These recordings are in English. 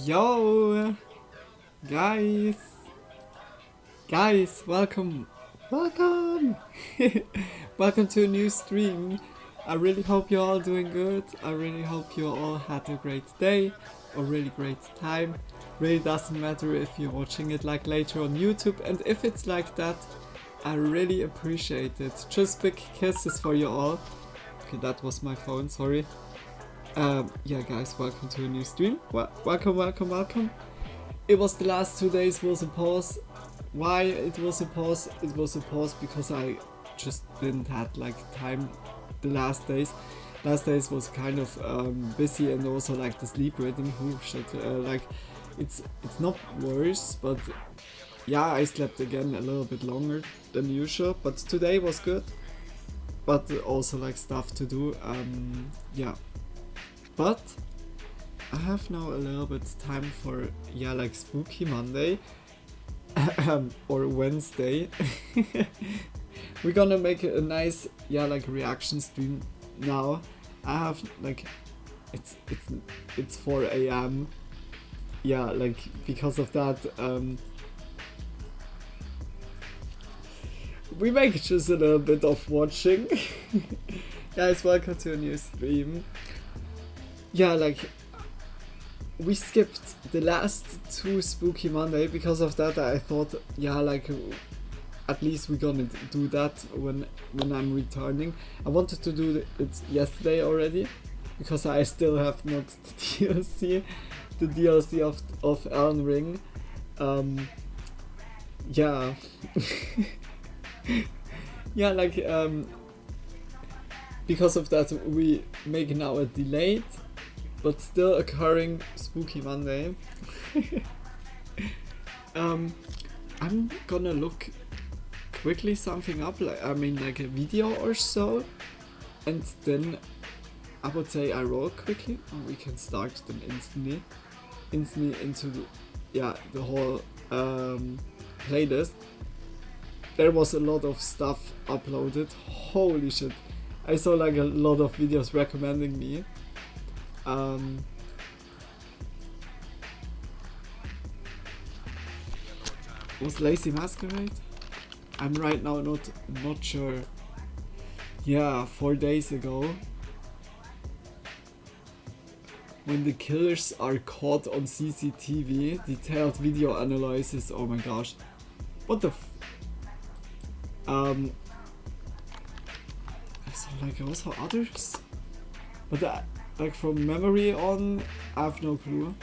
Yo, guys, welcome, welcome to a new stream. I really hope you're all doing good. I really hope you all had a great day or really great time. Really doesn't matter if you're watching it like later on YouTube, and if it's like that, I really appreciate it. Just big kisses for you all. Okay, that was my phone, sorry. Yeah guys, welcome to a new stream. Welcome. It was the last 2 days was a pause. Why it was a pause? It was a pause because I just didn't have like time the last days. Last days was kind of busy, and also like the sleep rhythm, it's not worse, but yeah, I slept again a little bit longer than usual, but today was good. But also like stuff to do, yeah. But I have now a little bit time for, yeah, like Spooky Monday or Wednesday. We're gonna make a nice, yeah, like reaction stream now. I have like, it's 4 a.m. Yeah, like because of that, we make just a little bit of watching. Guys, welcome to a new stream. Yeah, like we skipped the last 2 Spooky Monday. Because of that I thought, yeah, like at least we're gonna do that when I'm returning. I wanted to do it yesterday already, because I still have not the DLC of Elden Ring. Yeah. Yeah, like because of that we make now a delayed but still occurring Spooky Monday. I'm gonna look quickly something up, like like a video or so, and then I would say I roll quickly and we can start them instantly into the whole playlist. There was a lot of stuff uploaded. Holy shit. I saw like a lot of videos recommending me. Was Lazy Masquerade? I'm right now not sure. Yeah, 4 days ago. When the killers are caught on CCTV, detailed video analysis. Oh my gosh. What the I saw like also others, but like from memory on, I have no clue.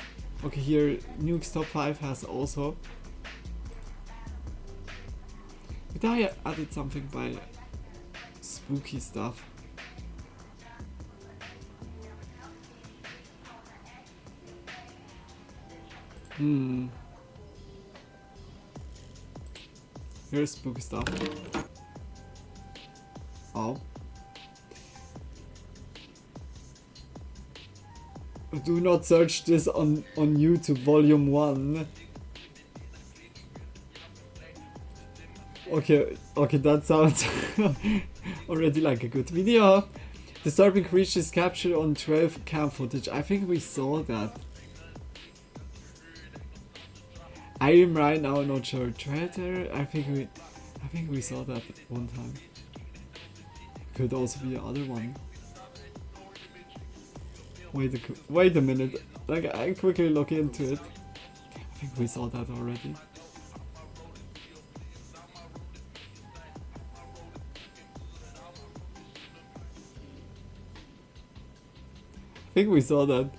Okay, here Nuke's Top 5 has also. But I added something by spooky stuff. Here's spooky stuff. Oh. Do not search this on YouTube Volume 1. Okay, that sounds already like a good video. Disturbing creatures captured on 12 cam footage. I think we saw that. I am right now not sure. Traitor? I think we saw that one time. Could also be the other one. Wait a minute. Like, I quickly look into it. I think we saw that already. I think we saw that.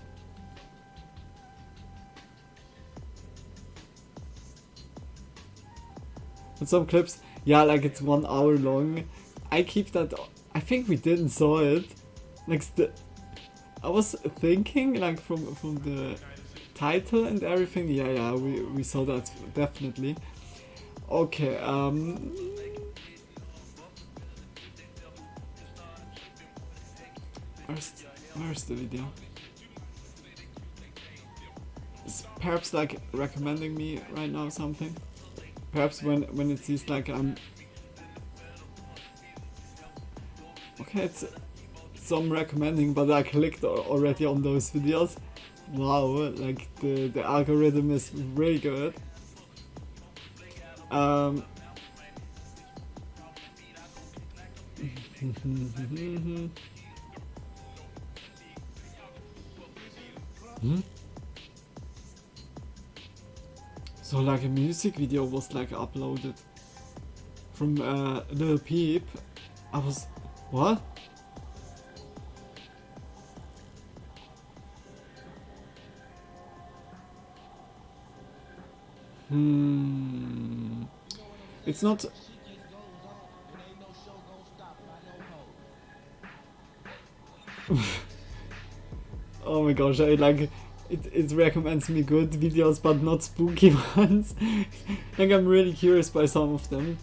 And some clips, yeah, like it's 1 hour long. I keep that. I think we didn't saw it. Like I was thinking, like from the title and everything. Yeah, we saw that definitely. Okay. Where's the video? Is perhaps like recommending me right now something? Perhaps when it sees like I'm... Okay, it's some recommending, but I clicked already on those videos. Wow, like the algorithm is really good. So like a music video was like uploaded from Lil Peep. I was... What? It's not... Oh my gosh, I like... It recommends me good videos, but not spooky ones. Like, I'm really curious by some of them.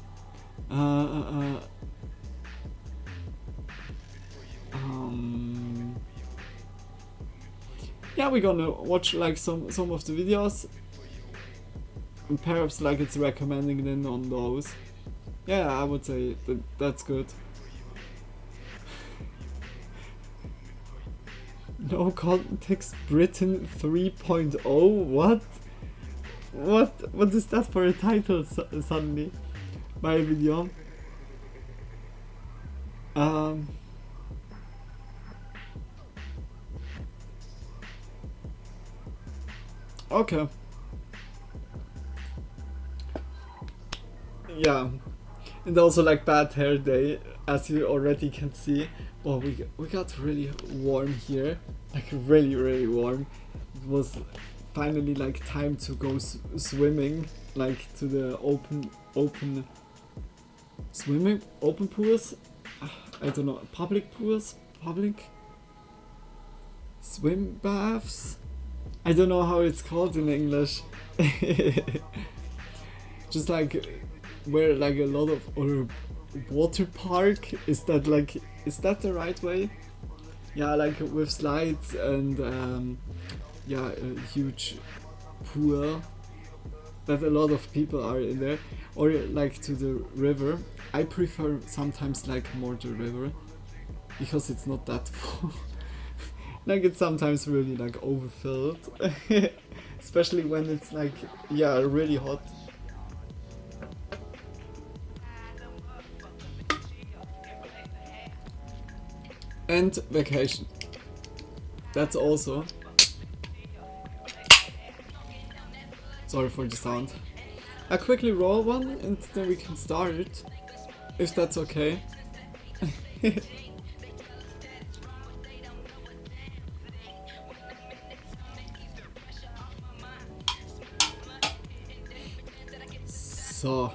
Yeah, we're gonna watch like some of the videos. And perhaps like it's recommending then on those. Yeah, I would say that's good. No context Britain 3.0? What? What is that for a title suddenly? My video. Okay. Yeah. And also like bad hair day, as you already can see. Well, we got really warm here, like really warm. It was finally like time to go swimming, like to the open pools. I don't know, public pools, public swim baths. I don't know how it's called in English. Just like where like a lot of or water park, is that the right way? Yeah, like with slides and yeah, a huge pool that a lot of people are in there, or like to the river. I prefer sometimes like more the river because it's not that full. Like it's sometimes really like overfilled, especially when it's like, yeah, really hot. And vacation. That's also... Sorry for the sound. I quickly roll one and then we can start, if that's okay. So...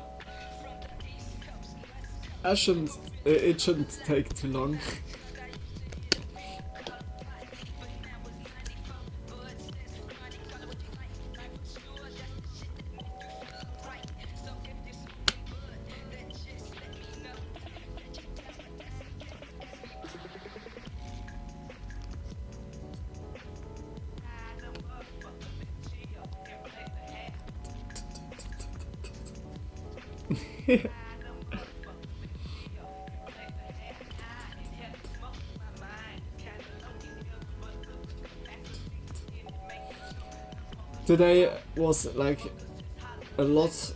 it shouldn't take too long. Today was like a lot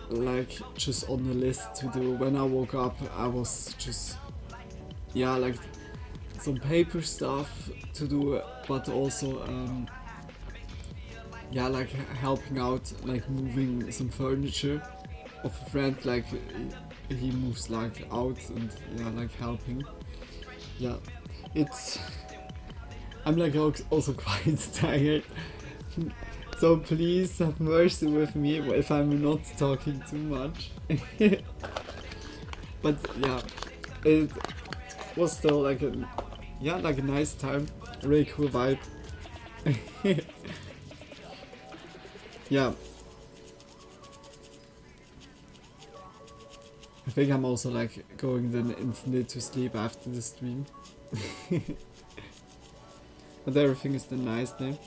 like just on the list to do. When I woke up I was just, yeah, like some paper stuff to do, but also yeah, like helping out, like moving some furniture of a friend, like he moves like out, and yeah, like helping. Yeah, it's, I'm like also quite tired, so please have mercy with me if I'm not talking too much. But yeah, it was still like a, yeah, like a nice time, really cool vibe. Yeah, I think I'm also like going then instantly to sleep after the stream. But everything is then nice now.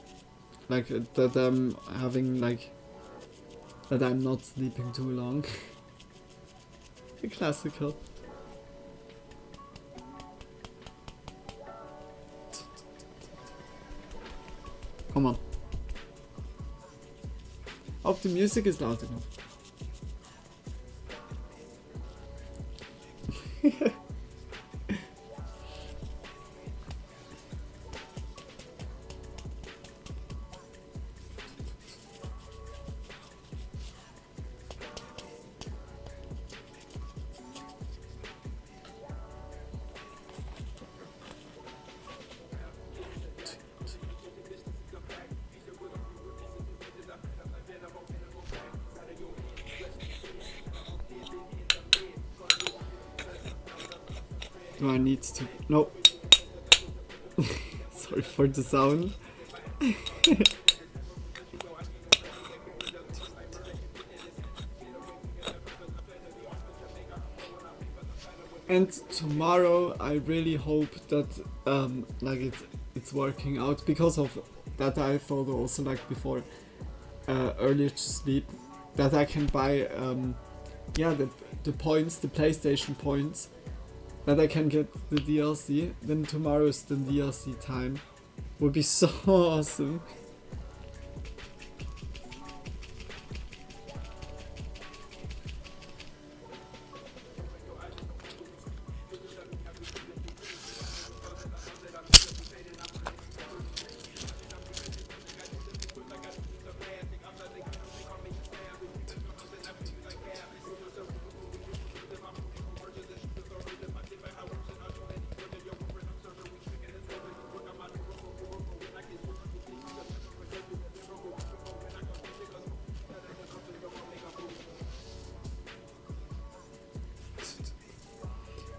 Like that I'm having like, that I'm not sleeping too long. The classical. Come on. Hope the music is loud enough. Do I need to? No. Sorry for the sound. And tomorrow I really hope that like it's working out, because of that I thought also like before earlier to sleep, that I can buy yeah, the points, the PlayStation points, that I can get the DLC. Then tomorrow is the DLC time. Would be so awesome.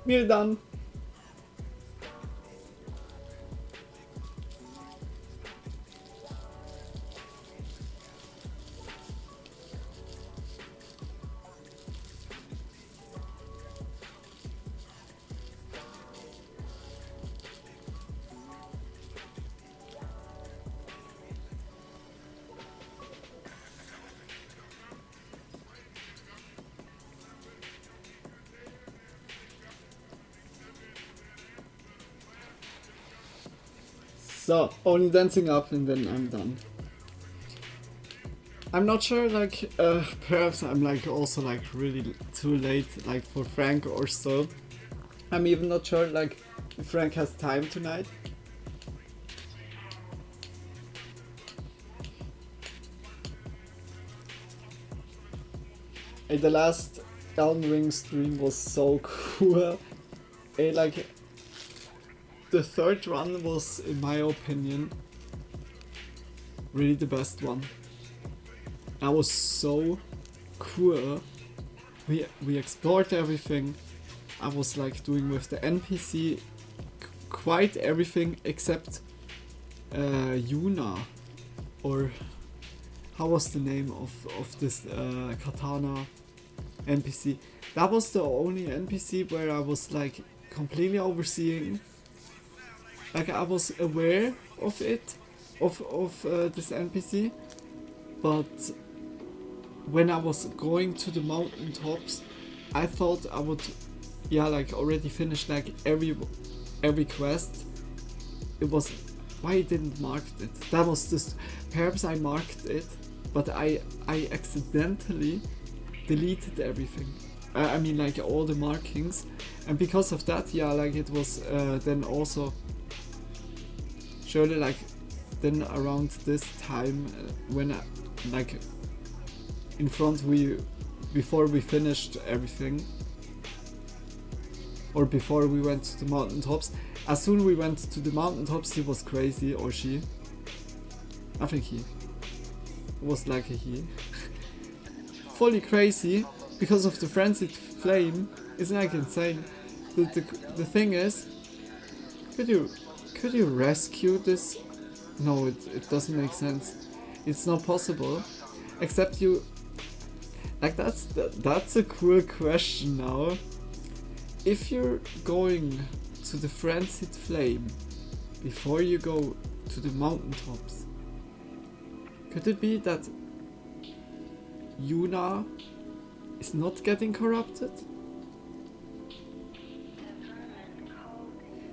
We're done. So, only dancing up and then I'm done. I'm not sure, like, perhaps I'm like also like really too late, like for Frank or so. I'm even not sure, like, if Frank has time tonight. The last Elden Ring stream was so cool. Like, the third run was, in my opinion, really the best one. That was so cool. We explored everything. I was like doing with the NPC quite everything except Yuna, or how was the name of this katana NPC? That was the only NPC where I was like completely overseeing. Like I was aware of it, of this NPC, but when I was going to the mountain tops, I thought I would, yeah, like already finish like every quest. It was, why I didn't mark it? That was just, perhaps I marked it, but I accidentally deleted everything. I mean like all the markings, and because of that, yeah, like it was then also surely like then around this time when like in front before we finished everything, or before we went to the mountaintops. As soon we went to the mountaintops, he was crazy, or she. I think he. It was like a he. Fully crazy because of the frenzied flame. Isn't like insane? The thing is, could you rescue this? No, it doesn't make sense. It's not possible. Except you. Like that's a cool question now. If you're going to the frenzied flame before you go to the mountaintops, could it be that Yuna is not getting corrupted?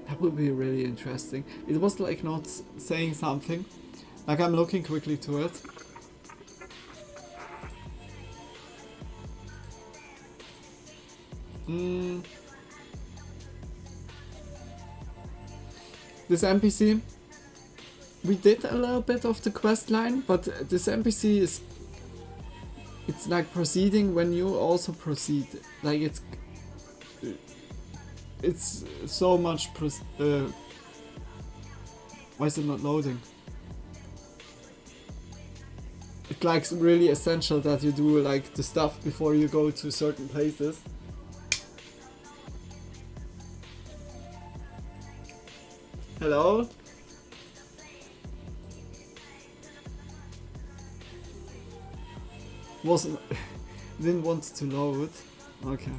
That would be really interesting. It was like not saying something. Like I'm looking quickly to it. This NPC, we did a little bit of the quest line, but this NPC it's like proceeding when you also proceed. Like it's so much why is it not loading? It's like really essential that you do like the stuff before you go to certain places. Hello? Wasn't didn't want to load. Okay.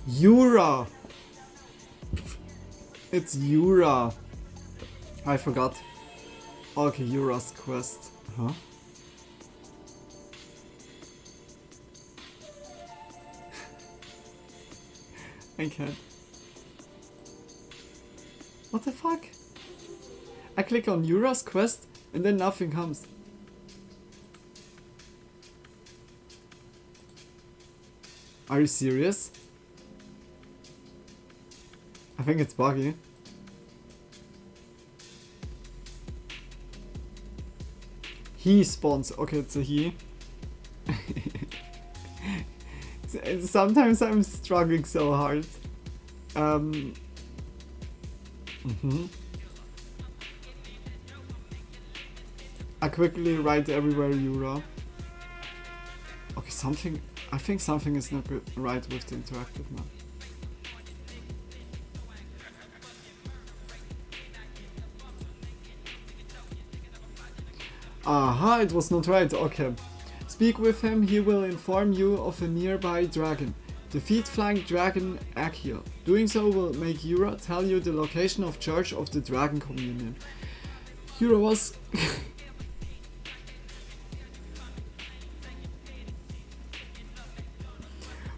Yura! It's Yura. I forgot. Okay, Yura's quest. Huh? I can't. What the fuck? I click on Yura's quest and then nothing comes. Are you serious? I think it's buggy. He spawns. Okay, it's a he. Sometimes I'm struggling so hard. I quickly write everywhere Yura. Okay, something. I think something is not right with the interactive map. Aha, it was not right. Okay. Speak with him, he will inform you of a nearby dragon. Defeat flying dragon Akio. Doing so will make Yura tell you the location of Church of the Dragon Communion. Yura was...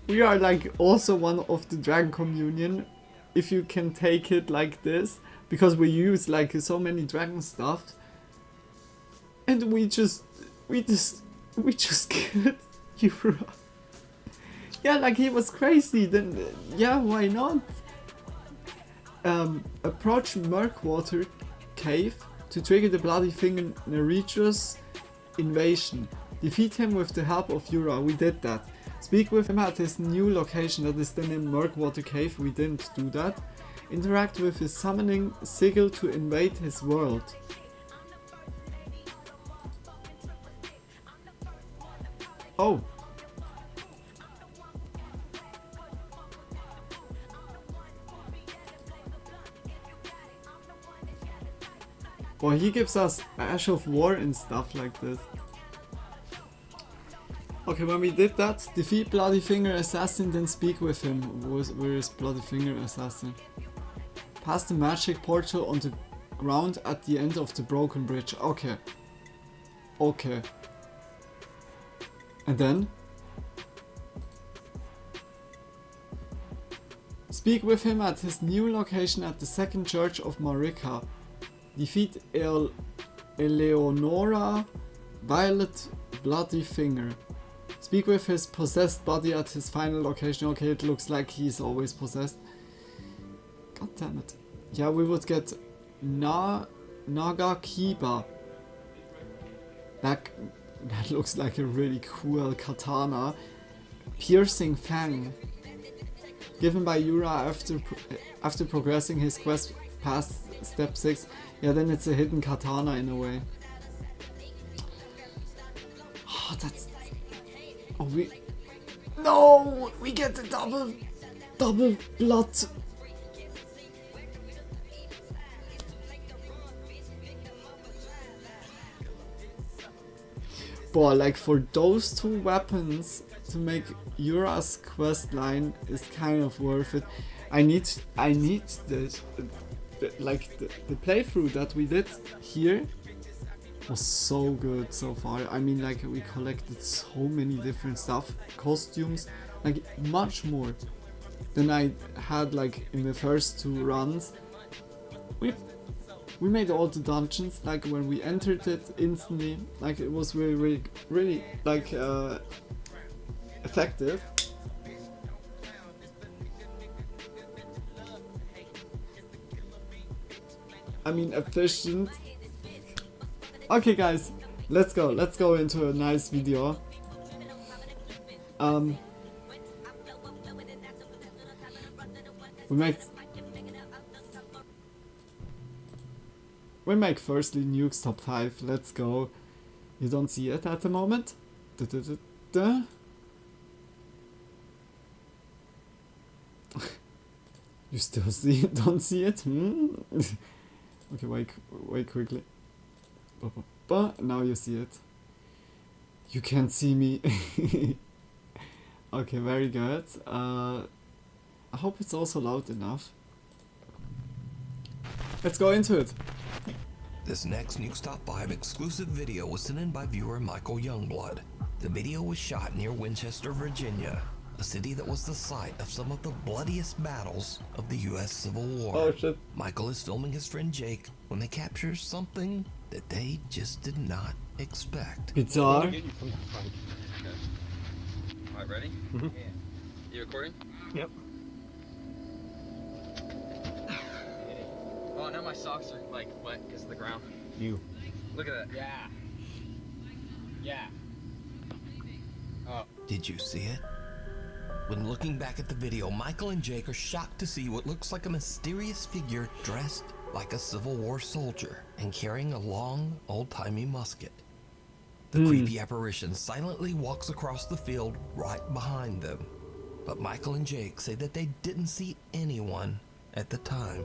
We are like also one of the Dragon Communion, if you can take it like this, because we use like so many dragon stuff. And we just killed Yura. Yeah, like he was crazy, then yeah, why not? Approach Murkwater Cave to trigger the Bloody Finger Nereidus invasion. Defeat him with the help of Yura, we did that. Speak with him at his new location that is then in Murkwater Cave, we didn't do that. Interact with his summoning sigil to invade his world. Oh. Well, he gives us Ash of War and stuff like this. Okay, when we did that, defeat Bloody Finger Assassin, then speak with him. Where is Bloody Finger Assassin? Pass the magic portal on the ground at the end of the broken bridge. Okay. Okay. And then speak with him at his new location at the Second Church of Marika. Defeat Eleonora, Violet, Bloody Finger. Speak with his possessed body at his final location. Okay, it looks like he's always possessed. God damn it. Yeah, we would get Nagakiba. That looks like a really cool katana. Piercing Fang. Given by Yura after progressing his quest past step 6. Yeah, then it's a hidden katana in a way. Oh, that's... Oh, No! We get the double blood. Boy, like for those two weapons to make Yura's quest line is kind of worth it. I need the playthrough that we did here was so good so far. I mean, like, we collected so many different stuff, costumes, like much more than I had like in the first 2 runs. We made all the dungeons, like when we entered it instantly, like it was really like effective. I mean efficient. Okay guys, let's go into a nice video. We make firstly Nuke's top 5, let's go. You don't see it at the moment? You still don't see it? Okay, wait quickly. Now you see it. You can't see me. Okay, very good. I hope it's also loud enough. Let's go into it. This next Nuke's Top 5 exclusive video was sent in by viewer Michael Youngblood. The video was shot near Winchester, Virginia, a city that was the site of some of the bloodiest battles of the US Civil War. Oh shit. Michael is filming his friend Jake when they capture something that they just did not expect. Guitar. Okay. Alright, ready? Mm-hmm. Yeah. You recording? Yep. Oh, now my socks are like wet because of the ground. You. Look at that. Yeah. Yeah. Oh. Did you see it? When looking back at the video, Michael and Jake are shocked to see what looks like a mysterious figure dressed like a Civil War soldier and carrying a long, old-timey musket. The creepy apparition silently walks across the field right behind them. But Michael and Jake say that they didn't see anyone at the time.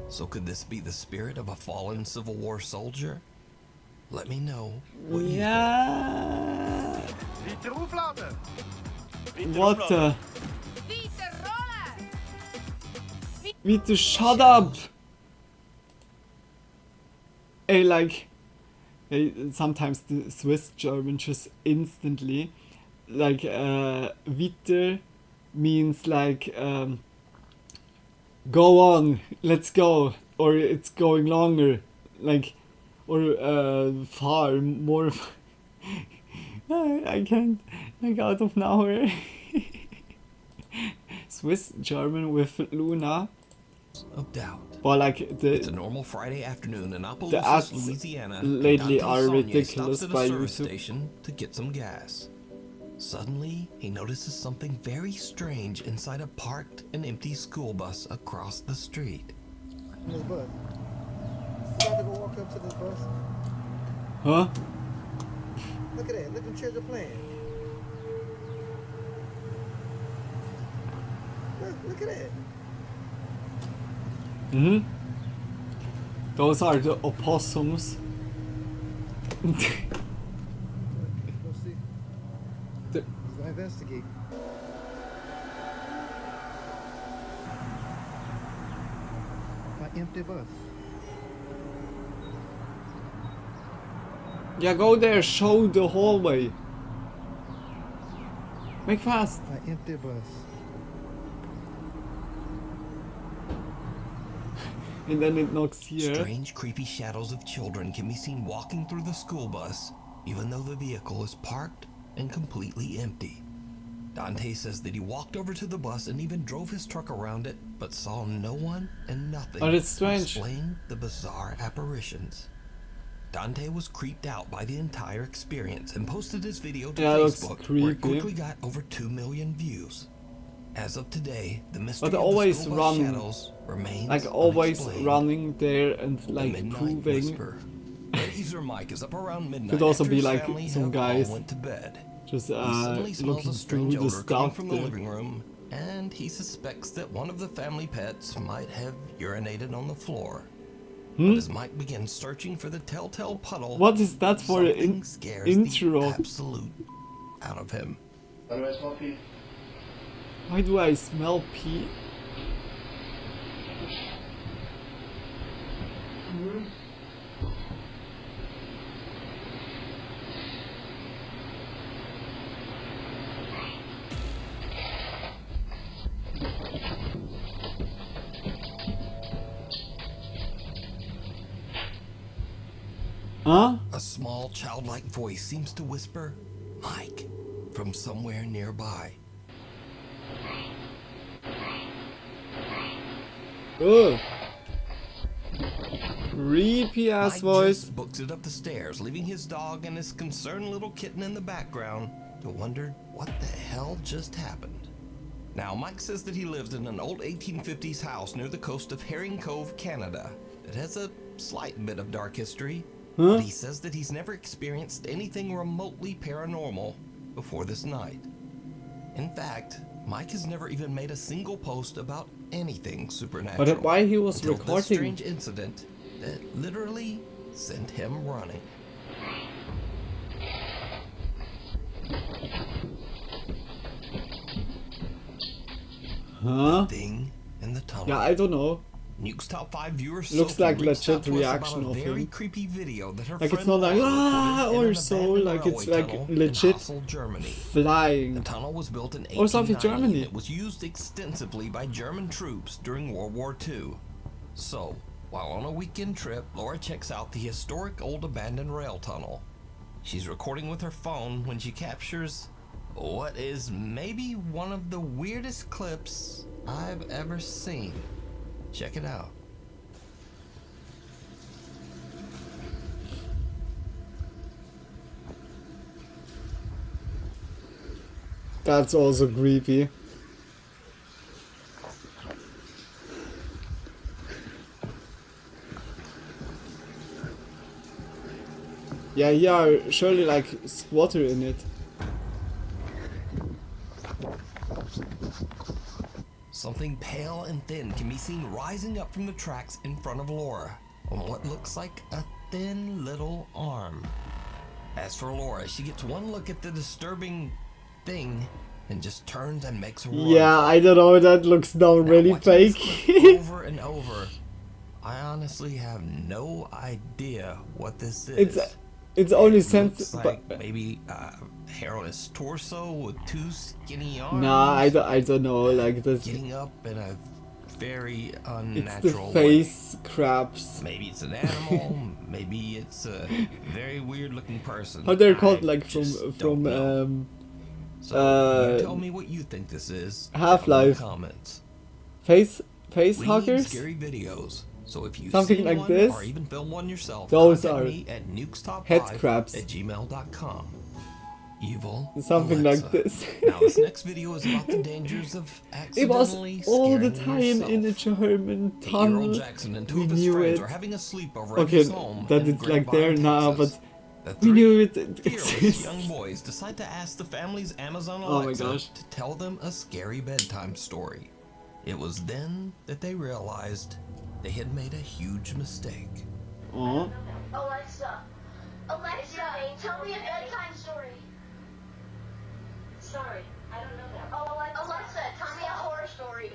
So could this be the spirit of a fallen Civil War soldier? Let me know what you think. What the? Vite, shut up! Hey, like, hey, sometimes the Swiss German just instantly, like, Vite means like, go on, let's go, or it's going longer, like, or far, more. I can't, like, out of nowhere. Swiss German with Luna. Of doubt. But like It's a normal Friday afternoon in the Opelousas, ads Louisiana. lately and are Dante Saunier ridiculous stops at by a service YouTube. station to get some gas. Suddenly, he notices something very strange inside a parked and empty school bus across the street. This bus. You got to go walk up to this bus. Huh? Look at that. Look at the children playing. Look at that. Those are the opossums. Go see. The- Let's go investigate. My empty bus. Yeah, go there, show the hallway. Make fast! An empty bus. And then it knocks here. Strange, creepy shadows of children can be seen walking through the school bus, even though the vehicle is parked and completely empty. Dante says that he walked over to the bus and even drove his truck around it, but saw no one and nothing Oh, that's to strange. explain the bizarre apparitions. Dante was creeped out by the entire experience and posted his video to Yeah, it looks Facebook, where it creepy. quickly got over 2 million views. As of today, the mystery But of always the school bus run, shadows remains like always unexplained. running there and The like Midnight proving. Whisper. Ebenezer Mike is up around midnight. Could also after be his like family some have all guys went to bed. just He suddenly smells looking a strange through the odor coming stuff from the there. living room, and he suspects that one of the family pets might have urinated on the floor. But as Mike begins searching for the telltale puddle, What is that for the something scares intro? the absolute out of him. How do I smell pee? Why do I smell pee? Huh? A small childlike voice seems to whisper, "Mike," from somewhere nearby. Ugh. Creepy ass Mike voice. just books it up the stairs, leaving his dog and his concerned little kitten in the background to wonder what the hell just happened. Now, Mike says that he lives in an old 1850s house near the coast of Herring Cove, Canada. It has a slight bit of dark history, Huh? but he says that he's never experienced anything remotely paranormal before this night. In fact, Mike has never even made a single post about anything supernatural. But why he was until this recording? strange incident that literally sent him running. Huh? Thing in the tunnel. Yeah, I don't know. Nuke's top 5 viewers. Looks Sophie like reached legit out to us about reaction a of very him. creepy video that her Like, it's friend not like, Laura "Ah," recorded in or an so, abandoned like, it's railway like tunnel legit in Hassel, Germany. Flying. The tunnel was built in Or something 1890 Germany. and it was used extensively by German troops during World War II. So, while on a weekend trip, Laura checks out the historic old abandoned rail tunnel. She's recording with her phone when she captures what is maybe one of the weirdest clips I've ever seen. Check it out. That's also creepy. Yeah, yeah, surely like squatter in it. Something pale and thin can be seen rising up from the tracks in front of Laura on what looks like a thin little arm. As for Laura, she gets one look at the disturbing thing and just turns and makes a run. Yeah, I don't know, that looks now Now, really watching this fake. clip over and over, I honestly have no idea what this is. It's only It sense, looks but like maybe a hairless torso with 2 skinny arms. nah, I don't know, like this. Getting up in a very It's the unnatural face crabs. way. Maybe it's an animal, maybe it's a very weird looking person. How they're called, I like just from don't know. So, you tell me what you think this is. Half-Life. down in the comments. face We need huggers. scary videos. So if you Something see like one this? or even film one yourself, Those contact are me at nukestop5 head crabs. at gmail.com. Evil Something Alexa. like this. Now this next video is about the dangers of It was accidentally all the scaring time yourself. in a German 8-year-old tunnel. Jackson and 2 We of his knew friends it. are having a sleepover at Okay, his home that in it's like Grapevine, there now, Texas. but The we knew three it fearless exists. young boys decide to ask the family's Amazon Oh my Alexa gosh. to tell them a scary bedtime story. It was then that they realized they had made a huge mistake. Aw. Alexa, tell me a bedtime story. Sorry, I don't know that. Oh, Alexa, tell me a horror story.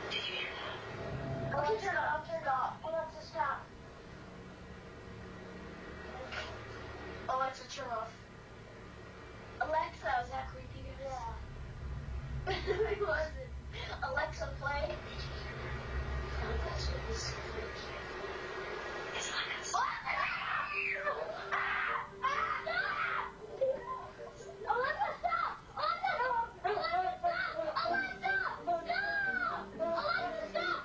Did you hear that? Okay, turn it off. Alexa, stop. Alexa, turn off. Alexa, That was that creepy, guys. Yeah. It wasn't. Alexa, play. Oh, that's what this it's like a... Alexa, stop! Alexa, stop! Alexa, stop! Alexa, stop!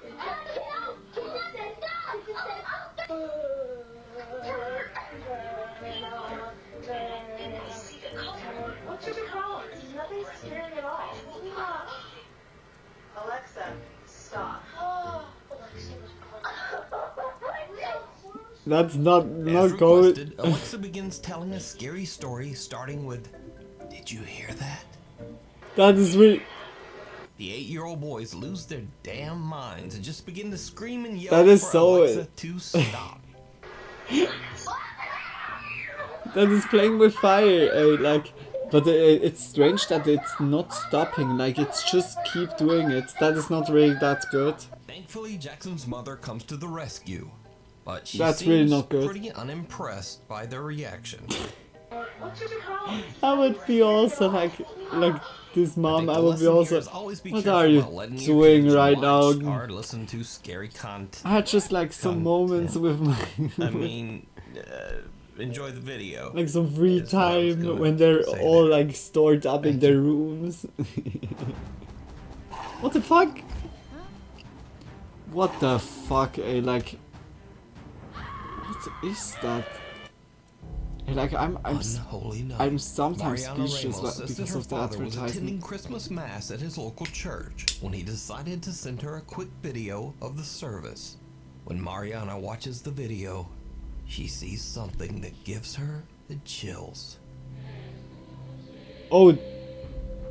He said stop! He said stop! What's your call? Nothing's scary at all. Alexa, stop. That's not As good. requested, Alexa begins telling a scary story starting with, "Did you hear that?" That is really. The 8-year-old boys lose their damn minds and just begin to scream and yell That is for so- Alexa to stop. That is playing with fire, like, but it's strange that it's not stopping, like it's just keep doing it. That is not really that good. Thankfully, Jackson's mother comes to the rescue, but she That's seems really not good. pretty unimpressed by their reaction. I would be also like this mom. I would be lesson also. here is always be What careful are you about letting your doing kids right watch now? or listen to scary content. I had just like some moments with my I mean, enjoy the video. like some free is what I was time gonna when they're say all there. like stored up in Thank their you. rooms. What the fuck? What the fuck? Like, what is that? Like Unholy night. I'm sometimes Mariana speechless Ramos says that because her of the father was attending advertisement. Christmas Mass at his local church when he decided to send her a quick video of the service. When Mariana watches the video, she sees something that gives her the chills. Oh,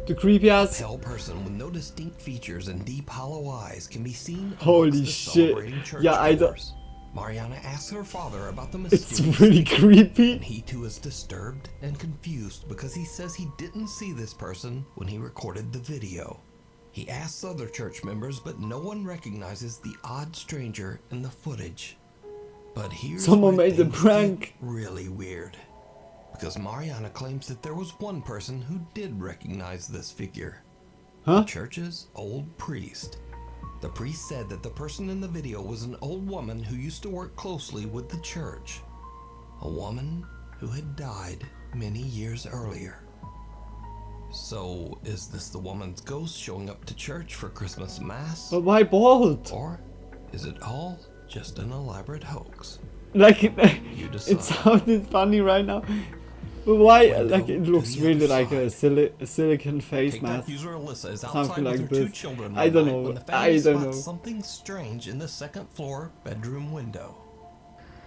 the creepy A ass. pale person with no distinct features and deep hollow eyes can be seen Holy amongst the shit. celebrating church Yeah, I don't- goers. Mariana asks her father about the It's mysterious really figure, creepy. and he too is disturbed and confused because he says he didn't see this person when he recorded the video. He asks other church members, but no one recognizes the odd stranger in the footage. But here's Someone where made the things prank. get really weird, because Mariana claims that there was one person who did recognize this figure. Huh? The church's old priest. The priest said that the person in the video was an old woman who used to work closely with the church. A woman who had died many years earlier. So, is this the woman's ghost showing up to church for Christmas Mass? But why bald? Or is it all just an elaborate hoax? Like, You it decide. sounded funny right now. But why? Window Like, it to looks the really other like a silicon face TikTok mask. user Alyssa is Something outside like with her two this. children I one don't night know. when the I family don't spots know. something strange in the second floor bedroom window.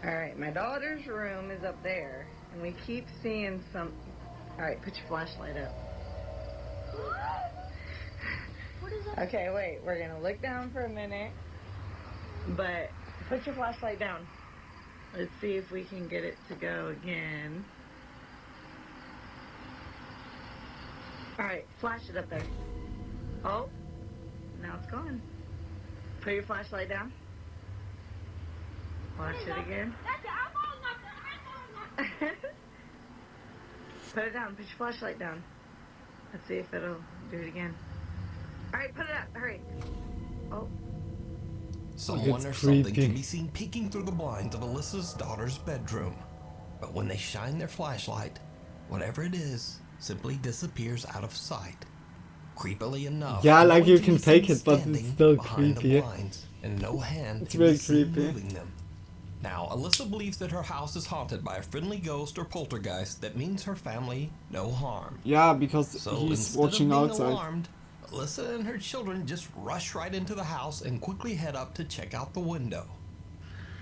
Alright, my daughter's room is up there, and we keep seeing some... Alright, put your flashlight up. What is that? Okay, wait, we're gonna look down for a minute, but put your flashlight down. Let's see if we can get it to go again. Alright, flash it up there. Oh, now it's gone. Put your flashlight down. Flash it again. Put it down. Put your flashlight down. Let's see if it'll do it again. Alright, put it up. Hurry. Oh. Someone It's or something creepy. can be seen peeking through the blinds of Alyssa's daughter's bedroom. But when they shine their flashlight, whatever it is simply disappears out of sight. Creepily enough, Yeah, no like one you can can be take seen it, but it's standing still behind creepy. the blinds, and no hand It's can really be seen creepy. moving them. Now, Alyssa believes that her house is haunted by a friendly ghost or poltergeist that means her family no harm. Yeah, because So he's instead watching of being outside. alarmed, Alyssa and her children just rush right into the house and quickly head up to check out the window.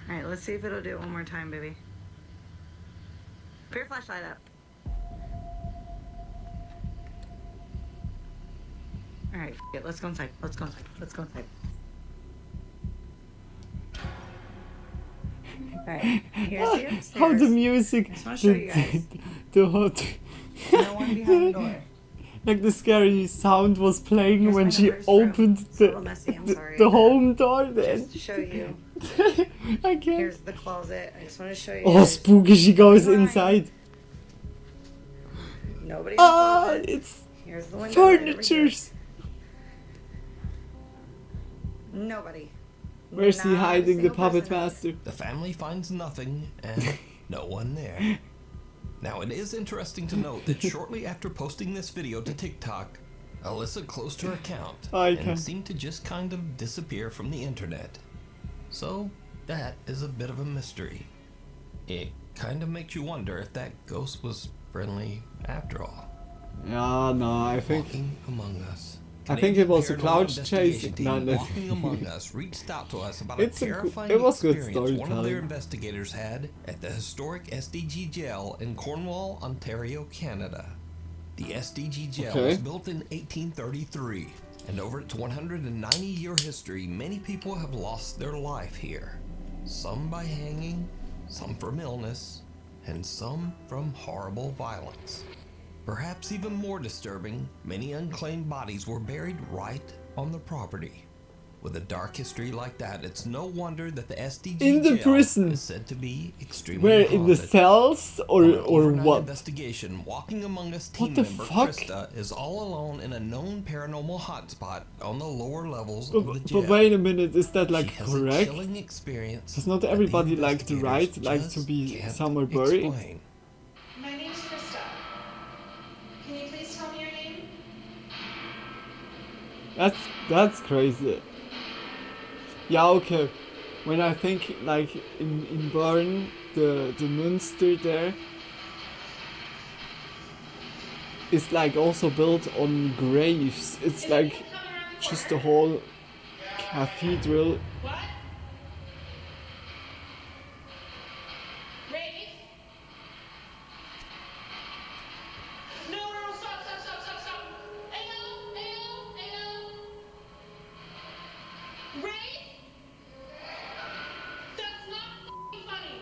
Alright, let's see if it'll do it one more time, baby. Put your flashlight up. Alright, it. Let's go inside. Let's go inside. Let's go inside. Alright, here's the upstairs. How the music, just wanna show you guys. the hot, No one behind the door. like the scary sound was playing Here's when my she daughter's room. opened It's a little messy, I'm sorry. the home door. Then Just to show you. I can't. Here's the closet. I just want to show you. Oh, guys. spooky! She goes Come on. inside. Nobody. Ah, it's Here's the window. right over here. furnitures. Nobody. Where's he Not a hiding the single puppet person. master? The family finds nothing and no one there. Now, it is interesting to note that shortly after posting this video to TikTok, Alyssa closed her account Okay. and seemed to just kind of disappear from the internet. So, that is a bit of a mystery. It kind of makes you wonder if that ghost was friendly after all. Yeah, no, I think Walking among us. I think it was a Canadian cloud paranormal chase. investigation No, team no. Walking Among Us reached out to us about It's a a good- terrifying it was good experience one of storytelling. their investigators had at the historic SDG jail in Cornwall, Ontario, Canada. The SDG jail Okay. was built in 1833, and over its 190-year history, many people have lost their life here. Some by hanging, some from illness, and some from horrible violence. Perhaps even more disturbing, many unclaimed bodies were buried right on the property. With a dark history like that, it's no wonder that the SDG In the jail prison. is said to be extremely where in the haunted. cells On an or overnight what? investigation, Walking Among Us team What the member fuck? Krista is all alone in a known paranormal hotspot on the lower levels of the But, jail. but wait a minute, is that She like has a correct? chilling experience Does not that the everybody like to write, investigators like to just be can't somewhere buried? explain. My name's Krista. Can you please tell me your name? That's crazy. Yeah, okay. When I think like in Bern, the Münster there is like also built on graves. It's like just a whole cathedral. What? Rafe? No, stop. Ayo. Rafe? That's not funny.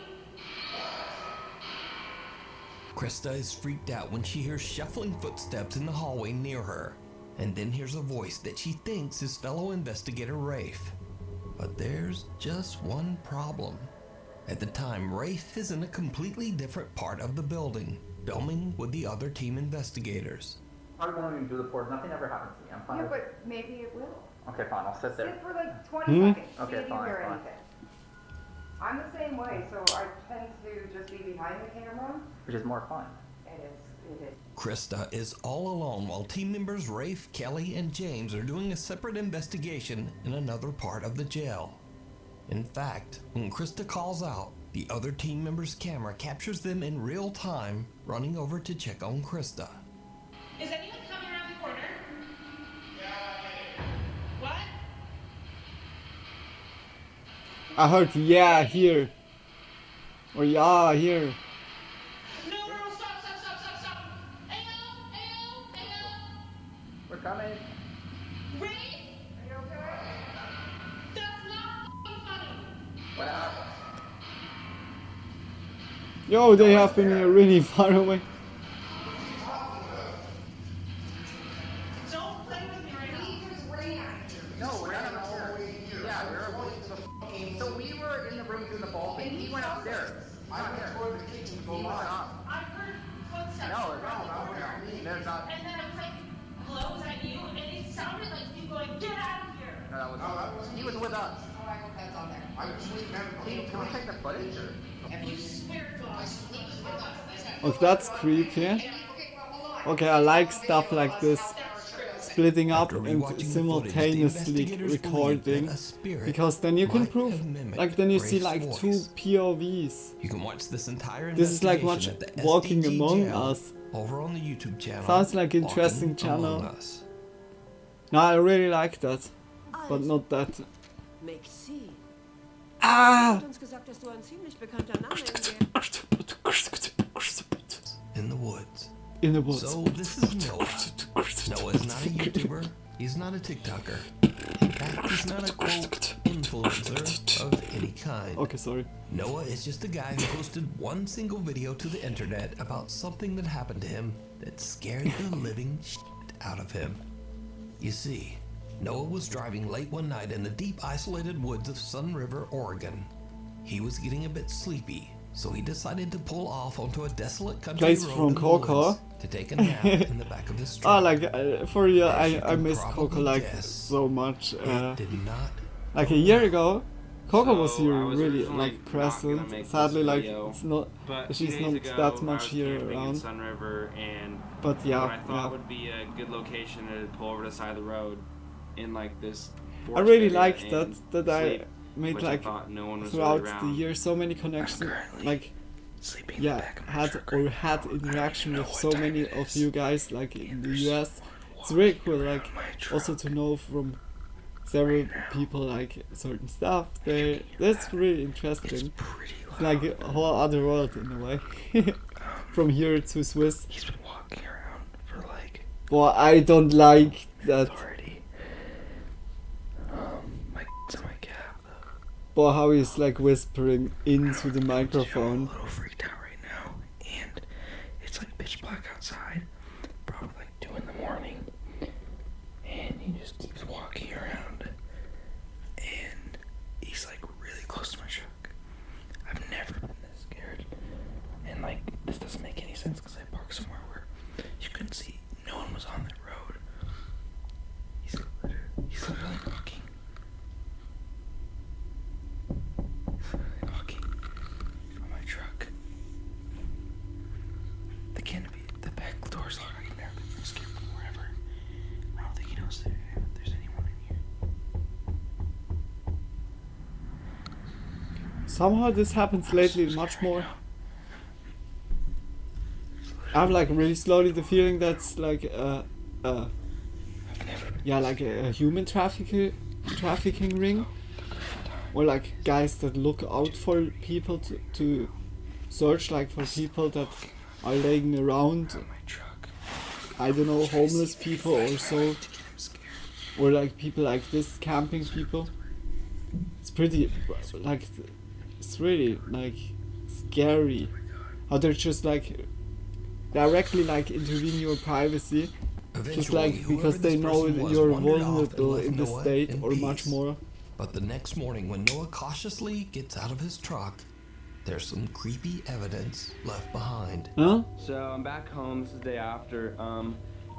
Krista is freaked out when she hears shuffling footsteps in the hallway near her, and then hears a voice that she thinks is fellow investigator Rafe. But there's just one problem. At the time, Rafe is in a completely different part of the building, filming with the other team investigators. I won't even do the port. Nothing ever happens to me. I'm fine. Yeah, but maybe it will. Okay, fine. I'll sit there. Sit for like 20 seconds. Okay, See if you fine, hear fine. anything. I'm the same way, so I tend to just be behind the camera. Which is more fun. It is. Krista is all alone while team members Rafe, Kelly, and James are doing a separate investigation in another part of the jail. In fact, when Krista calls out, the other team member's camera captures them in real time running over to check on Krista. Is anyone coming around the corner? What? I heard yeah here. Or yeah here. No, stop. Ayo. We're coming. Rafe? Are you okay? That's not funny. What happened? Yo, they have been really far away. Don't play with me right now. No, we're not in the hallway. Yeah, we're so we were in the room doing the ball thing. He went upstairs. I'm here. He went up. I heard footsteps. No, there's not. And then I was like, hello, is that you? And it sounded like you going, get out of here. No, that was. He was with us. Oh, I hope that's on there. Can we take the footage or? You swear to God. Oh, that's creepy. Okay, well, hold on. Okay, I like stuff like this. Splitting up After and rewatching the footage, the simultaneously investigators believe recording. that a spirit Because then you can might prove, have mimicked like then you see Rafe's like two voice. POVs. You can watch this entire This is like investigation watch at the Walking SDG Among jail Us. over on the YouTube channel. Sounds like interesting Walking channel. Among Us. No, I really like that. But not that. Mexi. Ah! Hat uns gesagt, dass du ein ziemlich bekannter Name in In the woods. In the woods. So this is Noah. Noah is not a YouTuber. He's not a TikToker. In fact, he's not a quote influencer of any kind. Okay, sorry. Noah is just a guy who posted one single video to the internet about something that happened to him that scared the living shit out of him. You see, Noah was driving late one night in the deep isolated woods of Sun River, Oregon. He was getting a bit sleepy So he decided to pull off onto a desolate country Place road from in the Coco. woods to take a nap in the back of his truck. Oh, like for real, As you I can miss probably Coco like guess, so much. It did not Like go a year well. ago, Coco was So, here I was really originally like not gonna present. make this Sadly, like video, it's not, But she's 2 days not ago, that much I was here camping in around. Sun River, and But yeah, what I thought yeah. would be a good location to pull over to the side of the road in like this I forest really area liked and that sleep, I made which like I thought no one was throughout really the around. year so many connections, like yeah, had interaction with so many of you guys like in the US. It's really cool, like also to know from several people like certain stuff. That's really interesting. It's like a whole other world in a way. From here to Swiss. He's been walking around for like. Boy, I don't like that. Already. My in my cab though. Boy, how he's like whispering into the microphone. I'm a little freaked out right now, and it's like pitch black outside, probably like 2 in the morning, and he just keeps walking around, and he's like really close to my truck. I've never been this scared, and like this doesn't make any sense because I parked somewhere where you couldn't see, no one was on that road. He's literally walking. Knocking on my truck. The canopy, the back door's locked. I can never be scared before ever. I don't think he knows there's anyone in here. Somehow this happens lately much more. I have like really slowly the feeling that's like yeah, like a human trafficking ring, or like guys that look out for people to search like for people that are laying around. I don't know, homeless people or so, or like people like this, camping people. It's pretty like it's really like scary how they're just like directly like intervene your privacy. Just like because they know that you're vulnerable in this state or much more. But the next morning when Noah cautiously gets out of his truck, there's some creepy evidence left behind. Huh? So I'm back home. This is the day after.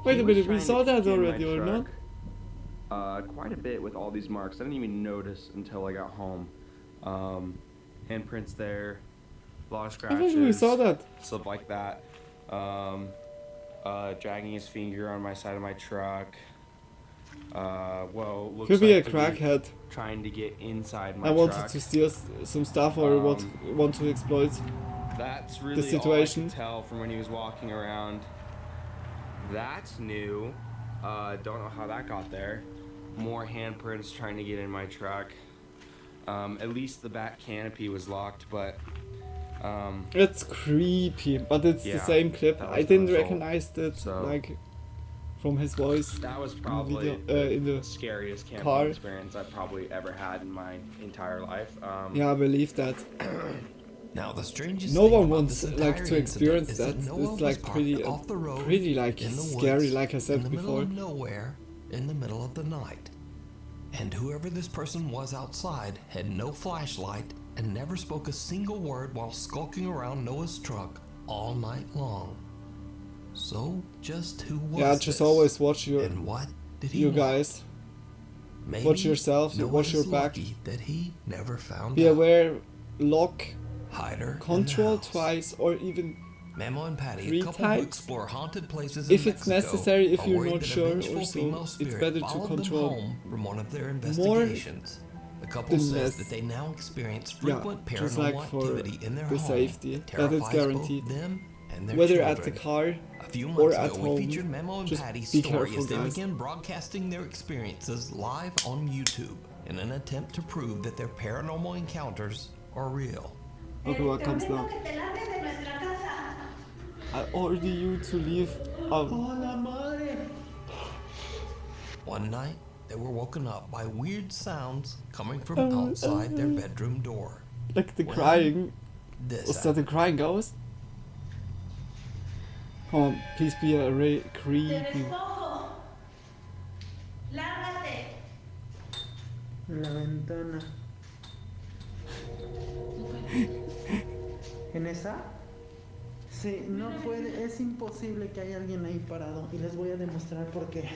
Wait he a was minute, we trying saw to that get in my already, or not? truck, quite a bit with all these marks. I didn't even notice until I got home. Handprints there, a lot of I scratches. think we saw that. Stuff like that. Dragging his finger on my side of my truck. Well, looks Could be like a crackhead. trying to get inside my I wanted truck. to steal some stuff or want to exploit That's really the situation. all I could tell from when he was walking around. That's new. Don't know how that got there. More handprints trying to get in my truck. At least the back canopy was locked, but it's creepy, but it's yeah, the same clip. that was I the didn't result. recognize it So, like from his voice. that was in the probably video, in the scariest camping car. experience I've probably ever had in my entire life. Yeah, I believe that. Now the strangest No thing one about wants this like entire to experience incident is that. Noah It's like was pretty, parked off the road pretty like in the scary, woods, like I said in the middle before. of nowhere, in the middle of the night. And whoever this person was outside had no flashlight and never spoke a single word while skulking around Noah's truck all night long. So just who was Yeah, just this? always watch your And what did he you want? guys. Maybe Watch yourself, Noah watch your is back. lucky that he never found Be out. aware, lock, Hider in the control house. twice, or even Memo and Patty, 3 a couple times. who explore haunted places If in it's Mexico, necessary, if are you're worried not that a sure vengeful or so, female it's spirit better to followed them control home from one of their more investigations. The couple than says less. that they now experience Yeah, frequent just paranormal like for activity in their the home safety, that that it's terrifies guaranteed. both them and their Whether children. at the car A few or months at ago, we home, featured Memo and just Patty's be story careful, as they guys. began broadcasting their experiences live on YouTube in an attempt to prove that their paranormal encounters are real. Okay, what comes now? I order you to leave. One night, they were woken up by weird sounds coming from outside their bedroom door. Like the When crying. this Was that a crying ghost? Come on, please be a creepy. La ventana. ¿En esa? Sí, no puede, es imposible que haya alguien ahí parado. Y les voy a demostrar por qué.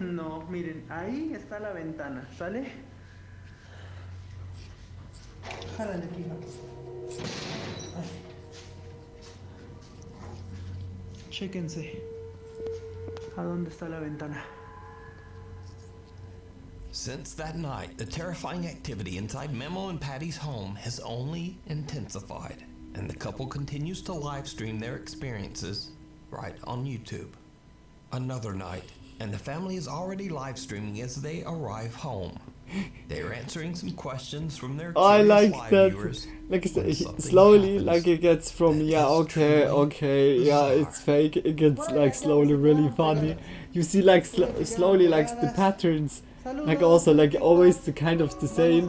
No, miren, ahí está la ventana, ¿sale? Jálale, fija. Chéquense. ¿A dónde está la ventana? Since that night, the terrifying activity inside Memo and Patty's home has only intensified, and the couple continues to live stream their experiences right on YouTube. Another night, and the family is already live streaming as they arrive home. They're answering some questions from their I curious like live that. viewers. Like when something slowly, happens like it gets from that yeah, is okay, truly okay, yeah, bizarre. it's fake. It gets like slowly really funny. You see like slowly like the patterns, like also like always the kind of the same.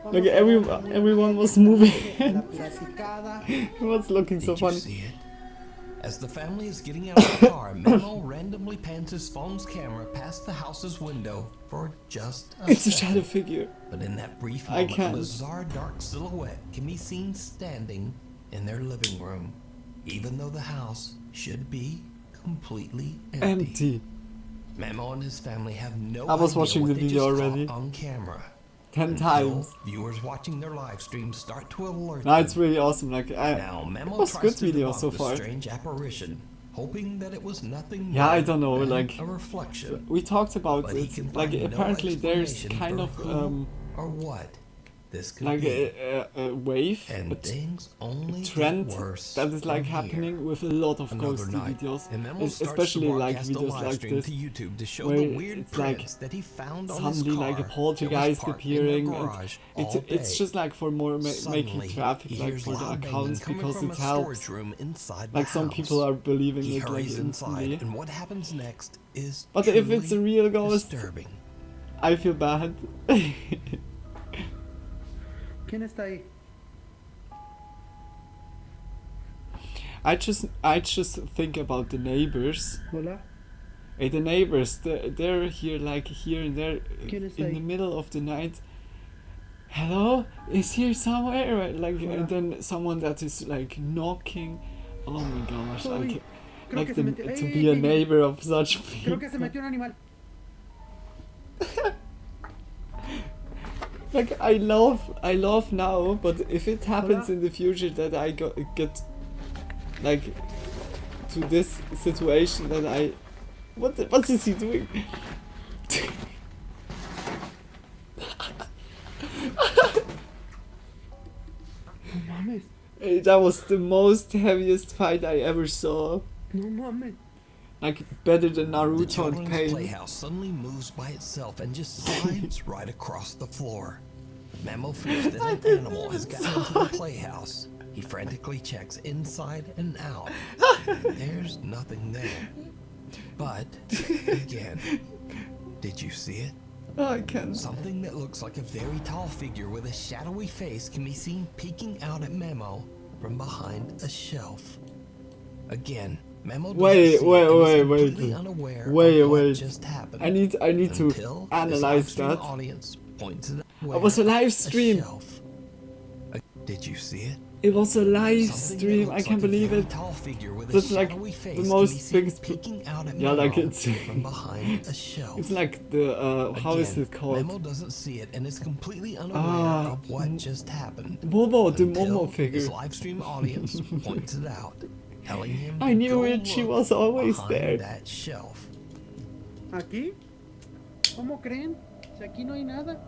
Like everyone was moving. It was looking so Did you funny. see it? As the family is getting out of the car, Memo randomly pans his phone's camera past the house's window for just a It's a second. shadow figure. But in that brief I moment, a can't. bizarre dark silhouette can be seen standing in their living room, even though the house should be completely empty. Memo and his family have no I was idea watching what the they video just already. caught on camera. 10 Until times. viewers watching their live stream start to alert No, it's them. really awesome. Like Now, it Memo was tries good to video debunk so the far. strange apparition, hoping that it was nothing Yeah, more I don't know. than Like a reflection. we talked about But he it. can Like find no apparently there's explanation kind for of who or what this could like be. a wave, And things only get trend worse that is like from happening here. with a lot of Another ghosty night, videos, and Memo starts to especially like broadcast a videos live like stream this, to YouTube to show where the weird it's like prints that he found on his suddenly car like a that was poltergeist parked in their appearing. And garage all it's day. just like for more making Suddenly, traffic he like hears for the loud banging accounts coming because from it a helps. storage room inside Like the some house. people are believing He it like hurries instantly. inside, and what happens next is But if it's a truly real ghost, disturbing. I feel bad. ¿Quién está ahí? I just think about the neighbors. Hola. Hey, the neighbors, they're here like here and there ¿Quién está in ahí? the middle of the night. Hello, is here somewhere? Right, like, Hola. and then someone that is like knocking. Oh my gosh, Uy, creo like que se the, metió. to Ey, be a ey, ey. neighbor of such Creo que se people. metió un animal. Like I love now, but if it happens in the future that I get like to this situation that I what is he doing? No mames. Hey, that was the most heaviest fight I ever saw. No mames. Like better than The Naruto and children's Pain. playhouse suddenly moves by itself and just slides right across the floor. Memo fears that an animal has gotten into the playhouse. He frantically checks inside and out. There's nothing there. But, again, did you see it? Oh, I can't. Something that looks like a very tall figure with a shadowy face can be seen peeking out at Memo from behind a shelf. Again, Memo doesn't Wait, see wait, it and is wait, completely wait. unaware Wait, of what wait. just happened. I need to Until his analyze live stream that. audience points it It was a live stream. shelf. Did you see it? It was a live Something that stream. I looks can't like a believe very it. tall figure with a That's like shadowy face the can most be seen biggest. peeking out at Yeah, like Memo it's from behind a shelf. it's like the how is Again, it called? Memo doesn't see it and is completely unaware Ah, of what just happened. Momo, the until Momo his figure. live stream audience points it out, telling him I to knew go it. She look was always behind there. that shelf. ¿Aquí? ¿Cómo creen? Si aquí no hay nada.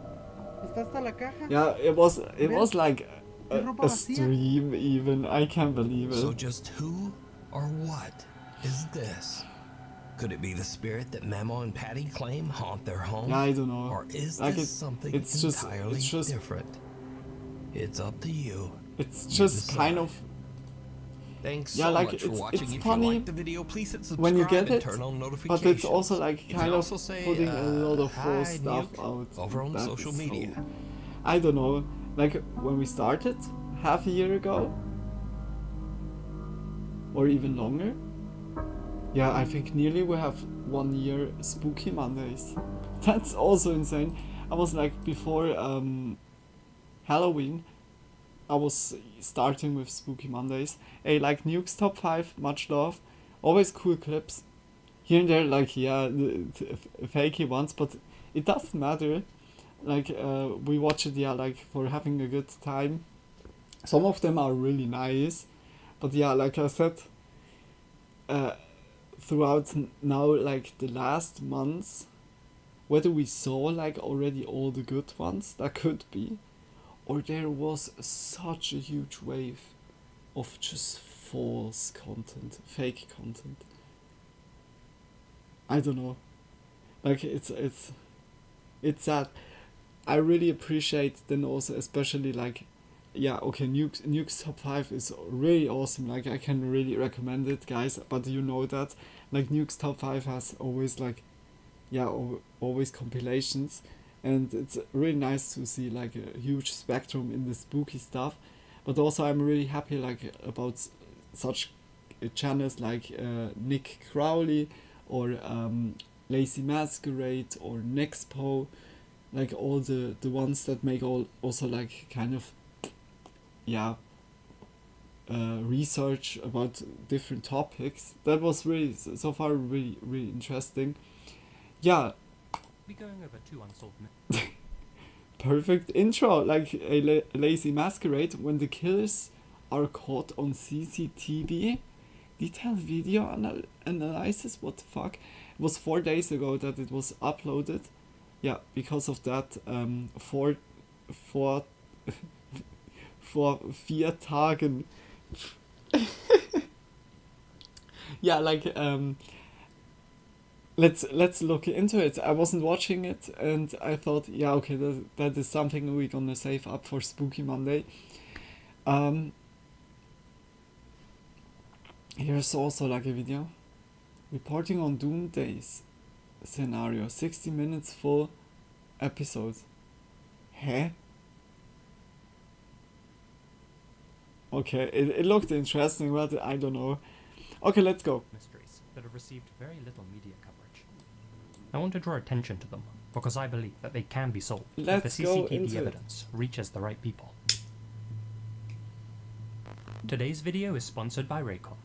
Está hasta la caja. Yeah, it was Ven. like Es ropa a vacía. stream even. I can't believe it. So just who or what is this? Could it be the spirit that Memo and Patty claim haunt their home? Yeah, I don't know. Or is Like this something it's entirely just different? It's up to you. it's You just decide. kind of Thanks yeah, so like much for watching. it's If funny you like the video, please hit subscribe when you get and it, turn on but notifications. it's also like You can kind of also say, putting a lot of false hi, stuff Nuke, out over on that social is so- media. I don't know. Like when we started half a year ago, or even longer. Yeah, I think nearly we have 1 year Spooky Mondays. That's also insane. I was like before Halloween, I was starting with Spooky Mondays. Hey, like Nuke's top 5, much love. Always cool clips. Here and there, like, yeah, fakey ones, but it doesn't matter. Like, we watch it, yeah, like, for having a good time. Some of them are really nice, but yeah, like I said, throughout now, like, the last months, whether we saw, like, already all the good ones, that could be, or there was such a huge wave of just false content, fake content. I don't know. Like, it's sad. I really appreciate then also, especially, like, yeah, okay, Nuke's top 5 is really awesome. Like, I can really recommend it, guys. But you know that, like, Nuke's top 5 has always, like, yeah, always compilations, and it's really nice to see, like, a huge spectrum in the spooky stuff. But also, I'm really happy, like, about such channels like Nick Crowley or Lazy Masquerade or Nexpo, like all the ones that make also like kind of, yeah, research about different topics. That was really so far really interesting. Yeah. Be going over 2 unsolved Perfect intro, like a Lazy Masquerade. When the killers are caught on CCTV, detailed video analysis. What the fuck? It was 4 days ago that it was uploaded. Yeah, because of that, for 4 Tagen. Yeah, like, let's look into it. I wasn't watching it, and I thought, yeah, okay, that is something we're gonna save up for Spooky Monday. Here's also like a video. Reporting on Doomsday's scenario. 60 minutes full episode. Huh? Okay, it looked interesting, but I don't know. Okay, let's go. Mysteries that have received very little media coverage. I want to draw attention to them because I believe that they can be solved if the CCTV evidence reaches the right people. Today's video is sponsored by Raycon.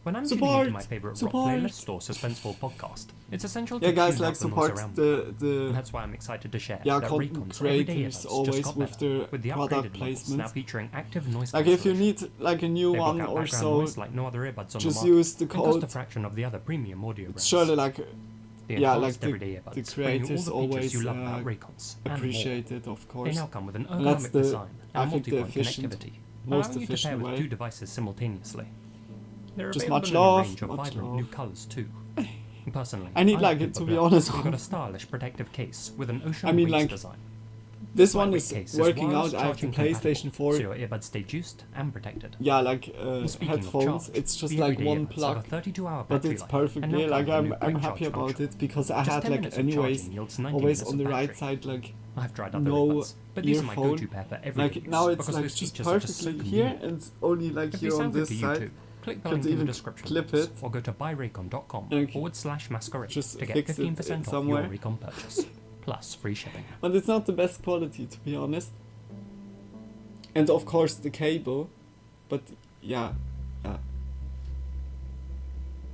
When I'm tuning into my favorite rock playlist or suspenseful podcast, it's essential to guys, tune like, out the support noise around the and that's why I'm excited to share yeah, that content Raycon's everyday creators earbuds always just got with better, the with the product upgraded models now placement. featuring active noise Like, if you need like a new one or so, like no other earbuds on just the market, use the code. cost a fraction of the other premium audio brands. Surely, like, The yeah, like enhanced everyday earbuds the bring you all creators the always features you love about Raycons and appreciate more. it, of course. They now come with an And that's ergonomic the, design I and think, the multi-point efficient, connectivity, most allowing you to pair efficient with way. 2 devices simultaneously. They're Just available much in a love, range of much vibrant love. new colours too. Personally, I need, like, like to be honest. We've got a stylish protective case with an ocean I mean, waves like, design. this This one lightweight is case working wireless out. I have the charging PlayStation 4. so your earbuds stay juiced and protected. Yeah, like Speaking of headphones. charge, It's just the like everyday one earbuds have a plug, 32-hour but battery it's life, perfectly. and now Like, come with a I'm new happy quick charge about it because I Just had 10 like minutes of anyways charging yields 90 always minutes on of the right battery. side, like I've tried other no earbuds, but these are my earphone. go-to pair for everyday Like, use now it's because like those just features are just so perfectly here convenient. and only like If here they on sound good this to you side. too, click the Can't link in the even description clip box it. or go to buyraycon.com Like, /masquerade just to get fix it 15% off somewhere. your Raycon purchase, plus free shipping. But it's not the best quality, to be honest. And of course the cable, but yeah.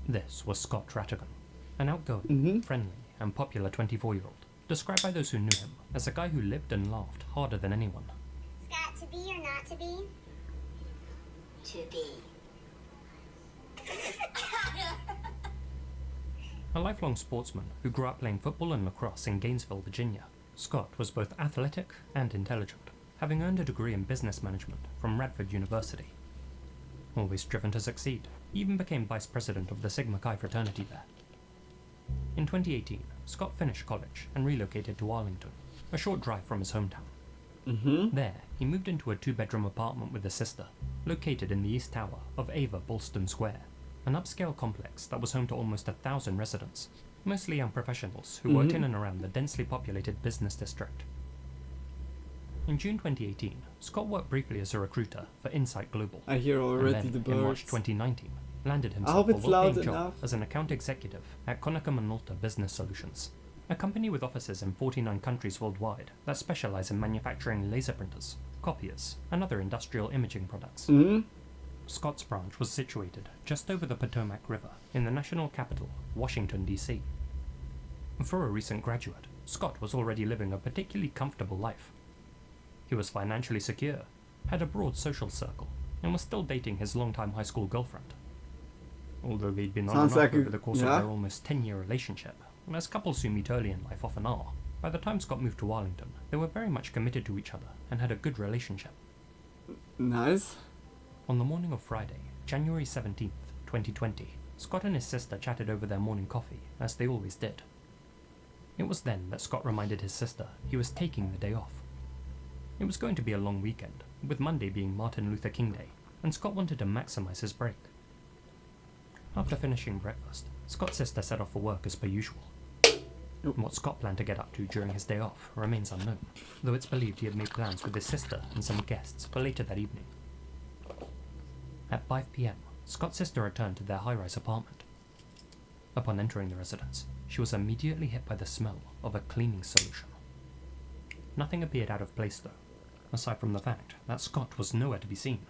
This was Scott Rattigan, an outgoing, friendly, and popular 24-year-old, described by those who knew him as a guy who lived and laughed harder than anyone. Scott, to be or not to be? To be. A lifelong sportsman who grew up playing football and lacrosse in Gainesville, Virginia, Scott was both athletic and intelligent, having earned a degree in business management from Radford University. Always driven to succeed, he even became vice president of the Sigma Chi fraternity there. In 2018, Scott finished college and relocated to Arlington, a short drive from his hometown. There, he moved into a 2-bedroom apartment with his sister, located in the East Tower of Ava Bolston Square, an upscale complex that was home to almost 1,000 residents, mostly young professionals who worked in and around the densely populated business district. In June 2018, Scott worked briefly as a recruiter for Insight Global. I hear already and then, the in March birds. 2019, landed I himself hope a it's loud well-paying job enough. as an account executive at Konica Minolta Business Solutions, a company with offices in 49 countries worldwide that specialize in manufacturing laser printers, copiers, and other industrial imaging products. Scott's branch was situated just over the Potomac River in the national capital, Washington, D.C. For a recent graduate, Scott was already living a particularly comfortable life. He was financially secure, had a broad social circle, and was still dating his longtime high school girlfriend. Although they'd been on and off over the course of their almost 10-year relationship, as couples who meet early in life often are, by the time Scott moved to Arlington, they were very much committed to each other and had a good relationship. Nice. On the morning of Friday, January 17th, 2020, Scott and his sister chatted over their morning coffee, as they always did. It was then that Scott reminded his sister he was taking the day off. It was going to be a long weekend, with Monday being Martin Luther King Day, and Scott wanted to maximize his break. After finishing breakfast, Scott's sister set off for work as per usual. What Scott planned to get up to during his day off remains unknown, though it's believed he had made plans with his sister and some guests for later that evening. At 5 p.m, Scott's sister returned to their high-rise apartment. Upon entering the residence, she was immediately hit by the smell of a cleaning solution. Nothing appeared out of place though, aside from the fact that Scott was nowhere to be seen.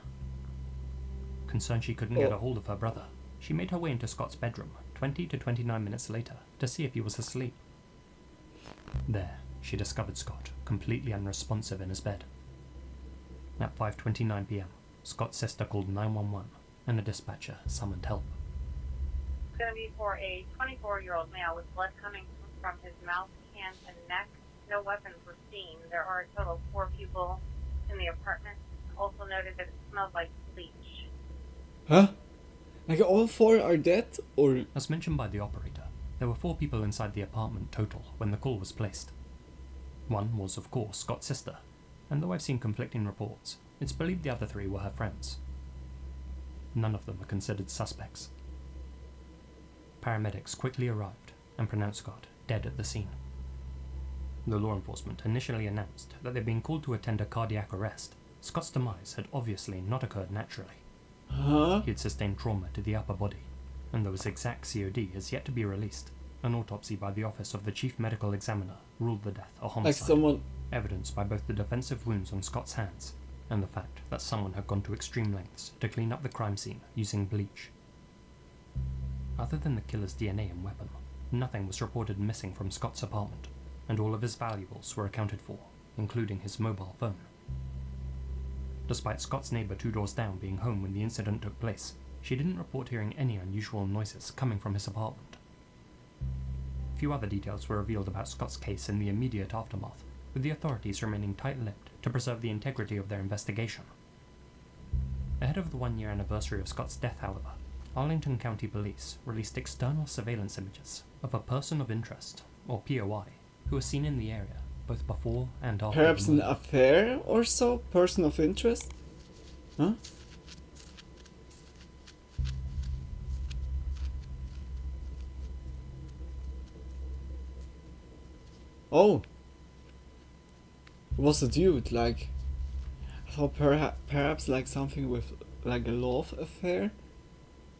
Concerned she couldn't get a hold of her brother, she made her way into Scott's bedroom 20 to 29 minutes later to see if he was asleep. There, she discovered Scott completely unresponsive in his bed. At 5:29 p.m, Scott's sister called 911 and a dispatcher summoned help. It's going to be for a 24-year-old male with blood coming from his mouth, hands, and neck. No weapons were seen. There are a total of 4 people in the apartment. Also noted that it smells like bleach. Huh? Like all 4 are dead, or? As mentioned by the operator, there were 4 people inside the apartment total when the call was placed. One was, of course, Scott's sister, and though I've seen conflicting reports, it's believed the other 3 were her friends. None of them are considered suspects. Paramedics quickly arrived and pronounced Scott dead at the scene. The law enforcement initially announced that they'd been called to attend a cardiac arrest. Scott's demise had obviously not occurred naturally. He had sustained trauma to the upper body, and though his exact COD is yet to be released, an autopsy by the Office of the Chief Medical Examiner ruled the death a homicide, evidenced by both the defensive wounds on Scott's hands and the fact that someone had gone to extreme lengths to clean up the crime scene using bleach. Other than the killer's DNA and weapon, nothing was reported missing from Scott's apartment, and all of his valuables were accounted for, including his mobile phone. Despite Scott's neighbor 2 doors down being home when the incident took place, she didn't report hearing any unusual noises coming from his apartment. Few other details were revealed about Scott's case in the immediate aftermath, with the authorities remaining tight-lipped to preserve the integrity of their investigation. Ahead of the 1-year anniversary of Scott's death, however, Arlington County Police released external surveillance images of a person of interest, or POI, who was seen in the area both before and after. Perhaps an affair or so? Person of interest? Huh? Oh! It was a dude, like... I thought perhaps like something with like a love affair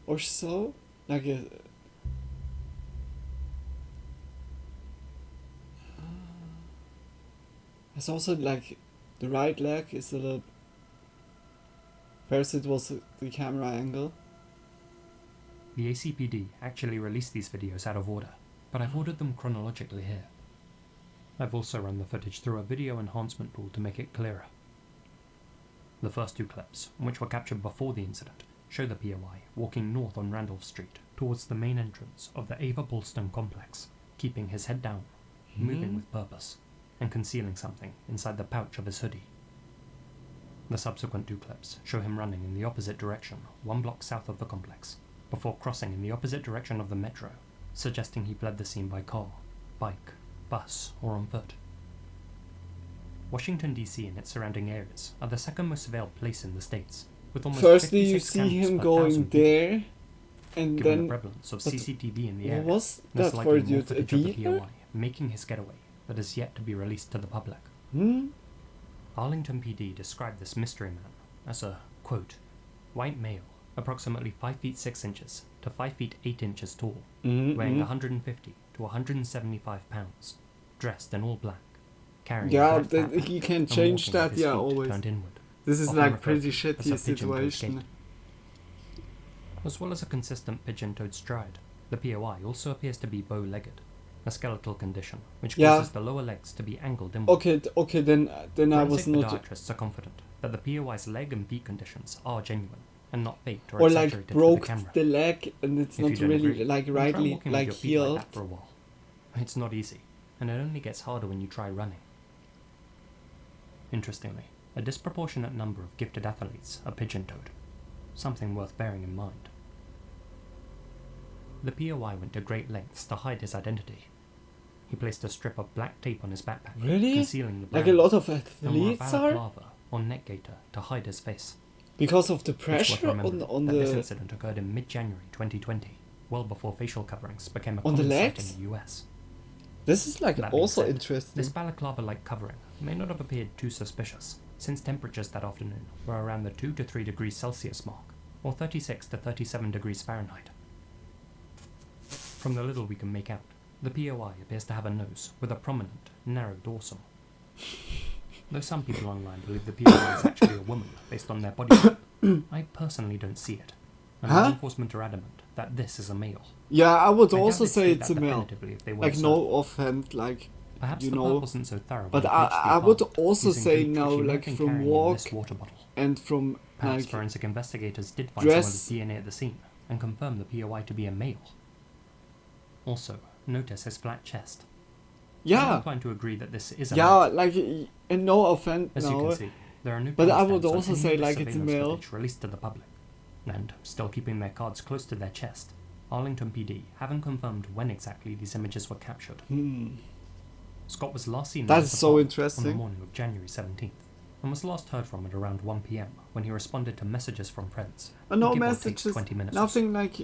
or so? Like a... It's also like the right leg is a little... First it was the camera angle. The ACPD actually released these videos out of order, but I've ordered them chronologically here. I've also run the footage through a video enhancement tool to make it clearer. The first 2 clips, which were captured before the incident, show the POI walking north on Randolph Street towards the main entrance of the Ava Bolston complex, keeping his head down, moving with purpose, and concealing something inside the pouch of his hoodie. The subsequent 2 clips show him running in the opposite direction, 1 block south of the complex, before crossing in the opposite direction of the metro, suggesting he fled the scene by car, bike, bus, or on foot. Washington, D.C. and its surrounding areas are the second most surveilled place in the states, with almost Firstly, you 56 see cameras him per going 1,000 people. there, and Given then... the prevalence of CCTV in the area, was there's that likely for more you, a footage of the dealer? POI making his getaway that is yet to be released to the public. Arlington PD described this mystery man as a, quote, white male, approximately 5 feet 6 inches to 5 feet 8 inches tall, weighing 150 to 175 pounds, dressed in all black, carrying Yeah, a black backpack you can and change walking with that, his yeah, feet always. turned inward, This is often like referred pretty to as a shitty pigeon-toed situation. gait. As well as a consistent pigeon-toed stride, the POI also appears to be bow-legged, a skeletal condition which Yeah. causes the lower legs to be angled inward. Okay, then I was Forensic not. podiatrists are confident that the POI's leg and feet conditions are genuine and not faked or Or exaggerated like for broke the camera. the leg and it's If you not don't really agree, like then try rightly walking with like your feet like healed. that for a while. It's not easy, and it only gets harder when you try running. Interestingly, a disproportionate number of gifted athletes are pigeon-toed, something worth bearing in mind. The POI went to great lengths to hide his identity. He placed a strip of black tape on his backpack, Really? concealing the Like brand, a lot of and wore a athletes are? balaclava or neck gaiter to hide his face. Because of the It's pressure worth remembering on that this the incident occurred in mid-January 2020, well before facial coverings became a On the common sight legs? in the US. This is like That being also said, interesting. This balaclava-like covering may not have appeared too suspicious, since temperatures that afternoon were around the 2 to 3 degrees Celsius mark, or 36 to 37 degrees Fahrenheit. From the little we can make out, the POI appears to have a nose with a prominent, narrow dorsum. Though some people online believe the POI is actually a woman based on their body shape, I personally don't see it, and law enforcement are adamant that this is a male. Yeah, I would I doubt also they'd say state it's that a male. definitively if they weren't Like certain. no offhand, like Perhaps you the know. pub wasn't so thorough But when they breached the I would apartment, also using say bleach, now, which he might like have been from carrying in walk this water bottle. and from Perhaps like forensic investigators did find dress. someone's DNA at the scene and confirm the POI to be a male. Also, notice his flat chest. I'm yeah, inclined to agree that this is a yeah, male. like and no offense As you now. can see, there are no But I timestamps would on also any say of the like it's a surveillance male. footage released to the public. And, still keeping their cards close to their chest, Arlington PD haven't confirmed when exactly these images were captured. Scott was last seen That in is his so apartment interesting. on the morning of January 17th, and was last heard from at around 1 p.m. when he responded to messages from friends. No give or take messages, 20 minutes or nothing like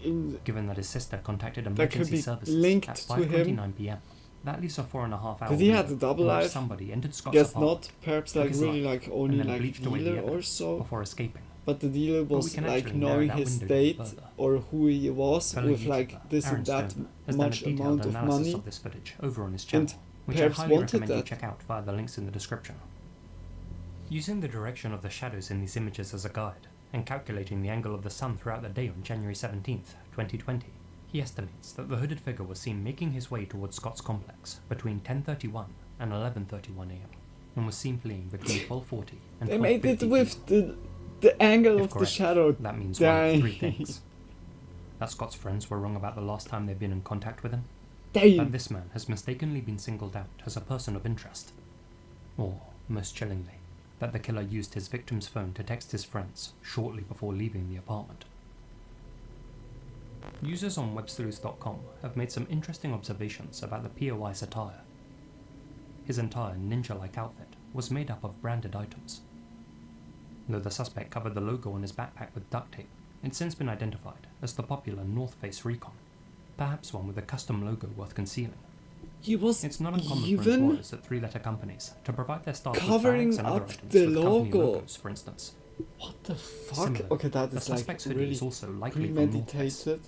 in. Given that his sister contacted That could emergency be services linked at to him. 5:29 p.m. That leaves a 4.5 hour Because he had window a double in which life. somebody entered Scott's Guess apartment, not. Perhaps took like his really life, like only and then like bleached away the dealer or evidence so. before escaping. But the dealer But we was can like actually narrow knowing that his window date even further. or who he was Fellow with YouTuber like this Aaron and that Stone has done a much detailed amount of analysis money. of this footage over on his channel, And which I perhaps highly wanted recommend you that. check out via the links in the description. Using the direction of the shadows in these images as a guide, and calculating the angle of the sun throughout the day on January 17th, 2020, he estimates that the hooded figure was seen making his way towards Scott's complex between 10:31 and 11:31 am, and was seen fleeing between 12:40 and 12:50 They made it PM. with the angle If of the correct, shadow. that means one of three Dang. things. That Scott's friends were wrong about the last time they'd been in contact with him. Damn. That this man has mistakenly been singled out as a person of interest. Or, most chillingly, that the killer used his victim's phone to text his friends shortly before leaving the apartment. Users on websleuth.com have made some interesting observations about the POI's attire. His entire ninja-like outfit was made up of branded items. Though the suspect covered the logo on his backpack with duct tape, it's since been identified as the popular North Face Recon, perhaps one with a custom logo worth concealing. He was It's not uncommon for even employers at three-letter companies to provide their staff with covering bags and other up items the with company logo. logos, for instance. What the fuck? Similarly, Okay, that the is like suspect's hoodie really is also likely from North Face. premeditated.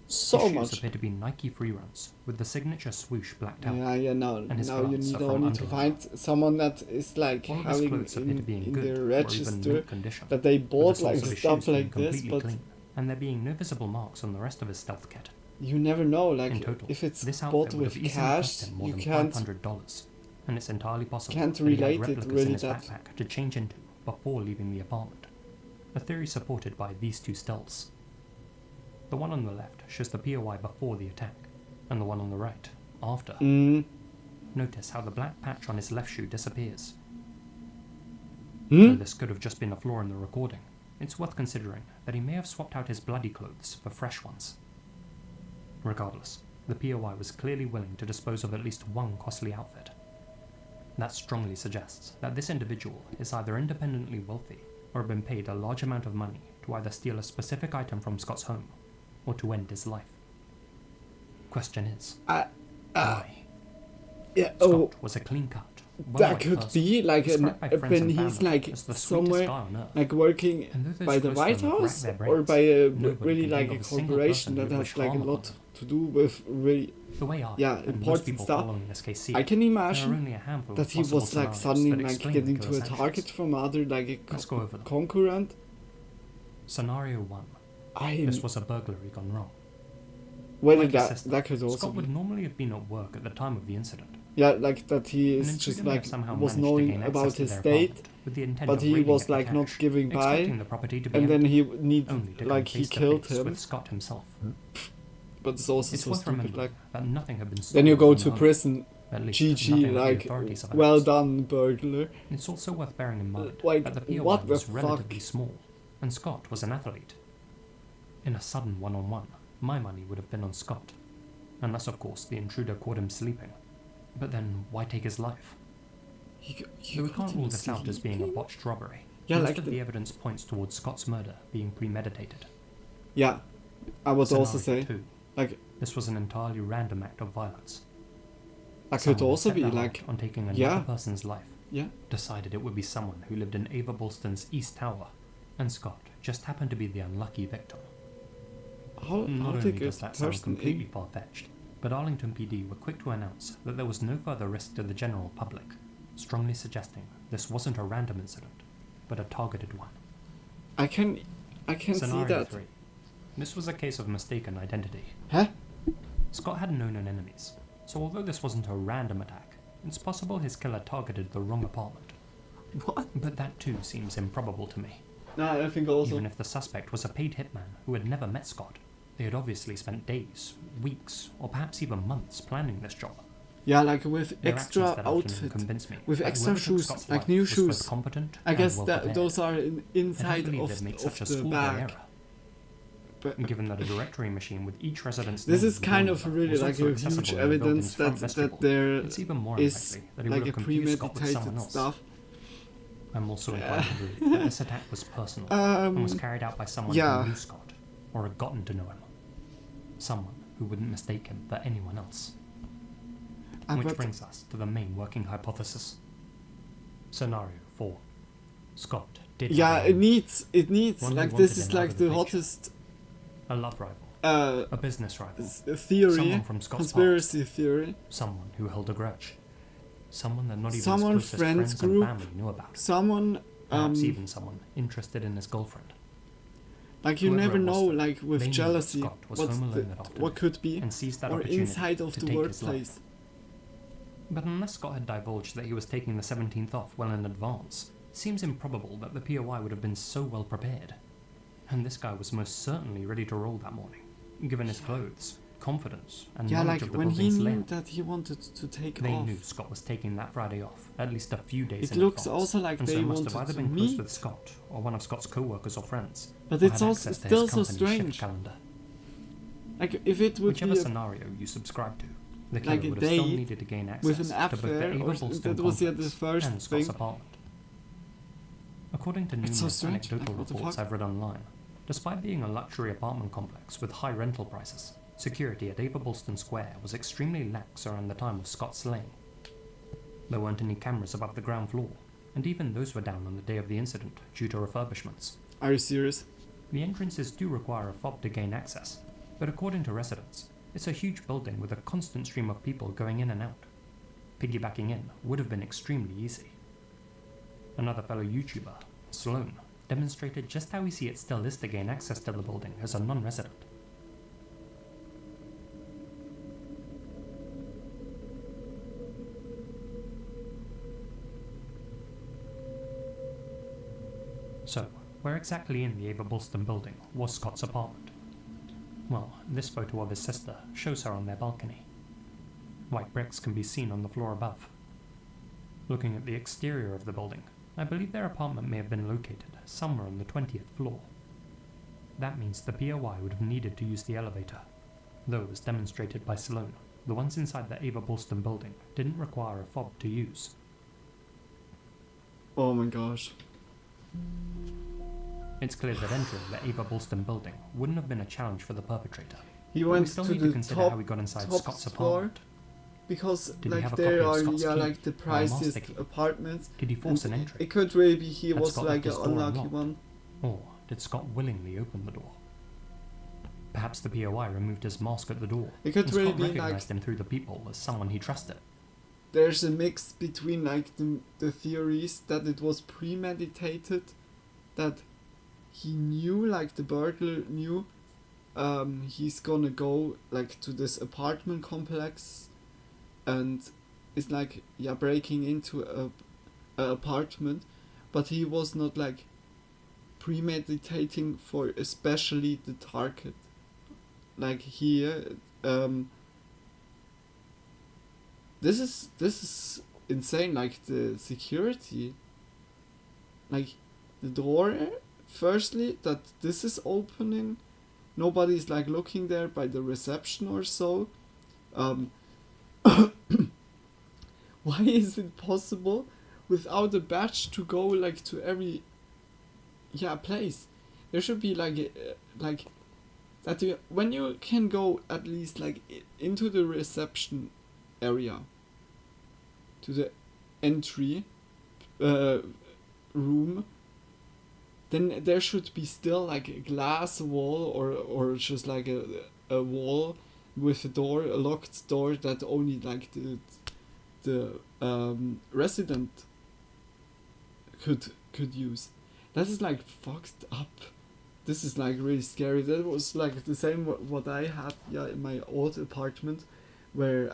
So His shoes much. appear to be Nike free runs with the signature swoosh blacked out. Yeah, now and his you gloves need are from only to Under find someone that is like While his having clothes appear to be in good their or even register mint condition, that they with bought the like soles of his stuff shoes being like this, completely but clean, and there being no visible marks on the rest of his stealth kit. you never know. In Like total, if it's this bought outfit would with have easily cash, cost him more you than can't $500, and it's entirely possible can't that he had relate it replicas really in his that- backpack to change into before leaving the apartment. A theory supported by these two stills. The one on the left shows the POI before the attack, and the one on the right after. Notice how the black patch on his left shoe disappears. Though this could have just been a flaw in the recording, it's worth considering that he may have swapped out his bloody clothes for fresh ones. Regardless, the POI was clearly willing to dispose of at least one costly outfit. That strongly suggests that this individual is either independently wealthy or have been paid a large amount of money to either steal a specific item from Scott's home or to end his life. Question is, why? Yeah, Scott was a clean-cut, that well-liked could person, be like described by friends when and he's family like as the sweetest somewhere guy on earth. like working And though those by the close White to him have House racked their or brains, by a nobody really can like think a of a single corporation person that who would has wish like a harm upon lot them. to do with really The way I and most important people stuff. following this case see I it, can there are imagine only a handful that of he possible was like scenarios suddenly that like explain getting the to a killer's target actions. from other like a Let's go over them. concurrent. Scenario 1. I This was a burglary gone wrong. whether Like his that sister, that could also Scott be. would normally have been at work at the time of the incident. Yeah, like that he An is intruder just may like have somehow was managed to knowing gain access about to his their state, apartment with the intent but of he raiding was it for like not cash, giving by, expecting the property to be and then empty, he only needed to like come he face to killed face him. with Scott himself. But it's also It's so worth stupid. remembering Like that nothing had been then you stolen go from to the home. prison. At least GG, nothing that the like authorities have well announced. done, burglar. It's also worth bearing in mind Like, that the POI what the was relatively fuck? small, and Scott was an athlete. In a sudden one-on-one, my money would have been on Scott. Unless, of course, the intruder caught him sleeping. But then, why take his life? Though we can't rule this out as being a botched robbery. Yeah, Most like of the evidence points towards Scott's murder being premeditated. Yeah, I would also Scenario say 2. like This was an entirely random act of violence. that could Someone also set be their like heart on taking another yeah, person's life. yeah. Decided it would be someone who lived in Ava Bolston's East Tower, and Scott just happened to be the unlucky victim. How Not did only a does that sound person completely far-fetched, but Arlington PD were quick to announce that there was no further risk to the general public, strongly suggesting this wasn't a random incident, but a targeted one. I can see Scenario that. 3. This was a case of mistaken identity. Huh? Scott had known enemies, so although this wasn't a random attack, it's possible his killer targeted the wrong apartment. What? But that too seems improbable to me. No, I think also. Even if the suspect was a paid hitman who had never met Scott, they had obviously spent days, weeks, or perhaps even months planning this job. Yeah, like with Their extra actions that afternoon outfit, convinced me with that extra whoever took shoes, Scott's like life new was both shoes. competent I and guess well that prepared. those are I don't inside believe of, they'd make of such a the schoolboy bag. error. But Given that a directory machine with each resident's this name is kind written of on really was like also a accessible huge in the evidence building's front that vestibule, there it's even more is unlikely that he like would a have confused Scott with someone premeditated else. stuff. I'm also inclined to believe that this attack was personal and was carried out by someone yeah. who knew Scott, or had gotten to know him. Someone who wouldn't mistake him for anyone else. Which but- brings us to the main working hypothesis. Scenario 4. Scott did Yeah, have it needs one like who this wanted is him out like of the the picture. hottest a love rival, a business rival, theory, someone from Scott's conspiracy past, theory. someone who held a grudge, someone that not even Someone his closest friends friends group, and family knew about. someone Perhaps even someone interested in his girlfriend. like you Whoever never it was, know like they with knew jealousy Scott was what's home the, alone that afternoon what could be and seized that or opportunity inside of to the take his life. workplace. But unless Scott had divulged that he was taking the 17th off well in advance, it seems improbable that the POI would have been so well prepared. And this guy was most certainly ready to roll that morning, given his clothes, confidence, and Yeah, knowledge like of the when he building's knew layout. that he wanted to take They off. knew Scott was taking that Friday off, at least a few days It in looks advance, also like and they so must have wanted either to been close meet. with Scott, or one of Scott's co-workers or friends, But who it's had also access to still his so company's strange. shift calendar. Like if it would Whichever be a, scenario you subscribe to, the killer like a would have still date needed to gain access with an to both affair, the Ava or Bolston that was the complex first and Scott's thing. apartment. According to It's so numerous strange, anecdotal like, what the reports fuck? I've read online, despite being a luxury apartment complex with high rental prices, security at Ava Bolston Square was extremely lax around the time of Scott's slaying. There weren't any cameras above the ground floor, and even those were down on the day of the incident due to refurbishments. Are you serious? The entrances do require a fob to gain access, but according to residents, it's a huge building with a constant stream of people going in and out. Piggybacking in would have been extremely easy. Another fellow YouTuber, Sloan, demonstrated just how easy it still is to gain access to the building as a non-resident. So, where exactly in the Ava Bolston building was Scott's apartment? Well, this photo of his sister shows her on their balcony. White bricks can be seen on the floor above. Looking at the exterior of the building, I believe their apartment may have been located somewhere on the 20th floor. That means the POI would have needed to use the elevator. Though, as demonstrated by Sloan, the ones inside the Ava Bolston building didn't require a fob to use. Oh my gosh. It's clear that entering the Ava Bolston building wouldn't have been a challenge for the perpetrator. He But went we still to need the to consider top, how he got inside top Scott's floor apartment. because Did he like have a there copy of are Scott's key like the or a master priciest key? apartments. Did he force and an entry? It could really be he Had was Scott like left an his door unlucky unlocked? one. Or did Scott willingly open the door? Perhaps the POI removed his mask at the door. It could and really Scott be like recognized him through the people as someone he trusted. there's a mix between like the theories that it was premeditated, that he knew, like the burglar knew, he's gonna go like to this apartment complex and it's like breaking into a apartment, but he was not like premeditating for especially the target. Like here, this is insane. Like the security, like the door. Firstly, that this is opening, nobody's like looking there by the reception or so. Why is it possible without a badge to go like to every place? There should be like that when you can go at least like into the reception area, to the entry room, then there should be still like a glass wall or just like a wall with a door, a locked door that only like the resident could use. That is like fucked up. This is like really scary. That was like the same what I had in my old apartment, where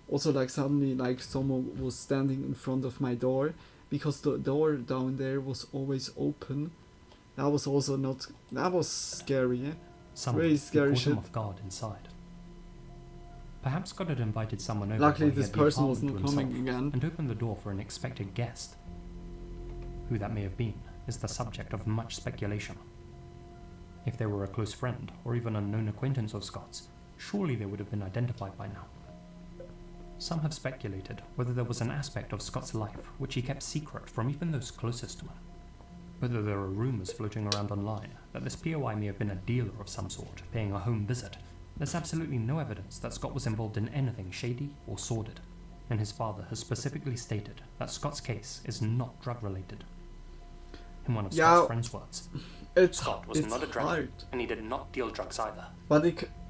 also like suddenly like someone was standing in front of my door because the door down there was always open. That was also not. That was scary. Someone really scary caught shit. him off guard inside. Perhaps God had invited someone over. Luckily, while he this had the person was apartment not to coming himself again. And opened the door for an expected guest. Who that may have been is the subject of much speculation. If they were a close friend or even a known acquaintance of Scott's, surely they would have been identified by now. Some have speculated whether there was an aspect of Scott's life which he kept secret from even those closest to him. Whether there are rumours floating around online that this POI may have been a dealer of some sort, paying a home visit, there's absolutely no evidence that Scott was involved in anything shady or sordid, and his father has specifically stated that Scott's case is not drug-related. In one of Scott's friend's words, Scott was not a drug hard. and he did not deal drugs either. But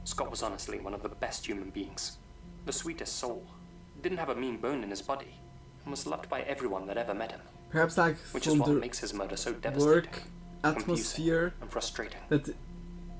Scott was honestly one of the best human beings, the sweetest soul, didn't have a mean bone in his body, and was loved by everyone that ever met him. perhaps like Which is from what the makes his murder so devastating, work atmosphere and frustrating. that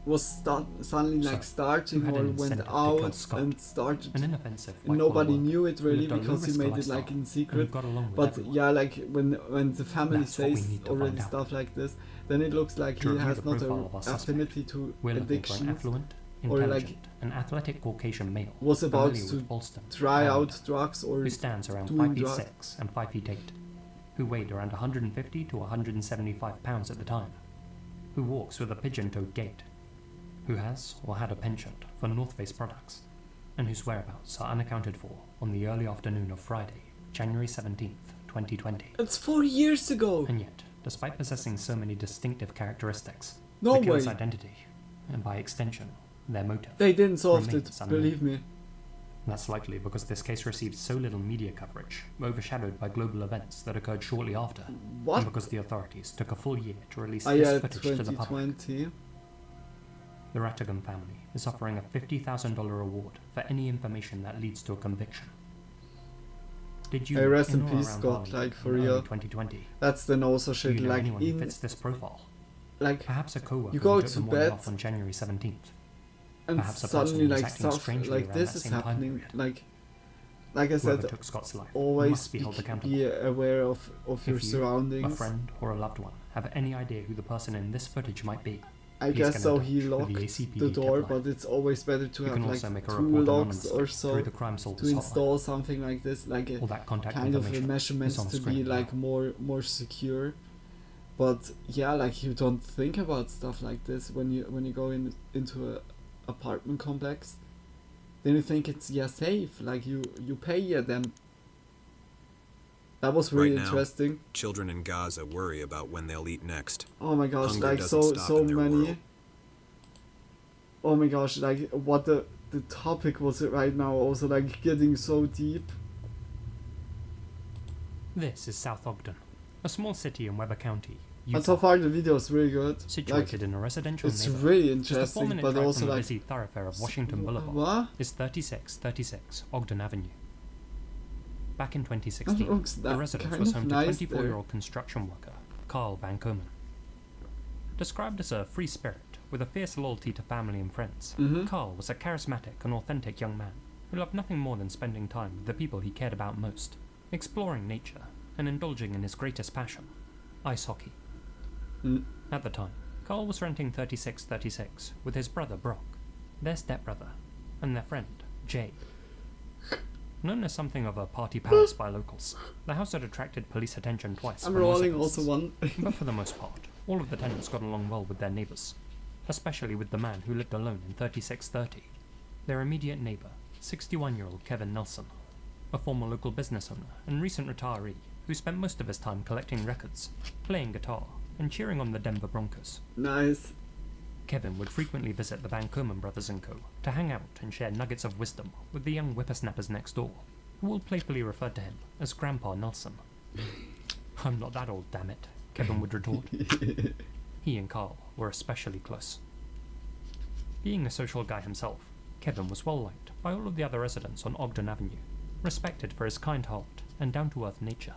was suddenly like starting who had or an went incentive to kill out Scott? and started. An inoffensive And white-collar nobody worker knew it who really lived a because he low-risk made it lifestyle like in and secret. got along with But everyone. yeah, like when the family That's what we says need to already find out. stuff like this, then it looks like To he review has the not profile of our a suspect, affinity to we're looking for an addictions, affluent, or intelligent, like and athletic Caucasian male was about familiar to with Boston, try Ireland, out drugs or who stands around doing 5 feet drugs. 6 and 5 feet 8, who weighed around 150 to 175 pounds at the time, who walks with a pigeon-toed gait, who has or had a penchant for North Face products, and whose whereabouts are unaccounted for on the early afternoon of Friday, January 17th, 2020. It's 4 years ago! And yet, despite possessing so many distinctive characteristics, No the killer's way. identity, and by extension, their motive, They didn't solve it, remains unknown. believe me. That's likely because this case received so little media coverage, overshadowed by global events that occurred shortly after, What? and because the authorities took a full year to release Ah, this yeah, footage to the public. 2020. The Rattigan family is offering a $50,000 reward for any information that leads to a conviction. Did you Hey, rest in in or peace, around Scott, Bali like for in early real. 2020? That's then also Do shit you know like anyone who in fits this profile? like Perhaps a coworker you go who took to the morning bed off on January 17th. and Perhaps a person suddenly who was like acting stuff strangely like around this that is same time happening. period. Like I Whoever said, took Scott's life always must be held accountable. be aware of your If you, surroundings. a friend, or a loved one have any idea who the person in this footage might be, I please guess get so. in He touch with locked the ACPD the door, tip line. but it's always better to You have can like also make a 2 report locks anonymously or so through the Crime Solvers to hotline. install something like this, like a All that contact kind of a information measurement is on to be screen like now. more secure. But yeah, like you don't think about stuff like this when you go into a apartment complex. Then you think it's safe, like you pay them. That was really Right now, interesting. children in Gaza worry about when they'll eat next. Oh my gosh, Hunger like doesn't stop so in their many. world. Oh my gosh, like what the topic was right now also like getting so deep. This is South Ogden, a small city in Weber County, And so far the video is really good. Situated like, in a residential it's neighborhood, really just a interesting, 4-minute but drive also from the like busy thoroughfare of Washington Boulevard what? is 3636 Ogden Avenue. Back in 2016, looks the that residence kind was of home nice to 24-year-old construction worker Carl Van Komen. Described as a free spirit with a fierce loyalty to family and friends, Carl was a charismatic and authentic young man who loved nothing more than spending time with the people he cared about most, exploring nature and indulging in his greatest passion, ice hockey. At the time, Carl was renting 3636 with his brother Brock, their stepbrother, and their friend Jay. Known as something of a party palace by locals, the house had attracted police attention twice. I'm for rolling noise also one. but for the most part, all of the tenants got along well with their neighbours, especially with the man who lived alone in 3630, their immediate neighbour, 61-year-old Kevin Nelson, a former local business owner and recent retiree who spent most of his time collecting records, playing guitar, and cheering on the Denver Broncos. Nice. Kevin would frequently visit the Van Komen brothers and co. to hang out and share nuggets of wisdom with the young whippersnappers next door, who all playfully referred to him as Grandpa Nelson. I'm not that old, damn it, Kevin would retort. He and Carl were especially close. Being a social guy himself, Kevin was well liked by all of the other residents on Ogden Avenue, respected for his kind heart and down-to-earth nature.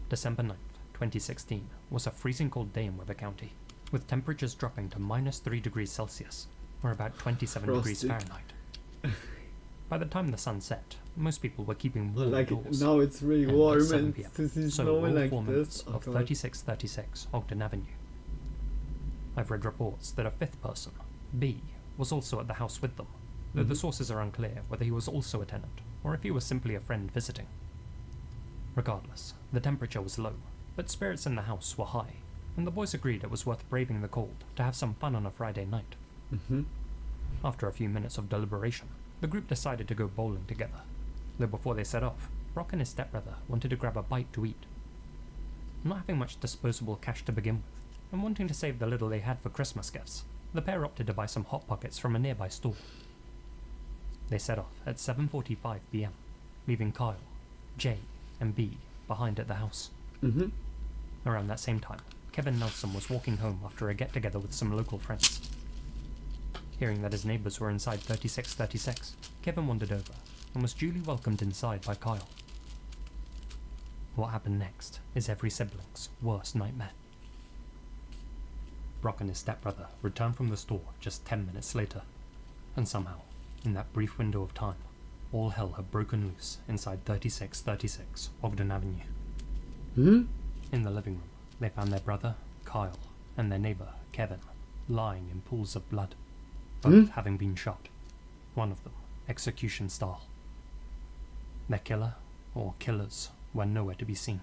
December 9th, 2016 was a freezing cold day in Weather County, with temperatures dropping to -3 degrees Celsius, or about 27 degrees Fahrenheit. By the time the sun set, most people were keeping warm like indoors. now it's really And warm at 7 and PM, to see so snow all like 4 minutes this. of 3636 Ogden Avenue. I've read reports that a fifth person, B, was also at the house with them, though the sources are unclear whether he was also a tenant or if he was simply a friend visiting. Regardless, the temperature was low, but spirits in the house were high, and the boys agreed it was worth braving the cold to have some fun on a Friday night. After a few minutes of deliberation, the group decided to go bowling together, though before they set off, Brock and his stepbrother wanted to grab a bite to eat. Not having much disposable cash to begin with, and wanting to save the little they had for Christmas gifts, the pair opted to buy some Hot Pockets from a nearby store. They set off at 7:45 PM, leaving Kyle, Jay, and B behind at the house. Around that same time, Kevin Nelson was walking home after a get-together with some local friends. Hearing that his neighbours were inside 3636, Kevin wandered over and was duly welcomed inside by Kyle. What happened next is every sibling's worst nightmare. Brock and his stepbrother returned from the store just 10 minutes later, and somehow, in that brief window of time, all hell had broken loose inside 3636 Ogden Avenue. In the living room, they found their brother, Kyle, and their neighbour, Kevin, lying in pools of blood, both having been shot, one of them execution style. Their killer, or killers, were nowhere to be seen.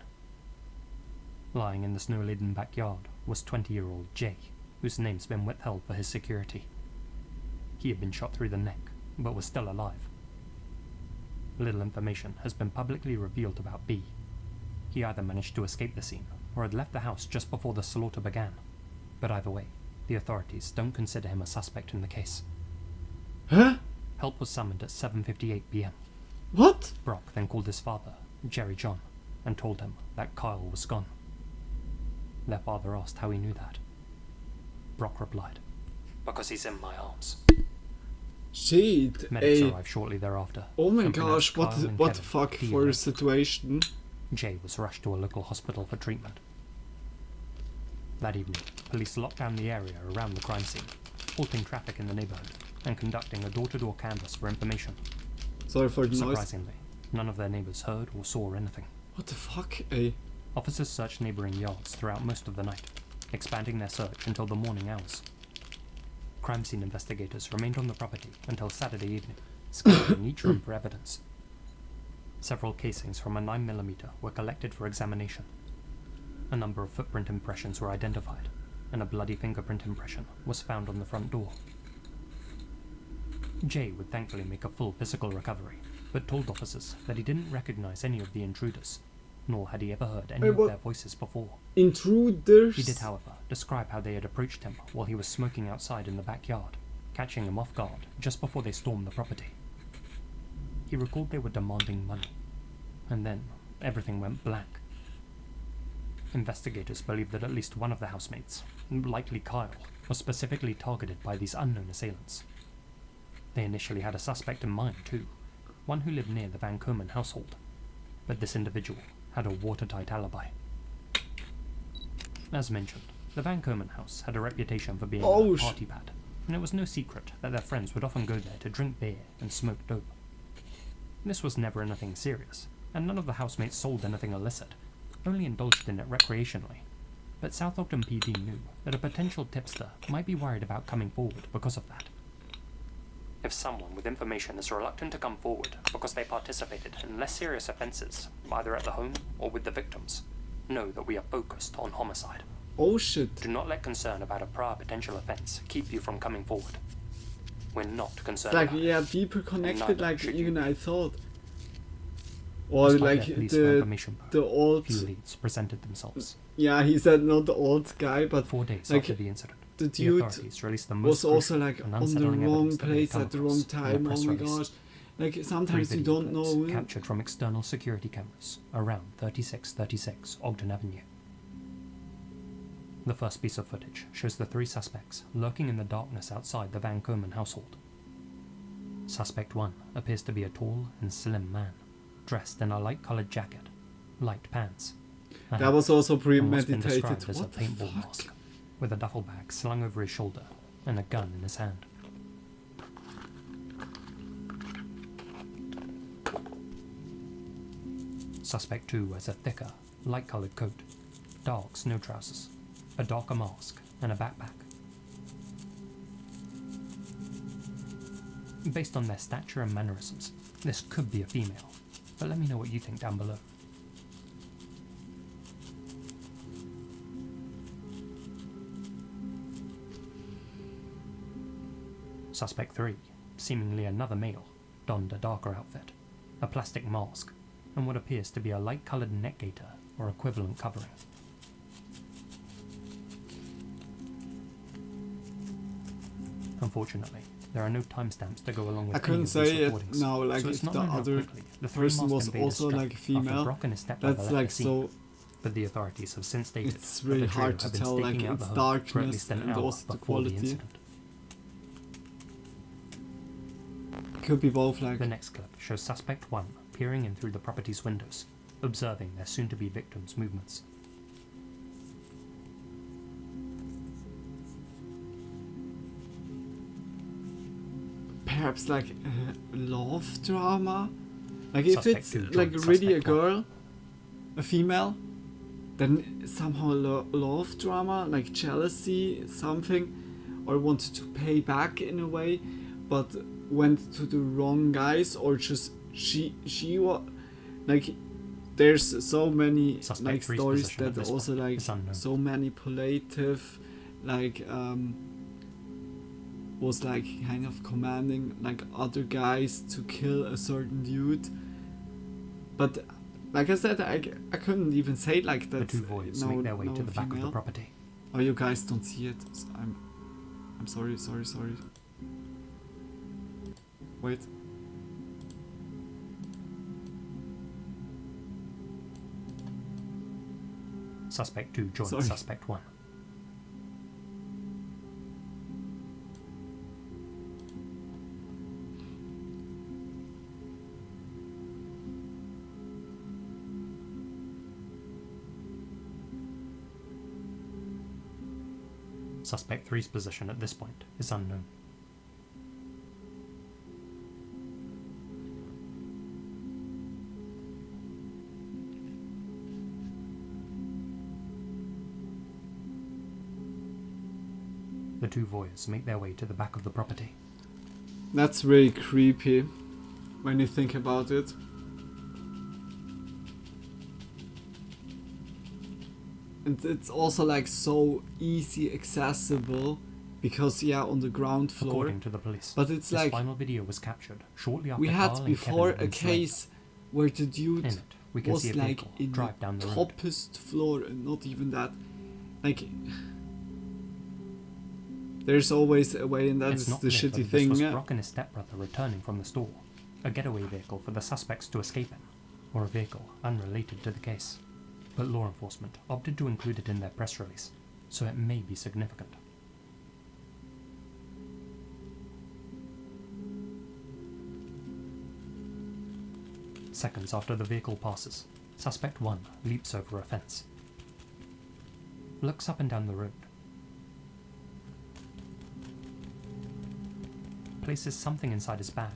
Lying in the snow-laden backyard was 20-year-old Jay, whose name's been withheld for his security. He had been shot through the neck, but was still alive. Little information has been publicly revealed about B. He either managed to escape the scene, or had left the house just before the slaughter began. But either way, the authorities don't consider him a suspect in the case. Help was summoned at 7:58 PM. What? Brock then called his father, Jerry John, and told him that Kyle was gone. Their father asked how he knew that. Brock replied, "Because he's in my arms." Shit. Medics arrived shortly thereafter. Oh my and gosh, pronounced Kyle and what the Kevin fuck dead. for a situation. Jay was rushed to a local hospital for treatment. That evening, police locked down the area around the crime scene, halting traffic in the neighborhood and conducting a door-to-door canvass for information. Sorry for the noise. Surprisingly, none of their neighbors heard or saw anything. What the fuck, eh? Officers searched neighboring yards throughout most of the night, expanding their search until the morning hours. Crime scene investigators remained on the property until Saturday evening, scanning each room for evidence. Several casings from a 9mm were collected for examination. A number of footprint impressions were identified, and a bloody fingerprint impression was found on the front door. Jay would thankfully make a full physical recovery, but told officers that he didn't recognize any of the intruders, nor had he ever heard any of their voices before. Intruders? He did, however, describe how they had approached him while he was smoking outside in the backyard, catching him off guard just before they stormed the property. He recalled they were demanding money, and then everything went black. Investigators believe that at least one of the housemates, likely Kyle, was specifically targeted by these unknown assailants. They initially had a suspect in mind too, one who lived near the Van Komen household, but this individual had a watertight alibi. As mentioned, the Van Komen house had a reputation for being a party pad, and it was no secret that their friends would often go there to drink beer and smoke dope. This was never anything serious, and none of the housemates sold anything illicit, only indulged in it recreationally. But Southampton PD knew that a potential tipster might be worried about coming forward because of that. If someone with information is reluctant to come forward because they participated in less serious offences, either at the home or with the victims, know that we are focused on homicide. Oh shit. Do not let concern about a prior potential offence keep you from coming forward. We're not concerned It's like, about yeah, it. deeper connected, like even I thought. Or Despite like their police the information, old. few leads presented themselves. Yeah, he said not the old guy, but 4 days like after the incident, the the dude authorities released the was most also crucial like and on the unsettling wrong evidence that they place had at the come wrong across in a time. press Oh my release. gosh! Like 3 sometimes you video don't clips know. captured from external security cameras around 3636 Ogden Avenue. The first piece of footage shows the 3 suspects lurking in the darkness outside the Van Komen household. Suspect 1 appears to be a tall and slim man, dressed in a light-coloured jacket, light pants. That was also and what's been premeditated. described as a What the paintball fuck? mask, with a duffel bag slung over his shoulder and a gun in his hand. Suspect 2 wears a thicker, light-coloured coat, dark snow trousers, a darker mask, and a backpack. Based on their stature and mannerisms, this could be a female, but let me know what you think down below. Suspect 3, seemingly another male, donned a darker outfit, a plastic mask, and what appears to be a light-coloured neck gaiter or equivalent covering. Unfortunately, there are no timestamps to go along with I couldn't any of say these it recordings, now, like so if it's not the known how other quickly the 3 person masked was invaders also struck like a after female. Brock and his stepbrother That's left like the scene. so. But the authorities have since stated It's that really the trio hard to have been tell, like staking out the it's home for at darkness least an and hour also the before the quality. incident. Could be both, like. The next clip shows suspect 1 peering in through the property's windows, observing their soon-to-be victims' movements. Perhaps like love drama. Like if Suspect it's 2 joined like really a suspect 1. girl, a female, then somehow love drama, like jealousy, something, or wanted to pay back in a way, but went to the wrong guys, or just she was like. There's so many Suspect like 3's stories position at that this also point like is unknown. so manipulative, like was like kind of commanding like other guys to kill a certain dude. But like I said, I couldn't even say like that. The 2 voids make their way to the back of the property. Oh, you guys don't see it. I'm sorry. Wait. Suspect 2 joined Sorry. suspect 1. Suspect 3's position at this point is unknown. The 2 voyeurs make their way to the back of the property. That's really creepy when you think about it. And it's also like so easy accessible because on the ground floor. According to the police, but it's this like final video was captured shortly after we had Carl and before Kevin a had been slain. case where the dude In it, we can see was a like vehicle in drive the down the road. toppest floor, and not even that. Like there's always a way, and It's that's not the clear shitty whether thing. This was Brock and his stepbrother returning from the store, a getaway vehicle for the suspects to escape in, or a vehicle unrelated to the case. but law enforcement opted to include it in their press release, so it may be significant. Seconds after the vehicle passes, suspect 1 leaps over a fence, looks up and down the road, places something inside his bag,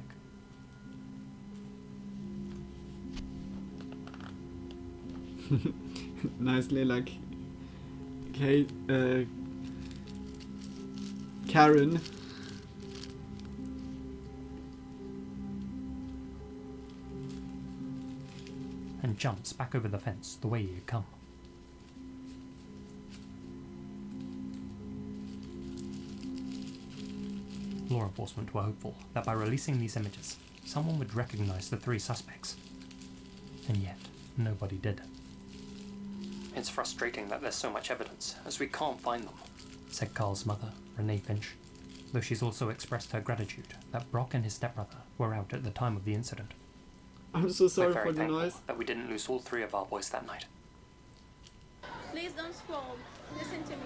nicely like Karen. and jumps back over the fence the way he had come. Law enforcement were hopeful that by releasing these images, someone would recognize the 3 suspects. And yet, nobody did. It's frustrating that there's so much evidence, as we can't find them, said Carl's mother, Renee Finch, though she's also expressed her gratitude that Brock and his stepbrother were out at the time of the incident. I'm so sorry We're for very the noise. thankful that we didn't lose all 3 of our boys that night. Please don't scroll. Listen to me.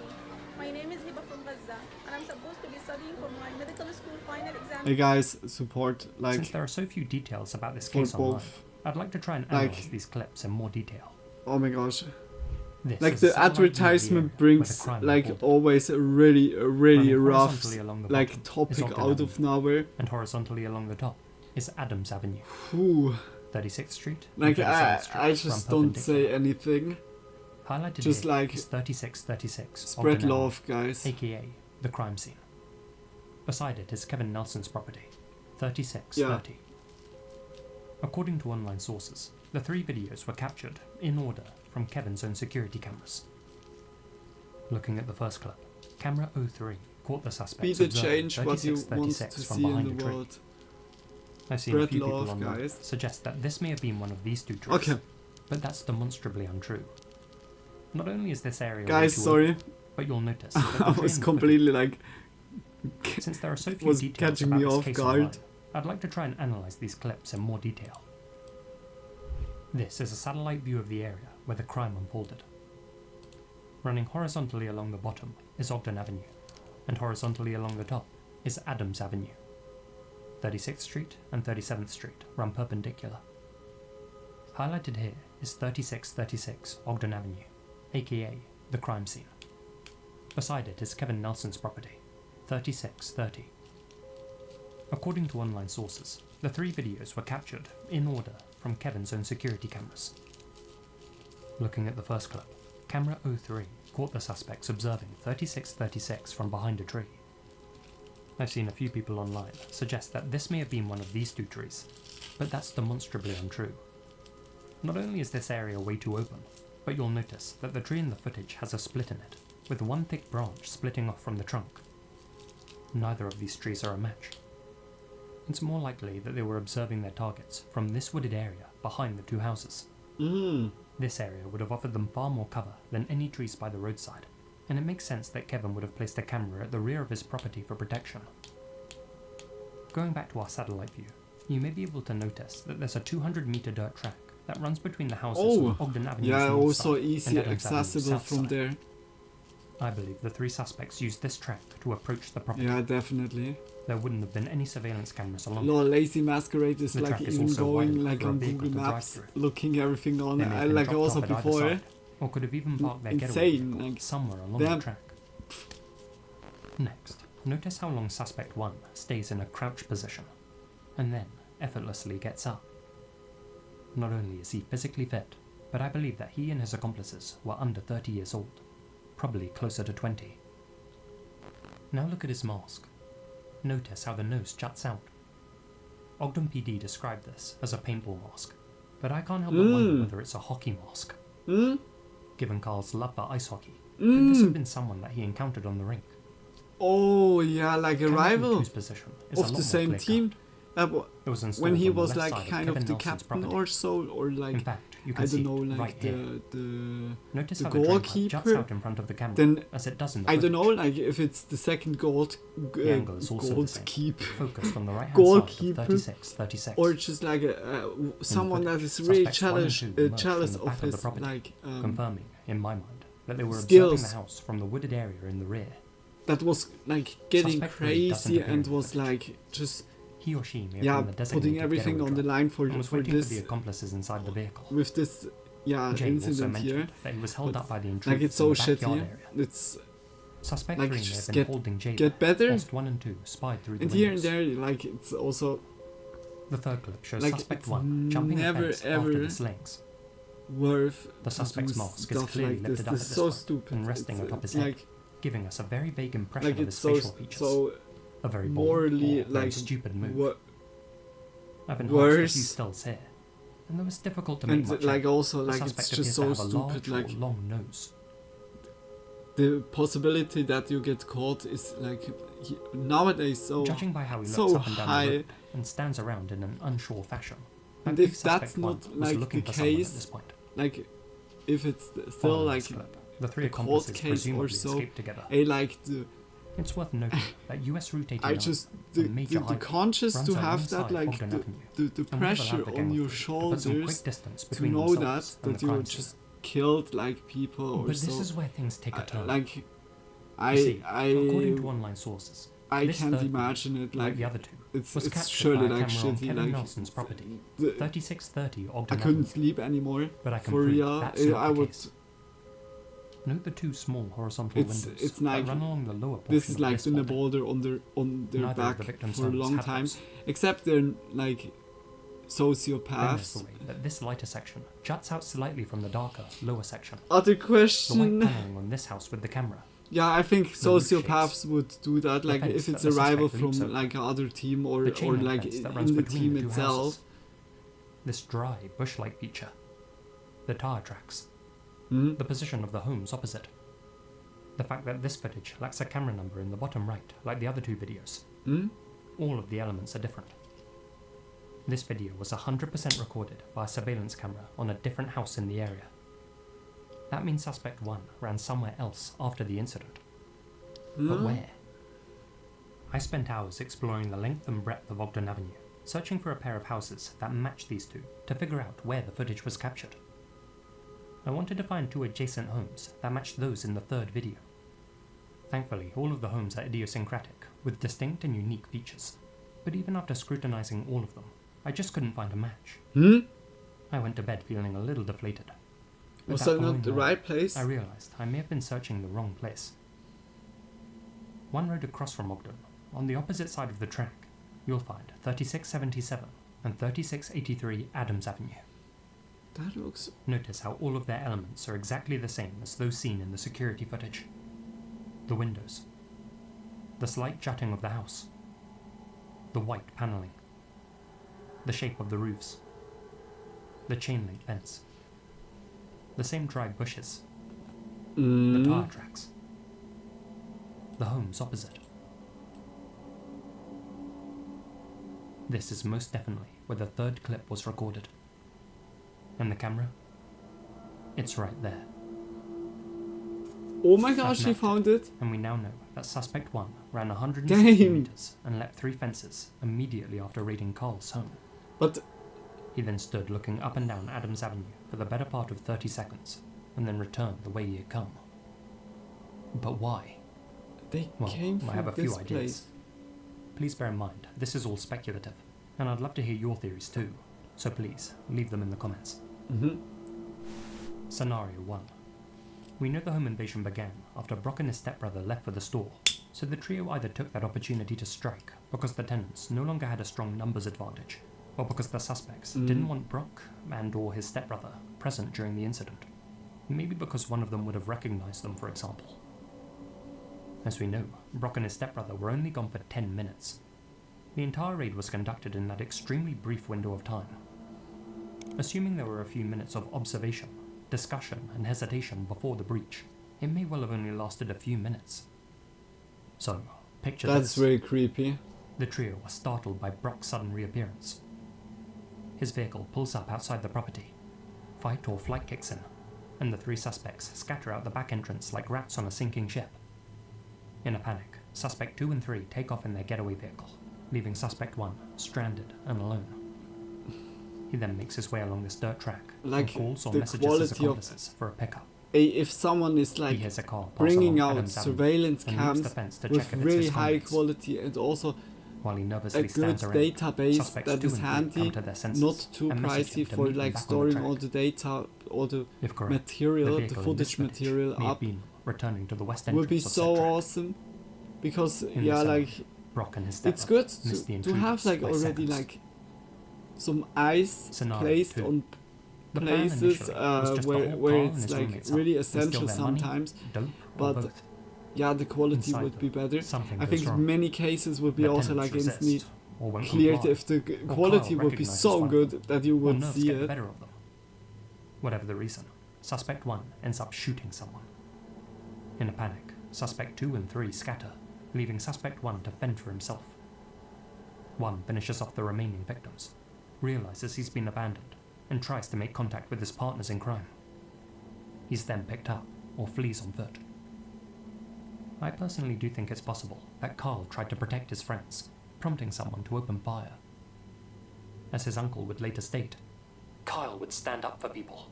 My name is Hiba from Gaza, and I'm supposed to be studying for my medical school final exam. Hey guys, support like. Since there are so few details about this for case online, both. I'd like to try and Like- analyze these clips in more detail. Oh my gosh. This Like is the a satellite view of the advertisement area brings where the crime like unfolded. always a really Running rough horizontally along the like bottom is topic Ogden out of Avenue, nowhere. and horizontally along the top is Adams Avenue. Whew. 36th Street. and Like 37th Street I run just don't say perpendicular. anything. Highlighted Just here like is 3636 spread Ogden love, Avenue, guys. aka the crime scene. Beside it is Kevin Nelson's property, 3630. According to online sources, the 3 videos were captured in order from Kevin's own security cameras. Looking at the first clip, camera 03 caught the suspects Be the observing change what you want 3636 to from see in behind the a tree. world. I've seen a Spread few people love, online guys. suggest that this may have been one of these 2 trees, Okay. but that's demonstrably untrue. Not only is this area Guys, way too sorry. open, but you'll notice that the I tree was in the completely like footage- since there are so few was details catching about me this off case guard. online, I'd like to try and analyze these clips in more detail. This is a satellite view of the area where the crime unfolded. Running horizontally along the bottom is Ogden Avenue, and horizontally along the top is Adams Avenue. 36th Street and 37th Street run perpendicular. Highlighted here is 3636 Ogden Avenue, aka the crime scene. Beside it is Kevin Nelson's property, 3630. According to online sources, the 3 videos were captured in order from Kevin's own security cameras. Looking at the first clip, camera 03 caught the suspects observing 3636 from behind a tree. I've seen a few people online suggest that this may have been one of these 2 trees, but that's demonstrably untrue. Not only is this area way too open, but you'll notice that the tree in the footage has a split in it, with one thick branch splitting off from the trunk. Neither of these trees are a match. It's more likely that they were observing their targets from this wooded area behind the 2 houses. This area would have offered them far more cover than any trees by the roadside, and it makes sense that Kevin would have placed a camera at the rear of his property for protection. Going back to our satellite view, you may be able to notice that there's a 200-meter dirt track that runs between the houses on Ogden Avenue yeah, north also side easy and Adams Avenue's accessible south from side. there. I believe the 3 suspects used this track to approach the property. Yeah, definitely. There wouldn't have been any surveillance cameras along. No, Lazy Masquerade is The like track is even also wide going enough like for a on vehicle Google to drive Maps, through. looking everything on. They may I have been like dropped also off at either before. side, or could have even parked their getaway Insane, vehicle like, somewhere along damn. the track. Next, notice how long suspect 1 stays in a crouch position, and then effortlessly gets up. Not only is he physically fit, but I believe that he and his accomplices were under 30 years old, probably closer to 20. Now look at his mask. Notice how the nose juts out. Ogden PD described this as a paintball mask, but I can't help but wonder whether it's a hockey mask. Given Carl's love for ice hockey, could this have been someone that he encountered on the rink? Oh yeah, like a Camera rival 2's position is a of lot the more same clear-cut. team. It was installed When he on the was left like side of kind of Kevin the Nelson's captain property. or so, or like In fact, you can I see don't know, it like right here. Notice the how the drain pipe juts goalkeeper, out in front of the camera, then as it does in the I don't know, footage. like if it's the second The angle is also the same, goalkeeper, focused on the right hand goalkeeper, side of 3636. or just like someone that is footage, really suspects 1 and 2 emerged jealous from the of back of the his property, like confirming, in my mind, that they were skills. observing the house from the wooded area in the rear. That was like getting Suspect 3 doesn't crazy appear and in the was footage. like just He or she may have yeah, been the putting designated everything getaway on the driver line for and was for waiting for the this accomplices inside the vehicle. with this Jay also incident mentioned here. that he was held But, up by the like intruders it's so in the backyard shitty. area. It's Suspect like 3 may just have been get holding Jay get better. whilst 1 and 2 spied through the And here and windows. there, like it's also The third clip shows like suspect it's 1 jumping a never fence ever after the slings. worth The suspect's to do mask is stuff clearly like lifted this. up This at is this so point stupid. and resting It's- atop his it's head, like giving us a very vague impression like of it's his so facial features. so A very bold morally or very like stupid move. I've enhanced worse. a few stills here, and it was difficult to make And much like out. also The like it's suspect just appears so to have a large stupid. or Like long nose. the possibility that you get caught is like nowadays so Judging by how he looks so up and down the high. road and stands around in an unsure fashion, I And believe if that's suspect 1 not was like the looking for someone at case, this point. like if it's still Following like this clip, the three a court accomplices case or presumably so, escaped together. like It's worth noting that US Route 89, I just a major the highway, conscious runs to have alongside that like Ogden Avenue, the and would have pressure allowed the on gang your of three to put some quick shoulders distance to between know that themselves and that the you crime just scene. killed like people or But so. this is where things take a turn. Like You see, according to I online sources, I this can't third imagine video, it like the other two, it's was it's captured surely by a like camera on shitty Kevin like Nelson's property, the- 3630 I Ogden couldn't Avenue. sleep anymore. But I can for prove real. that's not I the would. case. Note the two small horizontal It's windows like that run along the lower portion this is of like this been a building. boulder on their Neither of back the victim's for a homes long had time, those. except they're like Then there's the sociopaths. way that this lighter section juts out slightly from the darker, lower section. Other The white question. paneling on this house with the camera. Yeah, I think The roof sociopaths would do that. The Like fence if that it's the a rival suspect from leaps over. like another team or The chain link like fence that in runs the between team the two itself. houses. This dry, bush-like feature. The tire tracks. Mhm. The position of the homes opposite. The fact that this footage lacks a camera number in the bottom right, like the other two videos. Hmm? All of the elements are different. This video was 100% recorded by a surveillance camera on a different house in the area. That means suspect 1 ran somewhere else after the incident. But Hmm? where? I spent hours exploring the length and breadth of Ogden Avenue, searching for a pair of houses that matched these two to figure out where the footage was captured. I wanted to find two adjacent homes that matched those in the third video. Thankfully, all of the homes are idiosyncratic, with distinct and unique features. But even after scrutinizing all of them, I just couldn't find a match. Hmm? I went to bed feeling a little deflated. But Was that that following not the morning, right place? I realized I may have been searching the wrong place. One road across from Ogden, on the opposite side of the track, you'll find 3677 and 3683 Adams Avenue. That looks. Notice how all of their elements are exactly the same as those seen in the security footage. The windows, the slight jutting of the house, the white paneling, the shape of the roofs, the chain link fence, the same dry bushes, the tire tracks, the homes opposite. This is most definitely where the third clip was recorded. And the camera? It's right there. Oh my gosh, I've she mapped found it. And we now know that suspect 1 ran 160 Damn. meters and leapt 3 fences immediately after raiding Carl's home. But he then stood looking up and down Adams Avenue for the better part of 30 seconds, and then returned the way he had come. But why? They Well, came I from have a few this ideas. place. Please bear in mind, this is all speculative, and I'd love to hear your theories too, so please, leave them in the comments. Mm-hmm. Scenario 1. We know the home invasion began after Brock and his stepbrother left for the store, so the trio either took that opportunity to strike because the tenants no longer had a strong numbers advantage, or because the suspects didn't want Brock and or his stepbrother present during the incident. Maybe because one of them would have recognized them, for example. As we know, Brock and his stepbrother were only gone for 10 minutes. The entire raid was conducted in that extremely brief window of time. Assuming there were a few minutes of observation, discussion and hesitation before the breach, it may well have only lasted a few minutes. So, picture That's this. very creepy. The trio was startled by Brock's sudden reappearance. His vehicle pulls up outside the property. fight or flight kicks in, and the 3 suspects scatter out the back entrance like rats on a sinking ship. In a panic, suspect 2 and 3 take off in their getaway vehicle, leaving suspect 1 stranded and alone. He then makes his way along this dirt track and calls or messages his accomplices for a pickup. If someone is like bringing out surveillance cams with really high quality and also while he a nervously good stands around, database that is handy, not too pricey for like storing all the data, all the material, the footage material up, returning to the west would be so awesome. Because yeah, like it's good to have like already like some eyes placed on places where it's like really essential sometimes, but yeah, the quality would be better. I think many cases would be also like instantly cleared if the quality would be so good that you would see it. Whatever the reason, suspect 1 ends up shooting someone. In a panic, suspect 2 and 3 scatter, leaving suspect 1 to fend for himself. 1 finishes off the remaining victims, realizes he's been abandoned, and tries to make contact with his partners in crime. He's then picked up or flees on foot. I personally do think it's possible that Carl tried to protect his friends, prompting someone to open fire. As his uncle would later state, Kyle would stand up for people.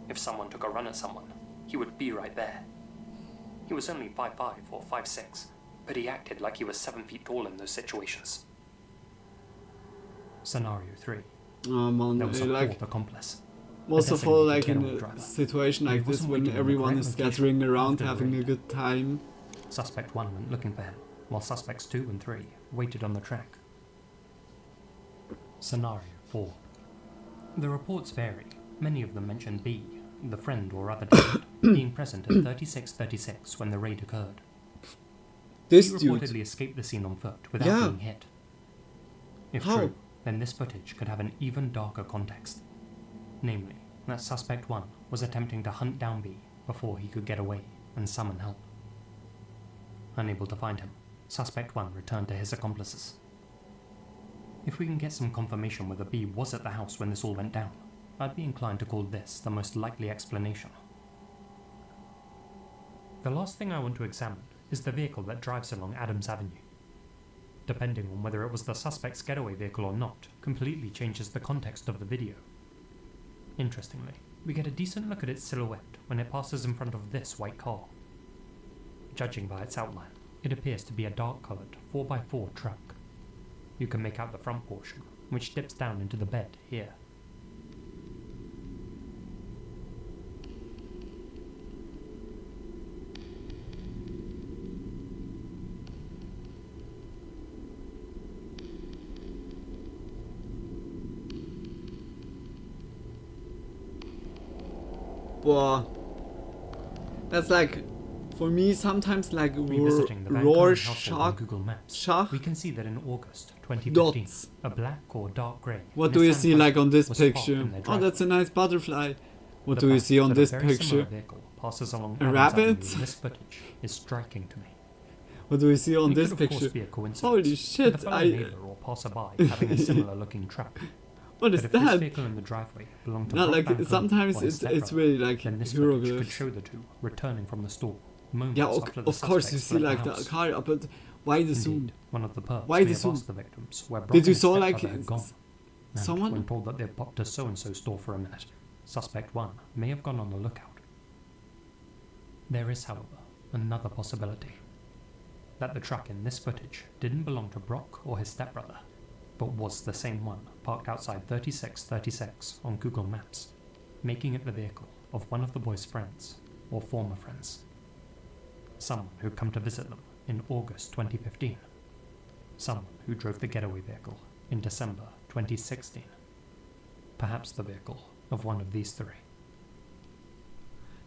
If someone took a run at someone, he would be right there. He was only 5'5" or 5'6", but he acted like he was 7 feet tall in those situations. Scenario 3. There was a fourth accomplice. Most of all, like in a situation like this when everyone is gathering around having a good time. Suspect 1 went looking for him, while suspects 2 and 3 waited on the track. Scenario 4. The reports vary. Many of them mention B, the friend or other dad, being present at 3636 when the raid occurred. This he dude reportedly escaped the scene on foot without being hit. If How? true, then this footage could have an even darker context. Namely, that suspect 1 was attempting to hunt down B before he could get away and summon help. Unable to find him, suspect 1 returned to his accomplices. If we can get some confirmation whether B was at the house when this all went down, I'd be inclined to call this the most likely explanation. The last thing I want to examine is the vehicle that drives along Adams Avenue. Depending on whether it was the suspect's getaway vehicle or not, completely changes the context of the video. Interestingly, we get a decent look at its silhouette when it passes in front of this white car. Judging by its outline, it appears to be a dark-coloured 4x4 truck. You can make out the front portion, which dips down into the bed here. Boah. That's like, for me, sometimes like Revisiting the Rorschach, Google Maps, Schach? we can see that in August 2015, Dots. a black or dark grey. What do you see like on this was parked picture? in their Oh, that's a nice butterfly. What The do you fact see on that this a very similar picture? vehicle passes along A Adams rabbit? Avenue in this footage is striking to me. What do we see on It this could, of course, picture? be a coincidence, Holy with shit! a fellow I. neighbour or passerby having a similar looking truck. What is but if that? this vehicle in the driveway belonged to No, Brock like Van sometimes Hook or his it's stepbrother, really like then this footage could hieroglyphs. show the two returning from the store. Moments Yeah, after the of course you suspects see fled like the house. car, but why the zoom? Indeed, one of the perps Why may the have zoom? asked the victims where Brock Did you and his saw like stepbrother had gone. And someone? when told that they'd popped to so-and-so store for a minute, suspect 1 may have gone on the lookout. There is, however, another possibility. That the truck in this footage didn't belong to Brock or his stepbrother, but was the same one parked outside 3636 on Google Maps, making it the vehicle of one of the boys' friends or former friends. Someone who'd come to visit them in August 2015. Someone who drove the getaway vehicle in December 2016. Perhaps the vehicle of one of these three.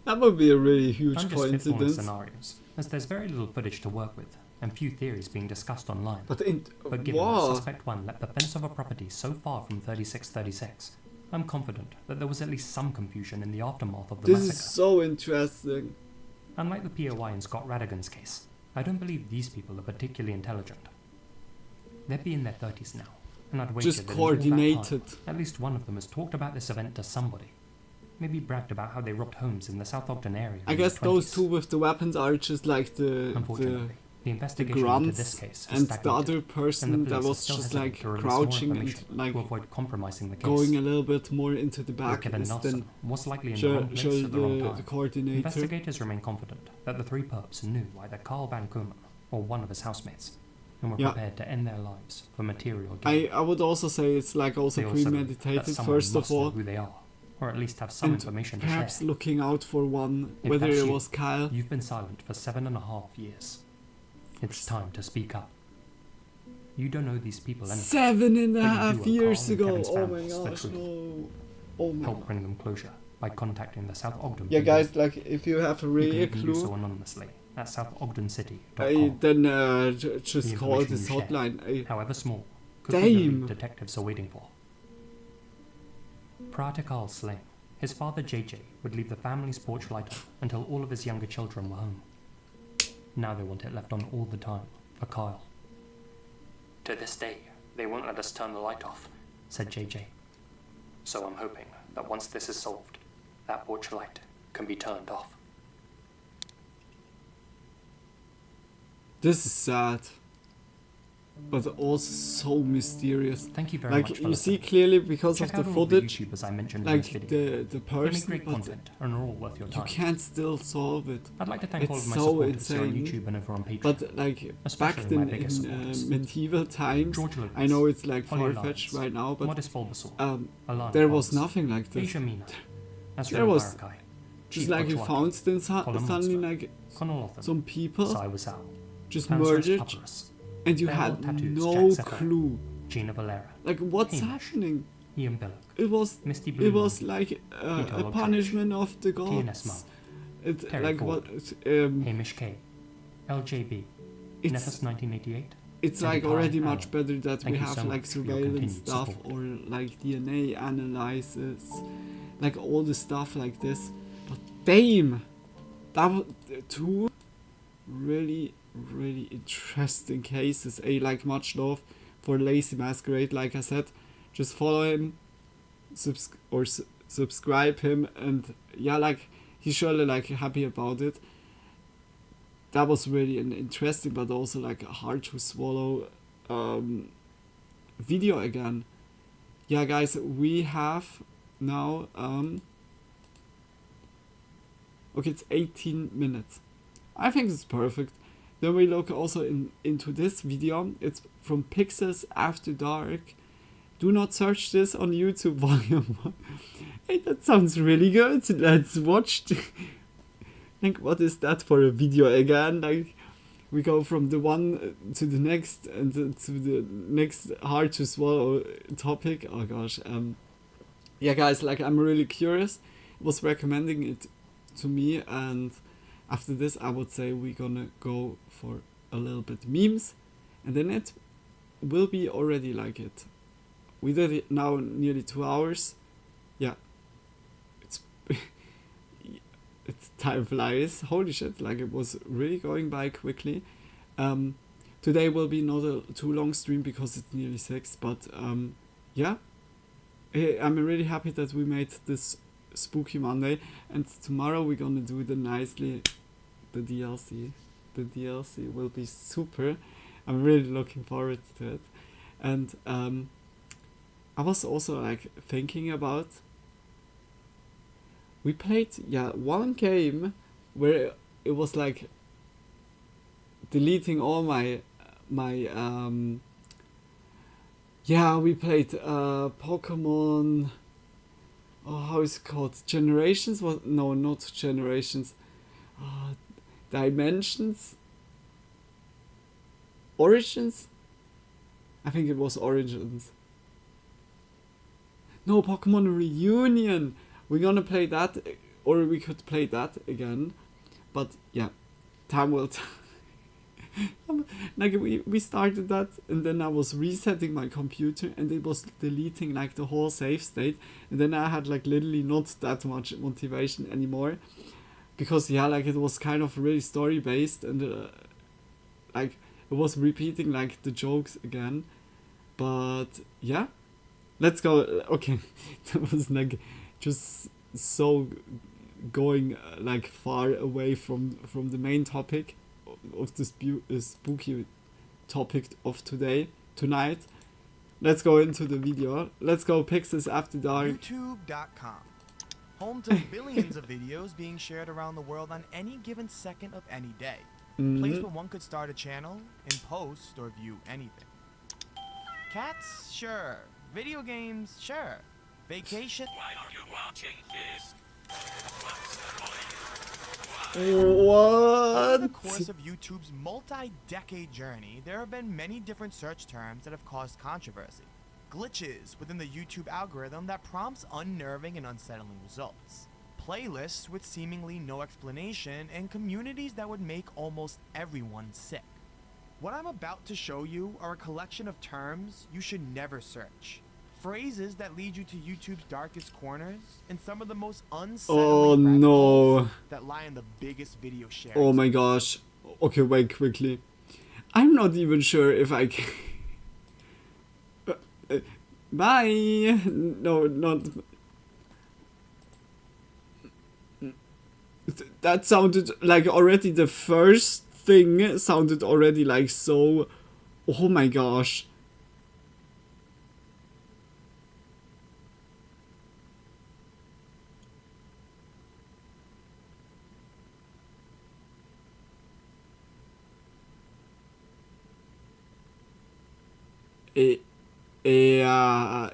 That would be a really huge I'm just spitballing coincidence. scenarios, as there's very little footage to work with, and few theories being discussed online. But given that wow. suspect 1 left the fence of a property so far from 3636, I'm confident that there was at least some confusion in the aftermath of the This massacre. is so interesting. Unlike the POI in Scott Radigan's case, I don't believe these people are particularly intelligent. They'd be in their 30s now, and I'd wager Just that in all that coordinated. time, at least one of them has talked about this event to somebody. maybe bragged about how they robbed homes in the South Ogden area. I guess those two with the weapons are just like the investigation into this grunts, case and the stagnated, other person and the that police are was still just hesitant like to release crouching more and information like to avoid compromising the case. going a little bit more into the Where back Kevin is Nelson then was likely in the show, wrong place show at the wrong time. the coordinator. Investigators remain confident that the three perps knew either Carl Van Komen or one of his housemates, and were prepared to end their lives for material gain. I would also say it's like also They also premeditated, that someone first of must know all, who they are, or at least have some and information to perhaps share. looking out for one, If whether that's it you, was Kyle. You've been silent for 7.5 years. It's time to speak up. You don't know these people anyway. 7.5 years Carl ago. and Kevin's Oh my families the gosh, truth. no. Oh my. Help bring them closure by contacting the South Ogden. Yeah, PD. guys, like if you have You really can a even do clue, so anonymously at southoddencity.com. then just The call information this you share, hotline. however small, could be the Damn. lead detectives are waiting for. Prior to Carl's slaying, his father JJ would leave the family's porch light on until all of his younger children were home. Now they want it left on all the time for Kyle. To this day, they won't let us turn the light off, said JJ. So I'm hoping that once this is solved, that porch light can be turned off. This is sad, but also so mysterious. Thank you very like much for you see listening. clearly because Check of the out all footage, the YouTubers I mentioned in like this video. the They make person, great but content and are all worth your you time. can't still solve it. I'd like to thank all It's of my so supporters here on insane. YouTube and over on Patreon. But like Especially back my then biggest in supporters. medieval times, George Lucas, I know it's like Holly far-fetched Lyons, right now, but Modest Bulbasaur, Alana there was Barnes, nothing like this. Asia Mina, There was Barakai, just Chief like you Butchwaki, found then Colin suddenly Monster, like Connor Lawton, some people Sai Wasal, just Panzerist murdered, Papyrus, and you Farewell had Tattoos, no Jack Sepper, clue. Gina Valera, Like what's Hamish, happening? Ian Billock, It was Misty it Blue was Moon, like Peter a Lodge, punishment of the TNS gods. Mum, It Terry like Ford, what Hamish K, LJB, It's- Nefus 1988. it's and like Italian already Alan. much better that Thank we you have so like much for your surveillance continued stuff support. or like DNA analysis, like all the stuff like this. But damn, that was two really interesting cases. Like much love for Lazy Masquerade. Like I said, just follow him, subscribe him, and yeah, like he's surely like happy about it. That was really an interesting but also like a hard to swallow video again. Yeah, guys, we have now okay, it's 18 minutes. I think it's perfect. Then we look also into this video. It's from Pixels After Dark. Do not search this on YouTube volume 1. Hey, that sounds really good. Let's watch like, what is that for a video again? Like, we go from the one to the next and to the next hard to swallow topic. Oh gosh. Yeah, guys, like I'm really curious. It was recommending it to me, and after this I would say we're gonna go for a little bit memes, and then it will be already like it. We did it now nearly 2 hours. Yeah. It's time flies. Holy shit, like it was really going by quickly. Today will be not a too long stream because it's nearly 6, but yeah. I'm really happy that we made this spooky Monday, and tomorrow we're gonna do the DLC. The DLC will be super. I'm really looking forward to it. And I was also like thinking about, we played one game where it was like deleting all my we played Pokemon, how is it called, Generations? No, not Generations, Dimensions, Origins? I think it was Origins. No, Pokemon Reunion. We're gonna play that, or we could play that again, but yeah, time will tell. Like we started that, and then I was resetting my computer, and it was deleting like the whole save state, and then I had like literally not that much motivation anymore, because like it was kind of really story based, and like it was repeating like the jokes again, but yeah, let's go. Okay, that was like just so going like far away from the main topic of this spooky topic of tonight. Let's go into the video. Let's go Pixels After Dark. YouTube.com. Home to billions of videos being shared around the world on any given second of any day. Place where one could start a channel and post or view anything. Cats? Sure. Video games? Sure. Vacation? Why are you watching this? What? Over the course of YouTube's multi-decade journey, there have been many different search terms that have caused controversy. Glitches within the YouTube algorithm that prompts unnerving and unsettling results. Playlists with seemingly no explanation, and communities that would make almost everyone sick. What I'm about to show you are a collection of terms you should never search. Phrases that lead you to YouTube's darkest corners, and some of the most unsettling rabbit holes that lie in the biggest video sharing. Oh my gosh. Okay, wait, quickly. I'm not even sure if I can... Bye! No, not... That sounded like already the first thing sounded already like so... Oh my gosh. Yeah.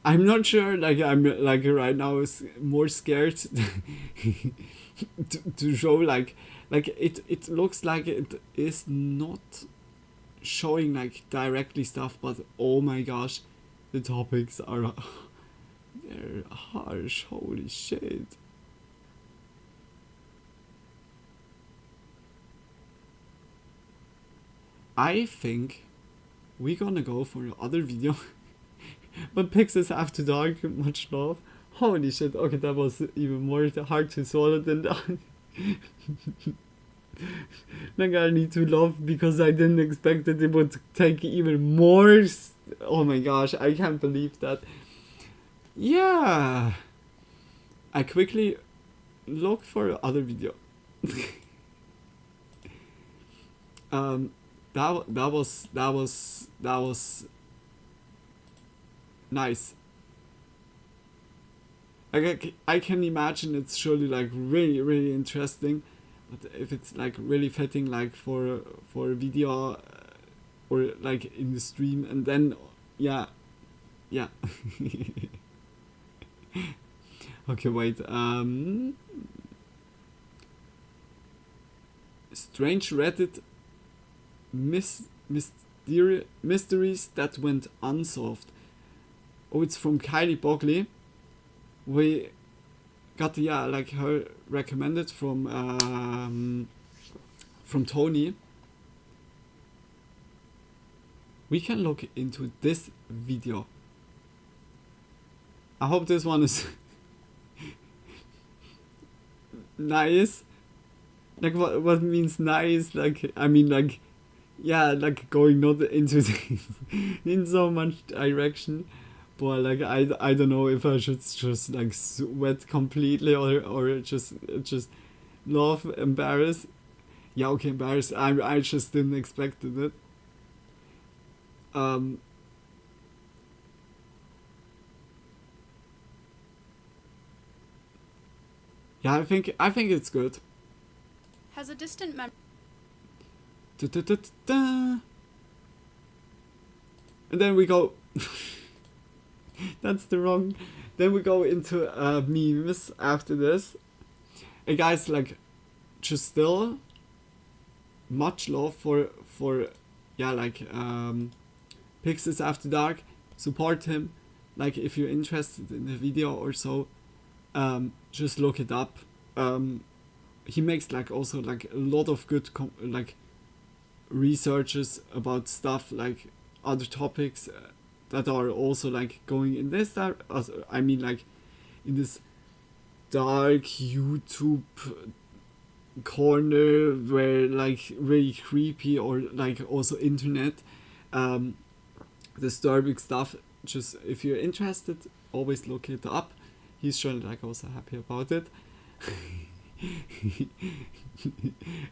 I'm not sure, like I'm like right now is more scared to show like it looks like it is not showing like directly stuff, but oh my gosh, the topics are they're harsh, holy shit. I think we're gonna go for the other video. But Pixels After Dark, much love. Holy shit, okay, that was even more hard to swallow than that. Like I need to laugh because I didn't expect that it would take even more. Oh my gosh, I can't believe that. Yeah. I quickly look for other video. That was nice. Like I can imagine it's surely like really interesting, but if it's like really fitting like for a video or like in the stream, and then yeah. Okay, wait. Strange Reddit mysteries that went unsolved. Oh, it's from Kylie Bogley. We got like her recommended from Tony. We can look into this video. I hope this one is nice. Like what means nice? Like I mean like yeah, like going not into in so much direction. But like I don't know if I should just like sweat completely or just laugh, embarrass. Yeah, okay, embarrass. I just didn't expect it. Yeah, I think it's good. Has a distant memory. And then we go. That's the wrong. Then we go into memes after this. And guys, like, just still much love for yeah, like Pixels After Dark. Support him. Like if you're interested in the video or so, just look it up. He makes like also like a lot of good like researches about stuff like other topics that are also like going in this I mean like in this dark YouTube corner where like really creepy or like also internet disturbing stuff. Just if you're interested, always look it up. He's shown like also happy about it.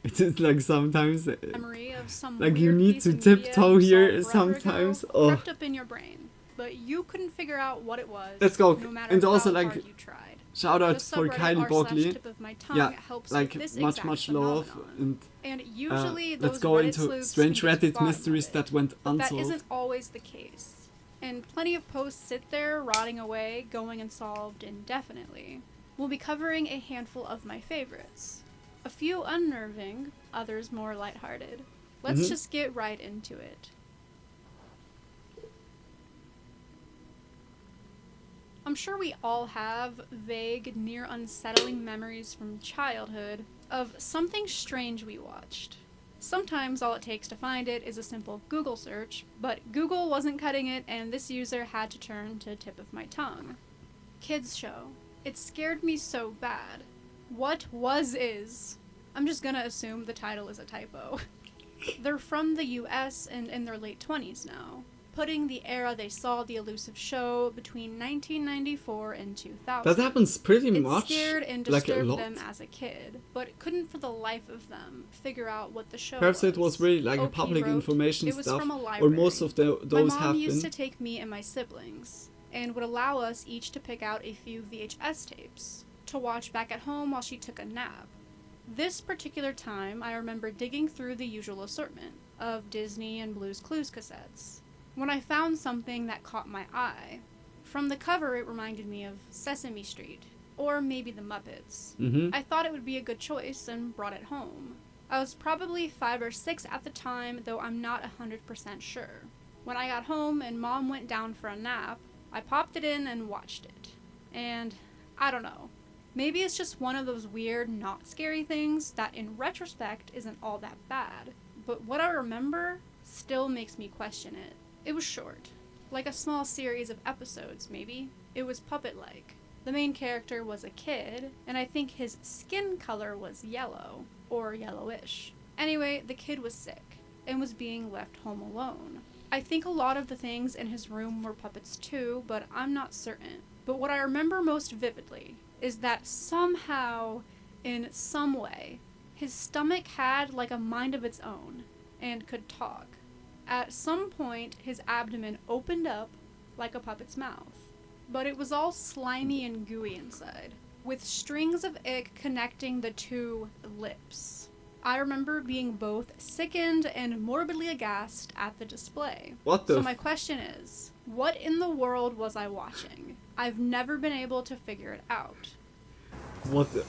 It's just like sometimes Memory of some like weird you need piece to of media tiptoe you here saw forever sometimes. ago, Oh, crept up in your brain, but you couldn't figure out what it was. let's go. No matter And also how like hard you tried. shout out The for subreddit Kylie r/tip Bogley. of my tongue Yeah, helps like with this much exact love. phenomenon. And usually let's those go Reddit into sleuths strange can get to the Reddit bottom of mysteries it, that went but that unsolved. isn't always the case. And plenty of posts sit there rotting away, going unsolved indefinitely. We'll be covering a handful of my favorites. A few unnerving, others more lighthearted. Let's just get right into it. I'm sure we all have vague, near unsettling memories from childhood of something strange we watched. Sometimes all it takes to find it is a simple Google search, but Google wasn't cutting it and this user had to turn to tip of my tongue. Kids show. It scared me so bad. What is? I'm just gonna assume the title is a typo. They're from the US and in their late 20s now, putting the era they saw the elusive show between 1994 and 2000. That happens pretty It much, scared and like a disturbed lot. them as a kid, but couldn't for the life of them figure out what the show Perhaps was. it was really like a OP public wrote, information "It was stuff, from a or library. most of those My mom have used been. to take me and my siblings, and would allow us each to pick out a few VHS tapes to watch back at home while she took a nap. This particular time, I remember digging through the usual assortment of Disney and Blue's Clues cassettes, when I found something that caught my eye. From the cover, it reminded me of Sesame Street, or maybe the Muppets. I thought it would be a good choice and brought it home. I was probably 5 or 6 at the time, though I'm not 100% sure. When I got home and Mom went down for a nap, I popped it in and watched it. And I don't know. Maybe it's just one of those weird, not scary things that in retrospect isn't all that bad. But what I remember still makes me question it. It was short. Like a small series of episodes, maybe. It was puppet-like. The main character was a kid, and I think his skin color was yellow, or yellowish. Anyway, the kid was sick, and was being left home alone. I think a lot of the things in his room were puppets too, but I'm not certain. But what I remember most vividly is that somehow, in some way, his stomach had like a mind of its own, and could talk. At some point, his abdomen opened up like a puppet's mouth. But it was all slimy and gooey inside, with strings of ick connecting the two lips. I remember being both sickened and morbidly aghast at the display. What the So my question is, what in the world was I watching? I've never been able to figure it out. What the?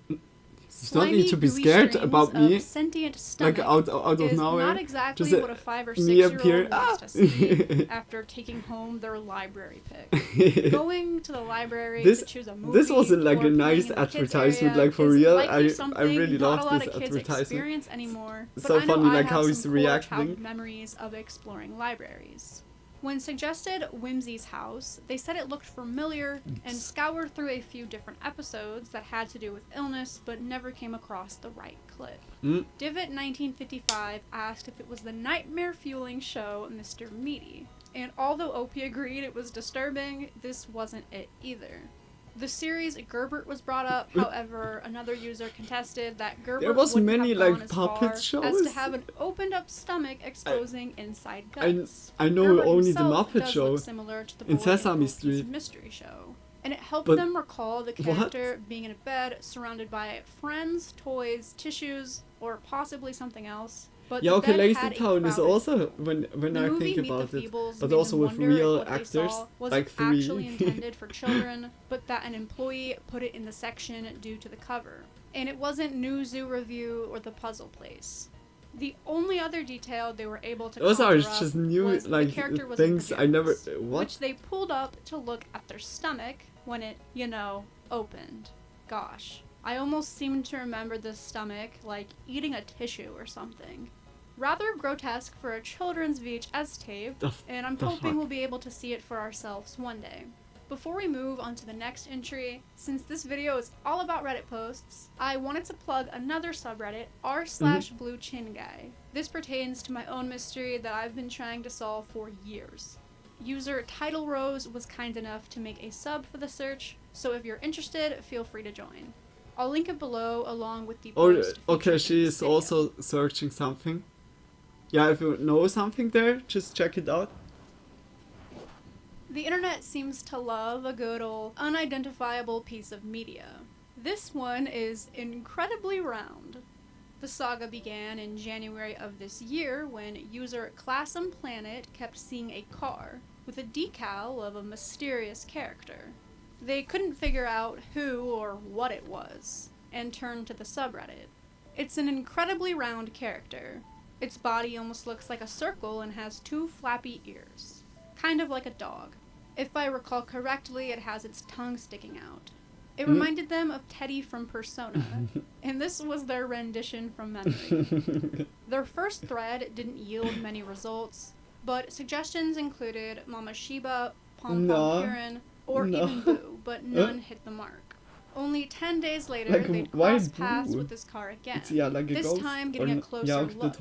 You don't need to be Slimy, gooey scared strings about me. of sentient Like stomach out of is nowhere. not exactly Just what a 5 or me 6-year-old appear. wants to see after taking home their library pick. Going to the library to choose a movie. This wasn't like or a nice playing in the kids' advertisement, area like for is real. likely I something really not a love lot this of kids advertisement. experience anymore. But So I know funny, I like have how some he's cool reacting. childhood memories of exploring libraries. When suggested Whimsy's house, they said it looked familiar and scoured through a few different episodes that had to do with illness but never came across the right clip. Divot 1955 asked if it was the nightmare-fueling show Mr. Meaty, and although Opie agreed it was disturbing, this wasn't it either. The series Gerbert was brought up, however, another user contested that Gerbert There was wouldn't many have gone like as puppet far as shows. to have an opened-up stomach exposing inside guts. I know Gerbert only the himself Muppet does Show look similar to the boy in Sesame Opie's Street. mystery show, and it helped But them recall the what? character being in a bed surrounded by friends, toys, tissues, or possibly something else. But Yeah, the okay, bed Lazy had a Town is crowded also floor. when The I movie think Meet the about it, Feebles but made also them with wonder if real what they actors, saw wasn't like 3. actually intended for children, but that an employee put it in the section due to the cover. And it wasn't New Zoo Review or The Puzzle Place. The only other detail they were able to Those are conjure up just new was like the character was in things I never. pajamas, What? which they pulled up to look at their stomach when it, opened. Gosh, I almost seem to remember the stomach like eating a tissue or something. Rather grotesque for a children's VHS tape, and I'm hoping we'll be able to see it for ourselves one day. Before we move on to the next entry, since this video is all about Reddit posts, I wanted to plug another subreddit, r/BlueChinGuy. This pertains to my own mystery that I've been trying to solve for years. User Title Rose was kind enough to make a sub for the search, so if you're interested, feel free to join. I'll link it below along with the post. Okay, she is also searching something. Yeah, if you know something there, just check it out. The internet seems to love a good old unidentifiable piece of media. This one is incredibly round. The saga began in January of this year when user ClassumPlanet kept seeing a car with a decal of a mysterious character. They couldn't figure out who or what it was, and turned to the subreddit. It's an incredibly round character. Its body almost looks like a circle and has 2 flappy ears. Kind of like a dog. If I recall correctly, it has its tongue sticking out. It reminded them of Teddy from Persona, and this was their rendition from memory. Their first thread didn't yield many results, but suggestions included Mama Shiba, Pom Pom Purin, or even Boo, but none hit the mark. Only 10 days later, they'd cross paths with this car again, this time getting a closer look,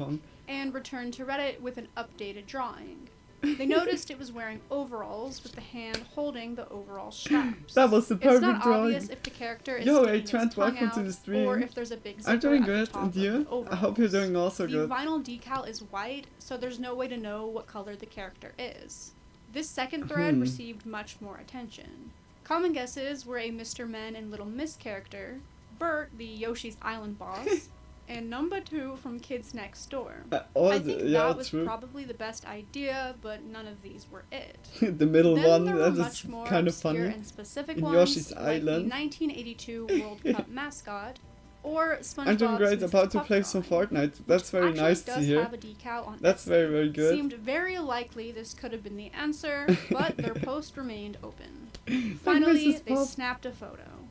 and returned to Reddit with an updated drawing. They noticed it was wearing overalls with the hand holding the overall straps. That was the perfect drawing. It's not drawing. obvious if the character is Hey sticking Trent, its tongue welcome out, to the stream. or if there's a big zipper I'm doing at the good, top and of the you? overalls. I hope you're doing also good. The vinyl decal is white, so there's no way to know what color the character is. This second thread received much more attention. Common guesses were a Mr. Men and Little Miss character, Bert, the Yoshi's Island boss, and number 2 from Kids Next Door. I think that was probably the best idea, but none of these were it. The middle Then one, there were that much is more kind of obscure funny. and specific In ones, Yoshi's like Island. the 1982 World Cup mascot, or SpongeBob's I'm doing great, Mrs. about to Puff play drawing, some Fortnite. That's very actually nice does to hear. have a decal on That's Etsy. very, very good. Seemed very likely this could have been the answer, but their post remained open. Finally, Mrs. they Puff. snapped a photo.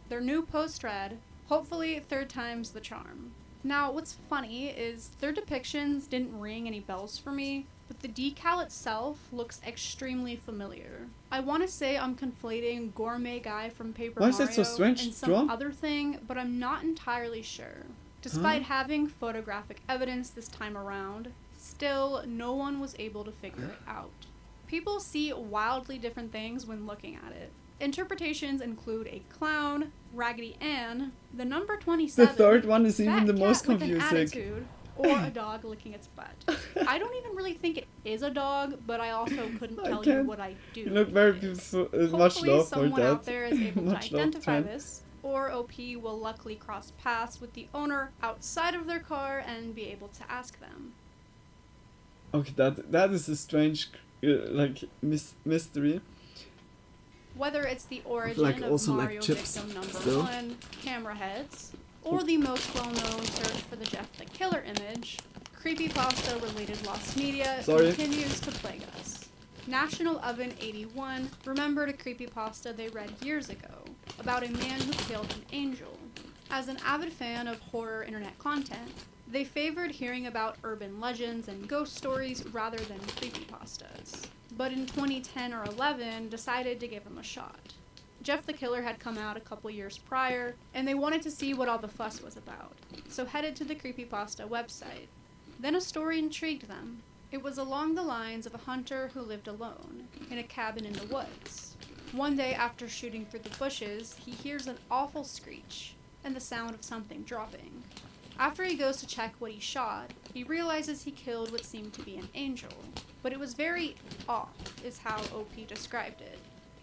Their new post read, "Hopefully third time's the charm." Now, what's funny is their depictions didn't ring any bells for me, but the decal itself looks extremely familiar. I want to say I'm conflating Gourmet Guy from Paper Why is Mario that so strange and some drawn? other thing, but I'm not entirely sure. Despite having photographic evidence this time around, still no one was able to figure it out. People see wildly different things when looking at it. Interpretations include a clown, Raggedy Ann, the number 27, The third one is even fat the cat most with an confusing. attitude, or a dog licking its butt. I don't even really think it is a dog, but I also couldn't tell you what I do. You look very think it is. beautiful. Much Hopefully love for someone that. out there is able to Much love, identify Trent. this, or OP will luckily cross paths with the owner outside of their car and be able to ask them. Okay, that is a strange, mystery. Whether it's the origin like of also like Mario chips victim number still. 1, camera heads, or the most well-known search for the Jeff the Killer image, creepypasta-related lost media continues to plague us. National Oven 81 remembered a creepypasta they read years ago about a man who killed an angel. As an avid fan of horror internet content, they favored hearing about urban legends and ghost stories rather than creepypastas, but in 2010 or 11 decided to give him a shot. Jeff the Killer had come out a couple years prior, and they wanted to see what all the fuss was about, so headed to the creepypasta website. Then a story intrigued them. It was along the lines of a hunter who lived alone, in a cabin in the woods. One day after shooting through the bushes, he hears an awful screech, and the sound of something dropping. After he goes to check what he shot, he realizes he killed what seemed to be an angel, but it was very off, is how OP described it.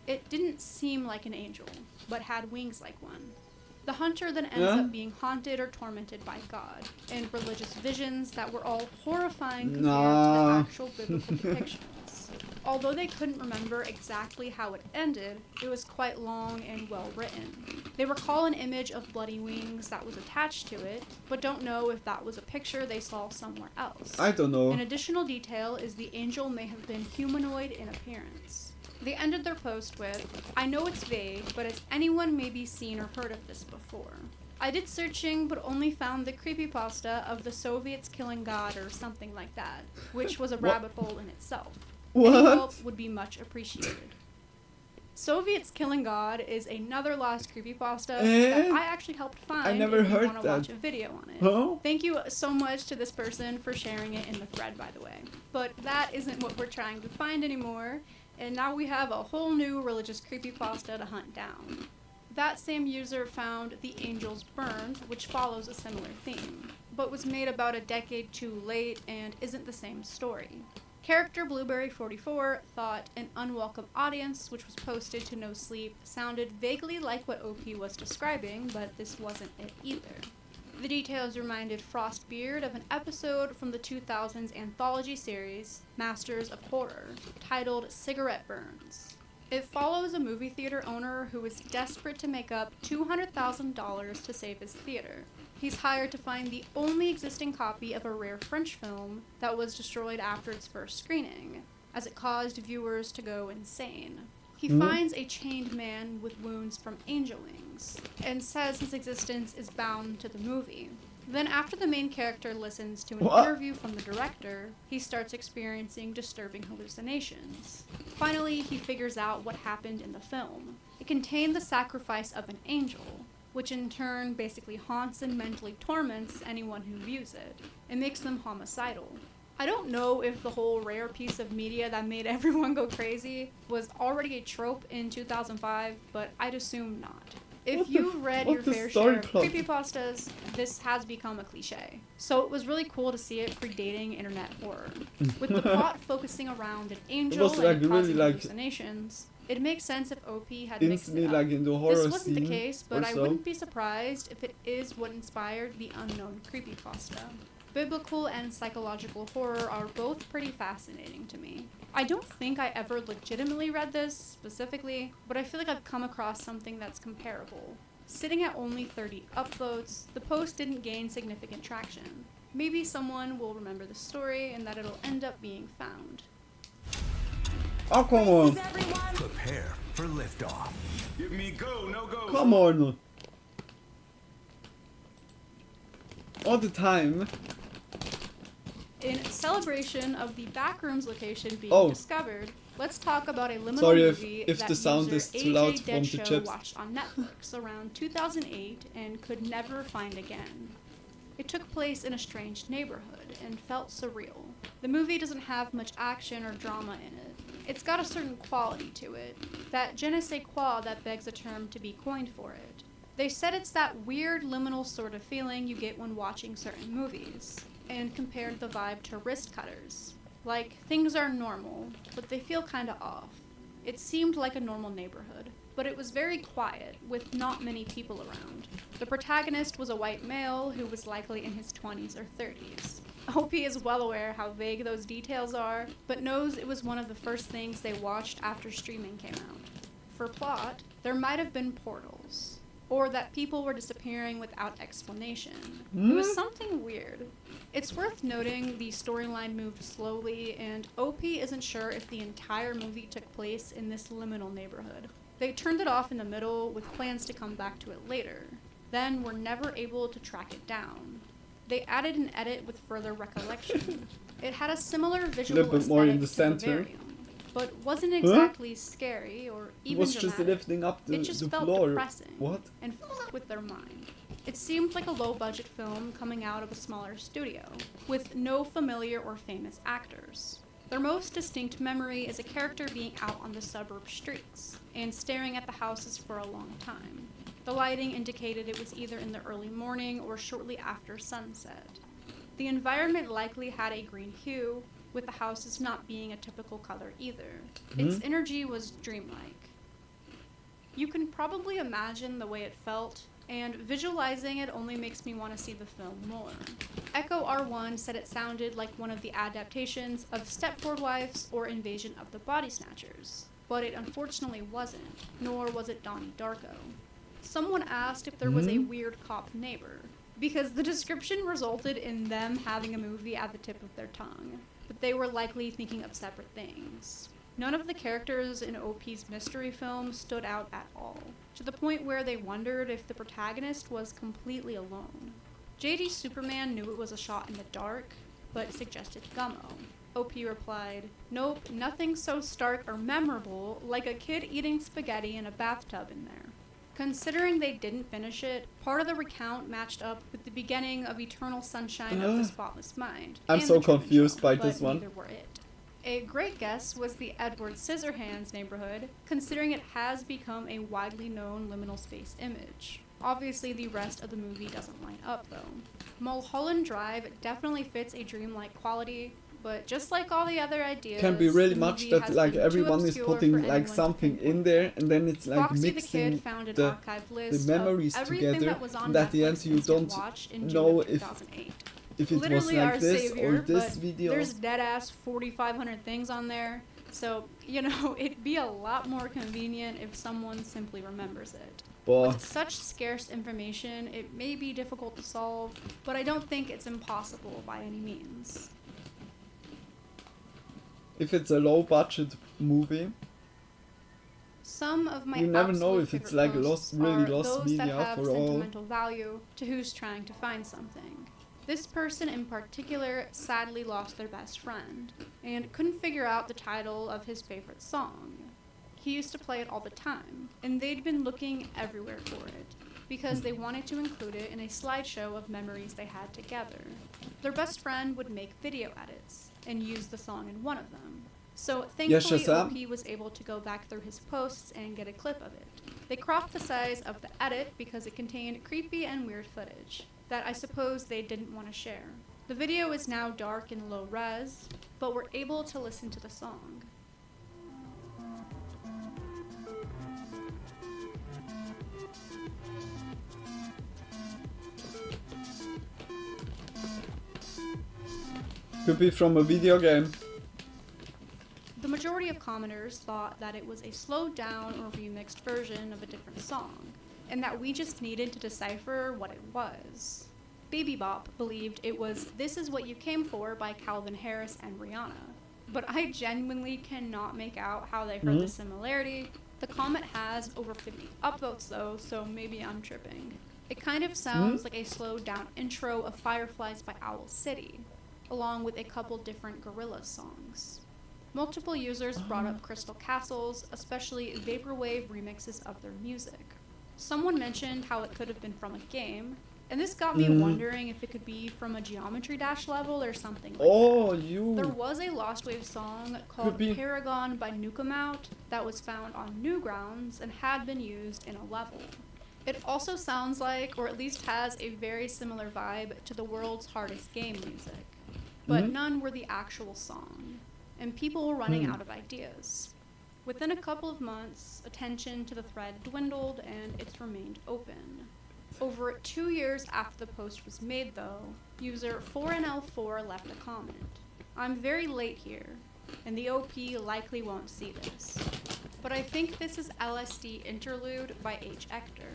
It didn't seem like an angel, but had wings like one. The hunter then ends up being haunted or tormented by God, and religious visions that were all horrifying compared to the actual biblical depictions. Although they couldn't remember exactly how it ended, it was quite long and well written. They recall an image of bloody wings that was attached to it, but don't know if that was a picture they saw somewhere else. I don't know. An additional detail is the angel may have been humanoid in appearance. They ended their post with, "I know it's vague, but has anyone maybe seen or heard of this before? I did searching, but only found the creepypasta of the Soviets killing God or something like that, which was a rabbit hole in itself. Any What? help would be much appreciated. Soviets Killing God is another lost creepypasta that I actually helped find never if you heard want to that. watch a video on it. Huh? Thank you so much to this person for sharing it in the thread, by the way. But that isn't what we're trying to find anymore, and now we have a whole new religious creepypasta to hunt down. That same user found The Angels Burned, which follows a similar theme, but was made about a decade too late and isn't the same story. Character Blueberry44 thought An Unwelcome Audience, which was posted to No Sleep, sounded vaguely like what OP was describing, but this wasn't it either. The details reminded Frostbeard of an episode from the 2000s anthology series, Masters of Horror, titled Cigarette Burns. It follows a movie theater owner who is desperate to make up $200,000 to save his theater. He's hired to find the only existing copy of a rare French film that was destroyed after its first screening, as it caused viewers to go insane. He finds a chained man with wounds from angel wings, and says his existence is bound to the movie. Then after the main character listens to an interview from the director, he starts experiencing disturbing hallucinations. Finally, he figures out what happened in the film. It contained the sacrifice of an angel, which in turn basically haunts and mentally torments anyone who views it. It makes them homicidal. I don't know if the whole rare piece of media that made everyone go crazy was already a trope in 2005, but I'd assume not. If you've read your fair share of creepypastas, this has become a cliche. So it was really cool to see it predating internet horror. With the plot focusing around an angel and causing hallucinations, it makes sense if OP had mixed it up. Like in the horror This wasn't the case, but I so. wouldn't be surprised if it is what inspired the unknown creepypasta. Biblical and psychological horror are both pretty fascinating to me. I don't think I ever legitimately read this specifically, but I feel like I've come across something that's comparable. Sitting at only 30 upvotes, the post didn't gain significant traction. Maybe someone will remember the story and that it'll end up being found. Oh, come on. Prepare for liftoff. Give me go, no go. Come on. All the time. In celebration of the Backrooms location being discovered, let's talk about a liminal movie if that the sound user is too loud AJ from the Deadshow chips. watched on Netflix around 2008 and could never find again. It took place in a strange neighborhood and felt surreal. The movie doesn't have much action or drama in it. It's got a certain quality to it, that je ne sais quoi that begs a term to be coined for it. They said it's that weird liminal sort of feeling you get when watching certain movies, and compared the vibe to Wrist Cutters. Like, things are normal, but they feel kinda off. It seemed like a normal neighborhood, but it was very quiet, with not many people around. The protagonist was a white male who was likely in his 20s or 30s. OP is well aware how vague those details are, but knows it was one of the first things they watched after streaming came out. For plot, there might have been portals, or that people were disappearing without explanation. It was something weird. It's worth noting the storyline moved slowly, and OP isn't sure if the entire movie took place in this liminal neighborhood. They turned it off in the middle with plans to come back to it later, then were never able to track it down. They added an edit with further recollection. It had a similar visual bit more in the aesthetic to center. Vivarium, but wasn't exactly scary or even It was just dramatic. lifting up It just the felt floor. depressing What? and f***ed with their mind. It seemed like a low-budget film coming out of a smaller studio, with no familiar or famous actors. Their most distinct memory is a character being out on the suburb streets and staring at the houses for a long time. The lighting indicated it was either in the early morning or shortly after sunset. The environment likely had a green hue, with the houses not being a typical color either. Its energy was dreamlike. You can probably imagine the way it felt, and visualizing it only makes me want to see the film more. Echo R1 said it sounded like one of the adaptations of Stepford Wives or Invasion of the Body Snatchers, but it unfortunately wasn't, nor was it Donnie Darko. Someone asked if there was a weird cop neighbor, because the description resulted in them having a movie at the tip of their tongue, but they were likely thinking of separate things. None of the characters in OP's mystery film stood out at all, to the point where they wondered if the protagonist was completely alone. JD Superman knew it was a shot in the dark, but suggested Gummo. OP replied, "Nope, nothing so stark or memorable like a kid eating spaghetti in a bathtub in there." Considering they didn't finish it, part of the recount matched up with the beginning of Eternal Sunshine of the Spotless Mind. I'm and so The Truman confused Show, by but this one. neither were it. A great guess was the Edward Scissorhands neighborhood, considering it has become a widely known liminal space image. Obviously, the rest of the movie doesn't line up, though. Mulholland Drive definitely fits a dreamlike quality, but just like all the other ideas, Can be really the much movie that has like been too everyone is obscure for putting like anyone to something pinpoint. in there, and then it's like Foxy the mixing Kid found an the archive list memories of everything together, that was on and at the end Netflix you Instant don't Watch in June know of 2008. if it was Literally like our this savior, or this but video. there's deadass 4,500 things on there, so, you know, it'd be a lot more convenient if someone simply remembers it. Boah. With such scarce information, it may be difficult to solve, but I don't think it's impossible by any means. If it's a low budget movie, Some of my you never know absolute if it's favorite like posts really are lost those that media have for all. sentimental value to who's trying to find something. This person in particular sadly lost their best friend and couldn't figure out the title of his favorite song. He used to play it all the time, and they'd been looking everywhere for it because they wanted to include it in a slideshow of memories they had together. Their best friend would make video edits and use the song in one of them. So thankfully, OP was able to go back through his posts and get a clip of it. They cropped the size of the edit because it contained creepy and weird footage that I suppose they didn't want to share. The video is now dark and low res, but we're able to listen to the song. Could be from a video game. The majority of commenters thought that it was a slowed down or remixed version of a different song, and that we just needed to decipher what it was. Baby Bop believed it was This Is What You Came For by Calvin Harris and Rihanna, but I genuinely cannot make out how they heard the similarity. The comment has over 50 upvotes though, so maybe I'm tripping. It kind of sounds like a slowed down intro of Fireflies by Owl City, along with a couple different Gorillaz songs. Multiple users brought up Crystal Castles, especially vaporwave remixes of their music. Someone mentioned how it could have been from a game, and this got me wondering if it could be from a Geometry Dash level or something like that. There was a Lost Wave song called Paragon by Nukemout that was found on Newgrounds and had been used in a level. It also sounds like, or at least has a very similar vibe to the World's Hardest Game music, but none were the actual song, and people were running out of ideas. Within a couple of months, attention to the thread dwindled and it's remained open. Over 2 years after the post was made though, user 4NL4 left a comment. "I'm very late here, and the OP likely won't see this, but I think this is LSD Interlude by H. Ector."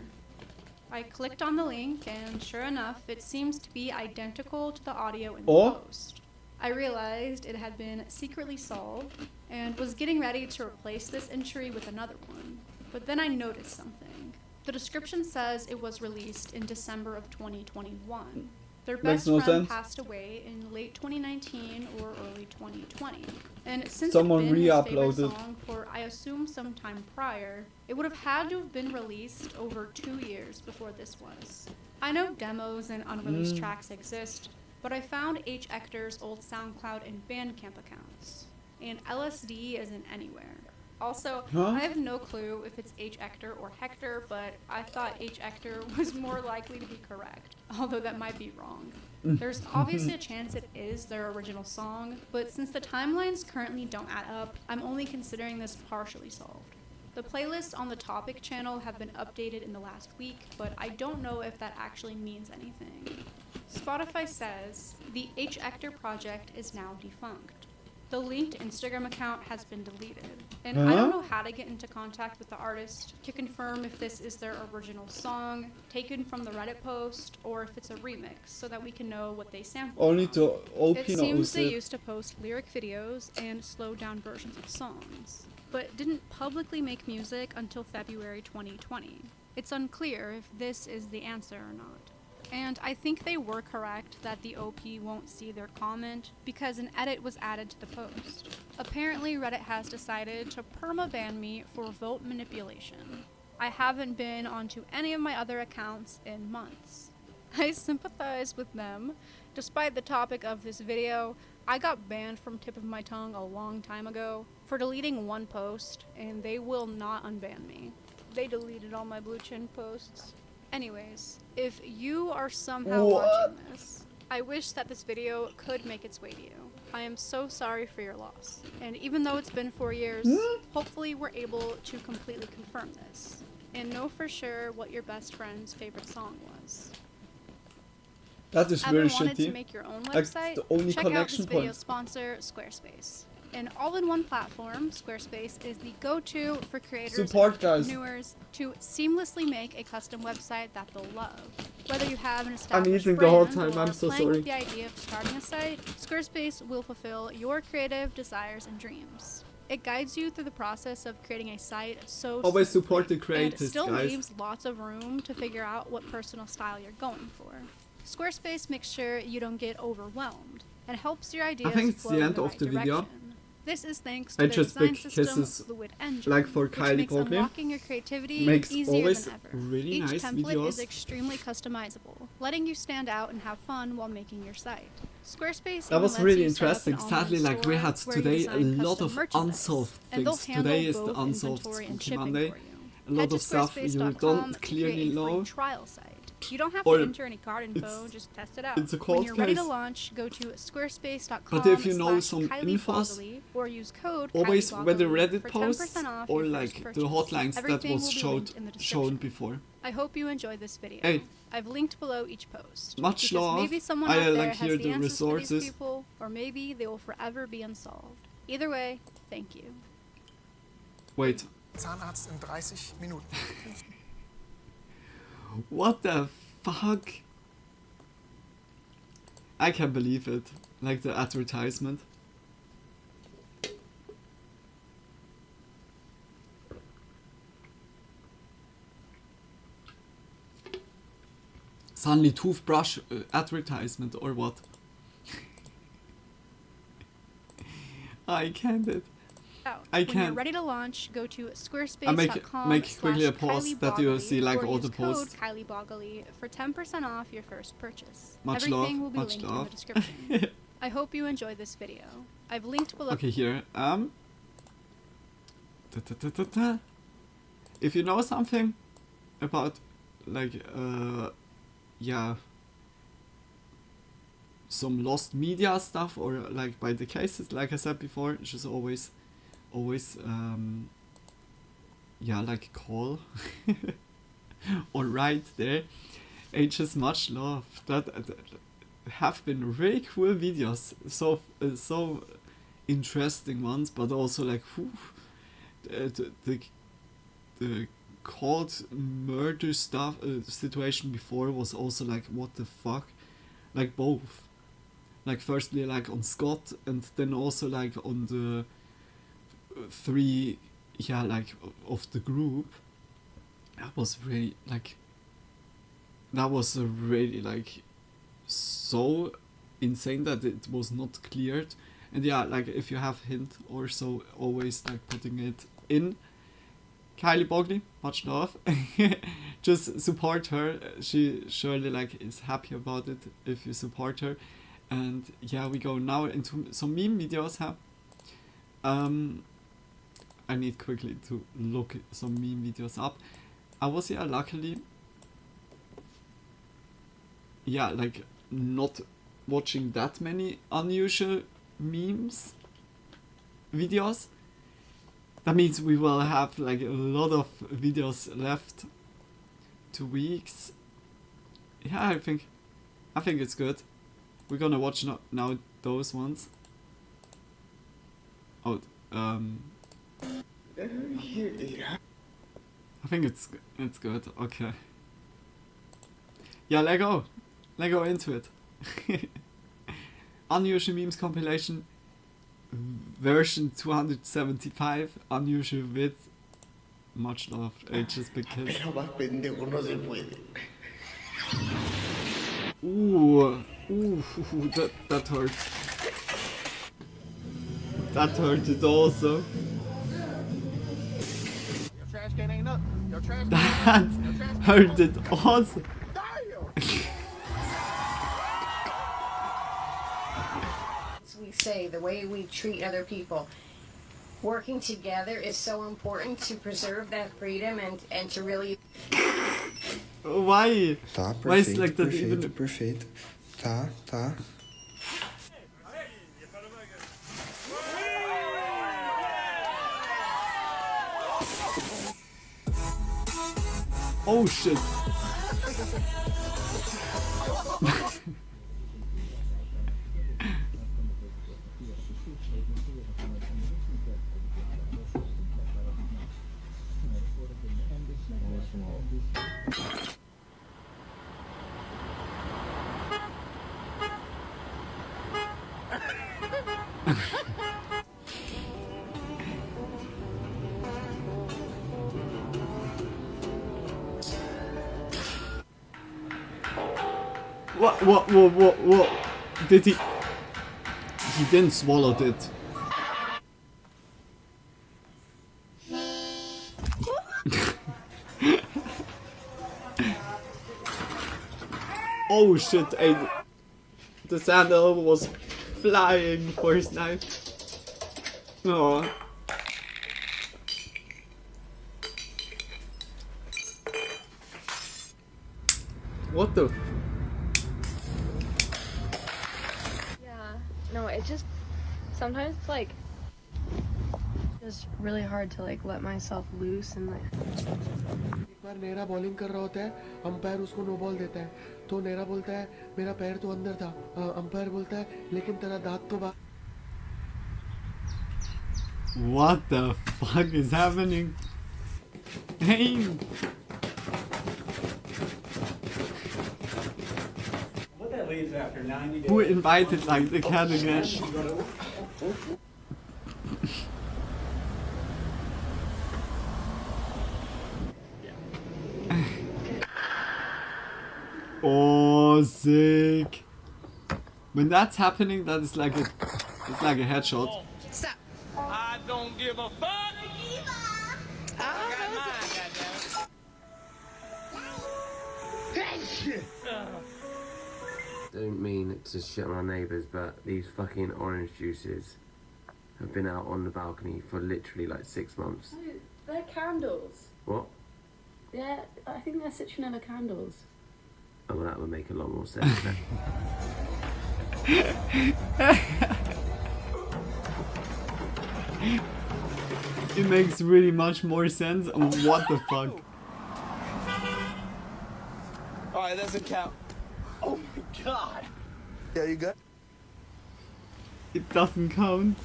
I clicked on the link and sure enough, it seems to be identical to the audio in the post. I realized it had been secretly solved and was getting ready to replace this entry with another one, but then I noticed something. The description says it was released in December of 2021. Their best friend passed away in late 2019 or early 2020. And since Someone it's been his favorite re-uploaded. song for, I assume, some time prior, it would have had to have been released over 2 years before this was. I know demos and unreleased tracks exist, but I found H. Ector's old SoundCloud and Bandcamp accounts, and LSD isn't anywhere. Also, I have no clue if it's H. Ector or Hector, but I thought H. Ector was more likely to be correct, although that might be wrong. There's obviously a chance it is their original song, but since the timelines currently don't add up, I'm only considering this partially solved. The playlists on the topic channel have been updated in the last week, but I don't know if that actually means anything. Spotify says, the H. Ector project is now defunct. The linked Instagram account has been deleted, and I don't know how to get into contact with the artist to confirm if this is their original song taken from the Reddit post or if it's a remix so that we can know what they sampled Only from. to OP It seems they knows it. used to post lyric videos and slowed down versions of songs, but didn't publicly make music until February 2020. It's unclear if this is the answer or not. And I think they were correct that the OP won't see their comment because an edit was added to the post. Apparently Reddit has decided to perma-ban me for vote manipulation. I haven't been onto any of my other accounts in months. I sympathize with them. Despite the topic of this video, I got banned from Tip of My Tongue a long time ago for deleting one post, and they will not unban me. They deleted all my Blue Chin posts. Anyways, if you are somehow watching this, I wish that this video could make its way to you. I am so sorry for your loss. And even though it's been 4 years, hopefully we're able to completely confirm this and know for sure what your best friend's favorite song was. That is very Ever wanted shitty. to make your own Like, website? the only Check out this connection video's point. sponsor, Squarespace. An all-in-one platform, Squarespace is the go-to for creators Support, and guys. entrepreneurs to seamlessly make a custom website that they'll love. Whether you have an I'm established eating the whole brand time, or I'm so playing sorry. with the idea of starting a site, Squarespace will fulfill your creative desires and dreams. It guides you through the process of creating a site so Always smoothly, support the and creators, still guys. leaves lots of room to figure out what personal style you're going for. Squarespace makes sure you don't get overwhelmed and helps your ideas think it's the flow in end the of right the video. direction. This is thanks I to their just design big system, kisses, Fluid Engine, like for which Kylie makes Bogley. unlocking your creativity Makes easier always than ever. really Each nice template videos. is extremely customizable, letting you stand out and have fun while making your site. Squarespace That even was lets really you set up an interesting. Sadly, online like we store had where you today a design lot custom of merchandise, unsolved and they'll things. handle Today is the both unsolved inventory and Spooky shipping Monday. for you. A lot Head to of stuff you squarespace.com don't to clearly create a free know. trial site. You don't have Or to enter any card info, it's- just test it out. it's a When cold you're ready to case. launch, go to squarespace.com But if you know some /Kylie infos, Bogley or use code always Kylie when the Bogley Reddit for posts 10% off or your like first the purchase. hotlines that Everything was will be shown linked in the description. before. I hope you enjoyed this video. Hey. I've linked below each post. Much because love. maybe someone I out there like has here the the answers for these resources. people, or maybe they will forever be unsolved. Either way, thank you. Wait, Zahnarzt in 30 Minuten. what the fuck? I can't believe it. Like the advertisement. Suddenly toothbrush advertisement or what? I can't it. I When you're can't. ready to launch, go to I make squarespace.com quickly a pause that you see like or all use the code posts. Kylie Bogley for 10% off your first purchase. Much Everything love, will be much linked in love. the description. I hope you enjoyed this video. I've linked below. Okay, here. If you know something about like yeah, some lost media stuff or like by the cases, like I said before, just always yeah, like call or write there. And just much love. That have been really cool videos, so interesting ones, but also like whew, the cold murder stuff situation before was also like what the fuck, like both, like firstly like on Scott and then also like on the three, yeah, like of the group. That was really like, that was really like so insane that it was not cleared. And yeah, like if you have hint or so, always like putting it in. Kylie Bogley, much love. Just support her. She surely like is happy about it if you support her. And yeah, we go now into some meme videos. I need quickly to look some meme videos up. I was luckily like not watching that many unusual memes videos. That means we will have like a lot of videos left. 2 weeks. Yeah, I think it's good. We're gonna watch now those ones. Oh, I think it's good. Okay. Yeah, Lego into it. Unusual memes compilation version 275. Unusual width. Much love. Ages big kiss. Pero más pendejo no se puede. Ooh, that hurt. That hurted also. Your trash can ain't up. Your trash can That ain't up. hurted also. We say the way we treat other people. Working together is so important to preserve that freedom and to really. Why? Tá, Why is like that perfeito, even? perfeito. Tá, tá. Oh shit. What? Did he? He didn't swallow it. Oh shit, the sandal was flying for his knife. Oh. What the? No, it just sometimes it's like just really hard to like let myself loose and like. एक बार नेरा bowling कर रहा होता है, umpire उसको no ball देता है, तो नेरा बोलता है मेरा पैर तो अंदर था, अंपायर बोलता है लेकिन तेरा दांत तो बाहर. What the fuck is happening? Hey! After 90 days. Who invited like the cat again? Oh, sick! When that's happening, that is like it's like a headshot. Stop. I don't give a fuck. I got mine, goddammit. Don't mean to shit on our neighbours, but these fucking orange juices have been out on the balcony for literally like 6 months. They're candles. What? Yeah, I think they're citronella candles. Oh, well, that would make a lot more sense then. It makes really much more sense. What the fuck? Alright, that doesn't count. Oh my god. Yeah, you good? It doesn't count.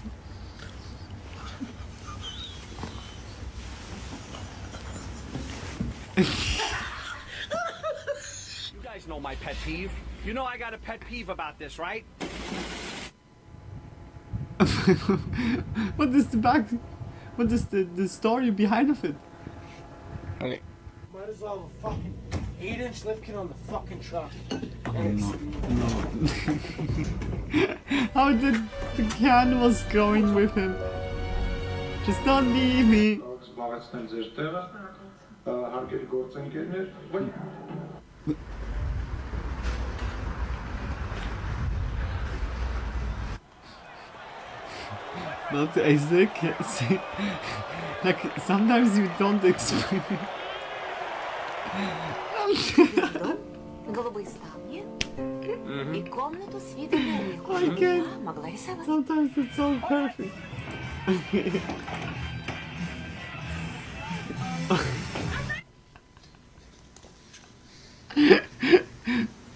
You guys know my pet peeve. You know I got a pet peeve about this, right? What is the back? What is the story behind of it? Okay. Might as well have a fucking 8-inch lift kit on the fucking truck. No. How did the can was going with him? Just don't leave me. Not Isaac. Like sometimes you don't explain. Голубоиславие и комнату с видом на реку. I can't. Могла рисовать. Sometimes it's so perfect.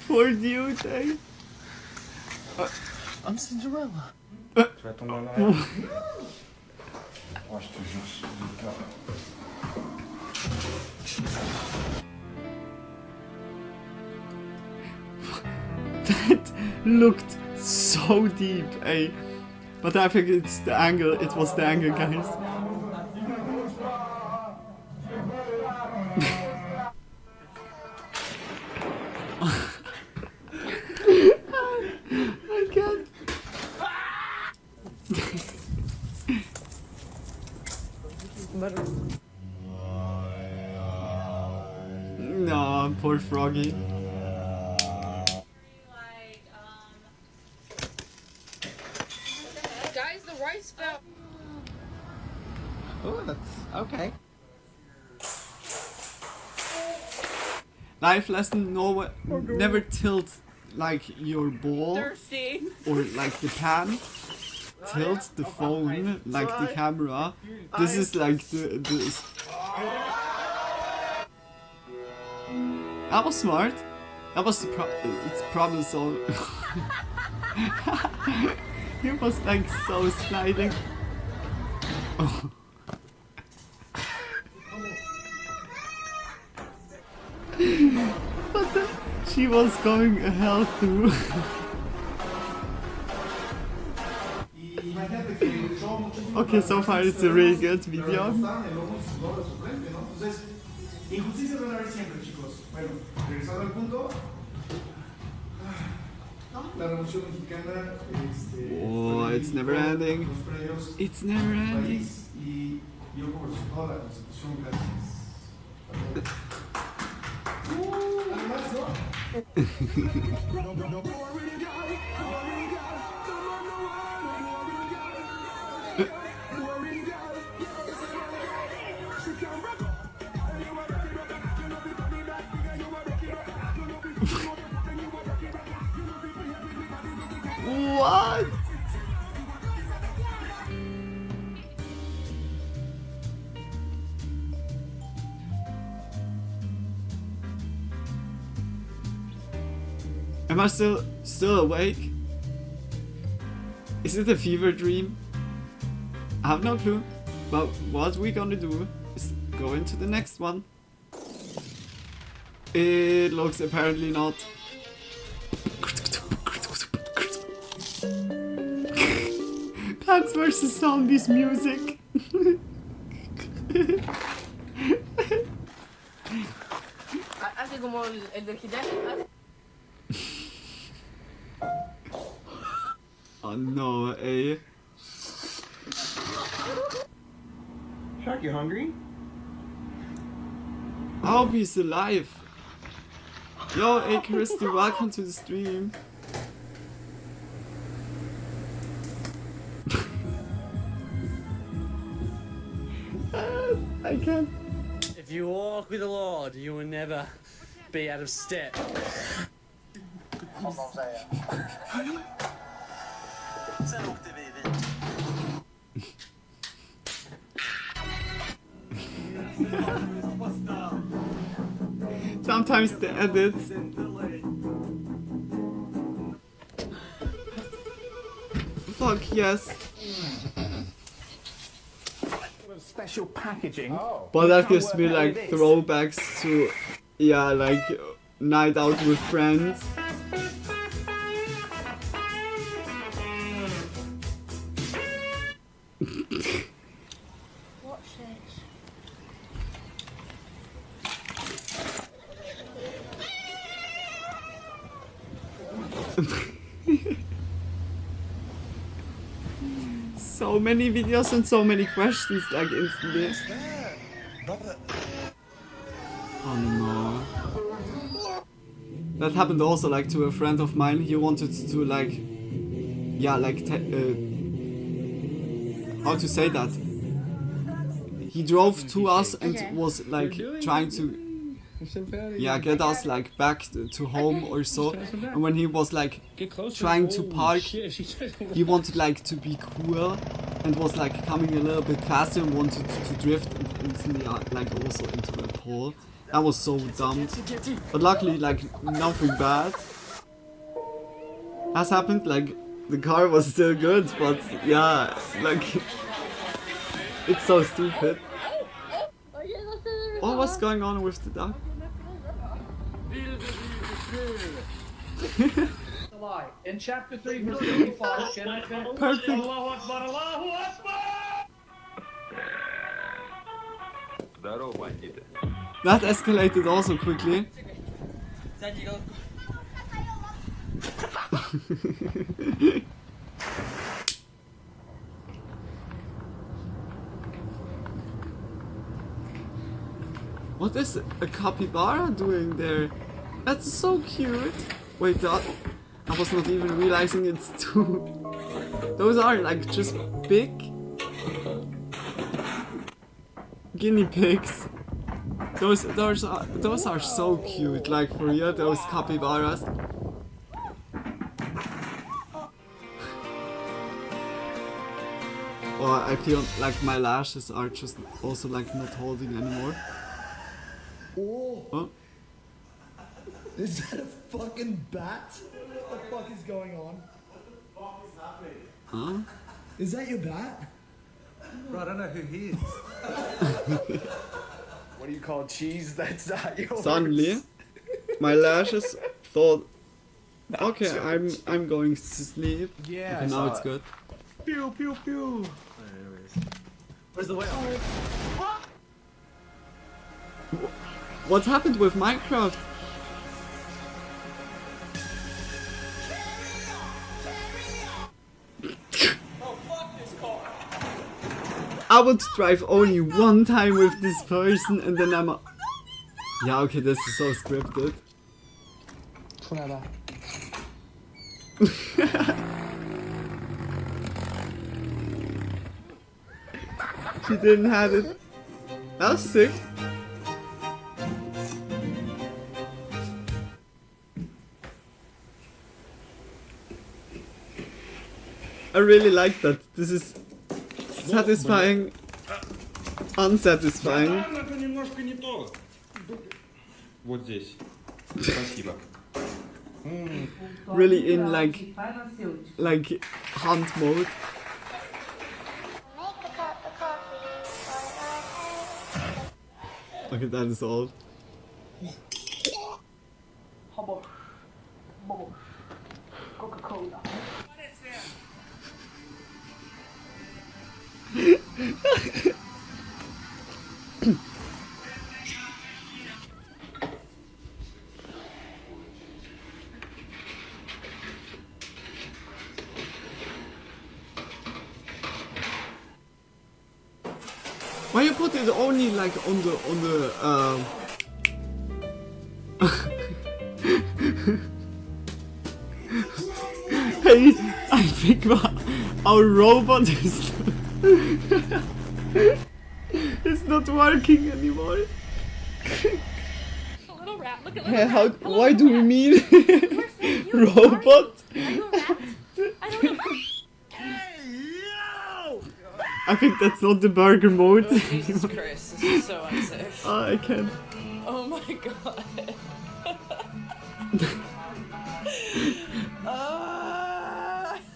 Poor dude, eh? I'm Cinderella. That looked so deep, eh? But I think it's the angle, it was the angle, guys. I can't. No, poor Froggy. Guys, the rice fell. Oh, that's okay. Life lesson: never tilt like your ball Thirsty. or like the pan. Tilt the phone like the camera. This is like the. That was smart. That was the it's problem solving. He was like so sliding. Oh. But she was going hell through. Okay, so far it's a really good video. Injusticia van a haber siempre, chicos. Bueno, regresando al punto. La Revolución Mexicana. Oh, it's never ending. It's never ending. Y yo como resultado de la Constitución, gracias. Además, What? Am I still awake? Is it a fever dream? I have no clue. But what we're gonna do is go into the next one. It looks apparently not. Plants vs Zombies music. Hace como el del gitano. Oh no, eh? Shark, you hungry? I hope he's alive. Yo, hey Christy, welcome to the stream. I can't. If you walk with the Lord, you will never be out of step. Sometimes the edits. Fuck yes. Special packaging. But that gives me like throwbacks to, yeah, like night out with friends. Watch this. So many videos and so many questions like instantly. Oh no. That happened also like to a friend of mine. He wanted to like, yeah, like how to say that? He drove to us and was like trying to, yeah, get us like back to home or so. And when he was like trying to park, he wanted like to be cool and was like coming a little bit faster and wanted to drift instantly like also into the pole. That was so dumb. But luckily like nothing bad has happened. Like the car was still good, but yeah, like It's so stupid. Oh, what's going on with the dog? In chapter 3, verse 35, can I finish? Perfect. Allahu Akbar, Allahu Akbar! That escalated also quickly. What is a capybara doing there? That's so cute. Wait, I was not even realizing it's two. Those are like just big guinea pigs. Those are so cute. Like for real, those capybaras. Oh, I feel like my lashes are just also like not holding anymore. Oh. Oh. Is that a fucking bat? What the fuck is going on? What is happening? Huh? Is that your bat? Bro, I don't know who he is. What do you call cheese that's not yours? Suddenly, my lashes thought, okay, I'm going to sleep. Yeah, Okay, now it's good. Pew pew pew. Where's the whale? What happened with Minecraft? I would drive only one time with this person and then I'm yeah, okay, this is so scripted. She didn't have it. That was sick. I really like that. This is satisfying, unsatisfying. Это немножко не то. Вот здесь. Спасибо. Really in like hunt mode. Okay, that is all. Coca-Cola. Why you put it only like on the Hey, I think our robot is it's not working anymore. A little rat. Look at Hey, how? Why do we mean robot? I don't know. I think that's not the burger mode. Oh, Jesus Christ, this is so unsafe. Oh, I can't. Oh my god.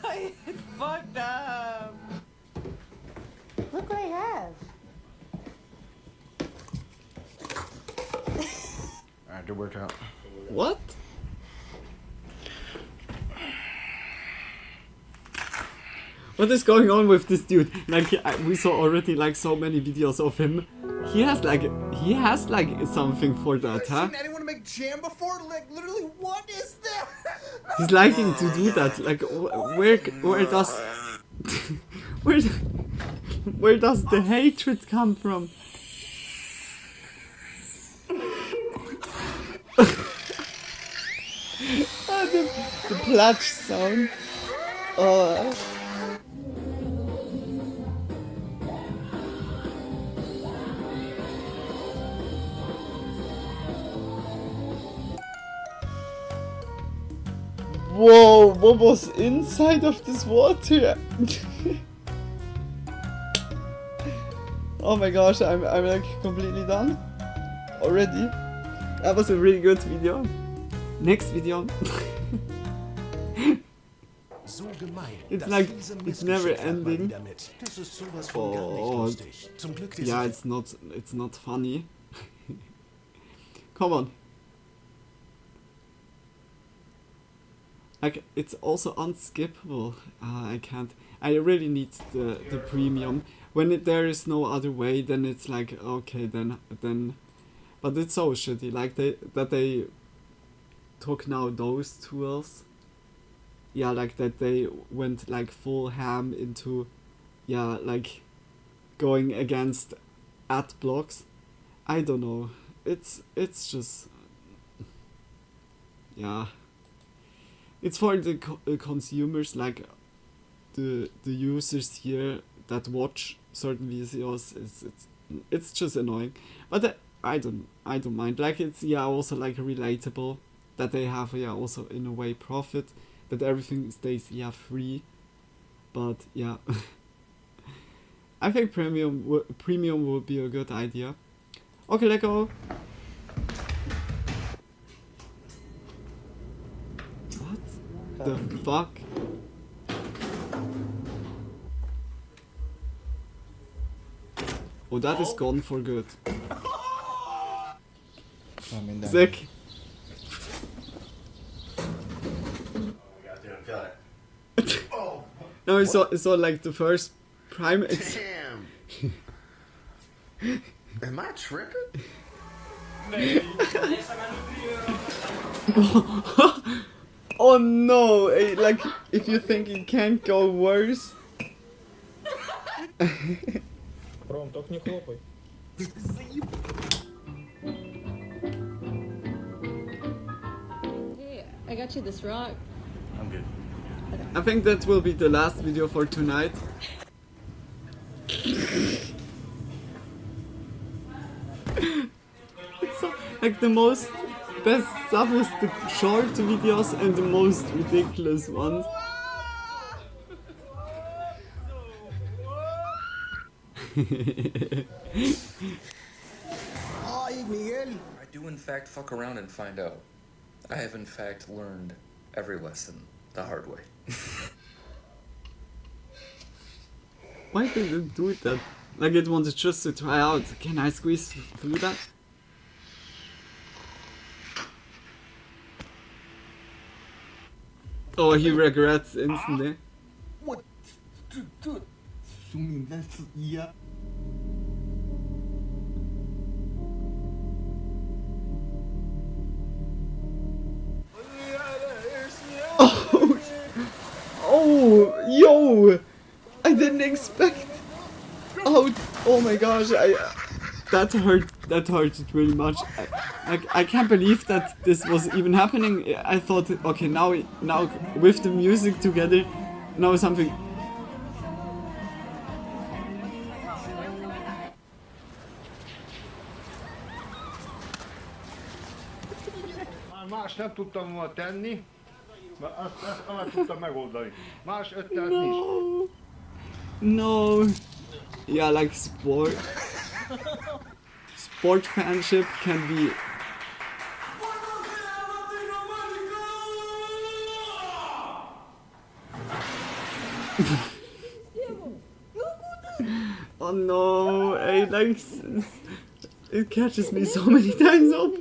I fucked up. Look what I have. Alright, good workout. What? What is going on with this dude? Like we saw already like so many videos of him. He has like something for that, huh? Seen anyone make jam before? Like literally, what is that? He's liking to do that. Like where does where does the hatred come from? The plutch sound. Oh. Whoa, what was inside of this water? Oh my gosh, I'm like completely done already. That was a really good video. Next video. So gemein. It's Das like fiese it's never Missgeschick hat mal ending. wieder mit. Das ist sowas von gar nicht Oh, lustig. Zum Glück diese yeah, it's not funny. Come on. Like, it's also unskippable. I can't. I really need the premium. When there is no other way, then it's like, okay, then. But it's so shitty. Like, they took now those tools. Yeah, like that they went like full ham into, yeah, like going against ad blocks. I don't know. It's just, yeah. It's for the consumers, like the users here that watch certain videos. It's just annoying, but I don't mind. Like, it's also like relatable that they have also in a way profit, that everything stays free. But yeah, I think premium would be a good idea. Okay, let's go. The fuck? Oh, that is gone for good. Sick. No, it's all like the first prime. Damn. Am I tripping? Oh no! Like, if you think it can't go worse. Ром, только не хлопай. Hey, I got you this rock. I'm good. I think that will be the last video for tonight. It's so, like the best stuff is the short videos and the most ridiculous ones. Hi, Miguel. I do in fact fuck around and find out. I have in fact learned every lesson the hard way. Why did it do that? Like, it wanted just to try out. Can I squeeze through that? Oh, he regrets instantly. What? Yeah. Oh, yo! I didn't expect. Oh my gosh! That hurt really much. I can't believe that this was even happening. I thought, okay, now with the music together, now something. Más nem tudtam volna tenni, mert ezt nem tudtam megoldani. Más ötlet nincs. No. Yeah, like sport fanship can be. Oh no, it catches me so many times up.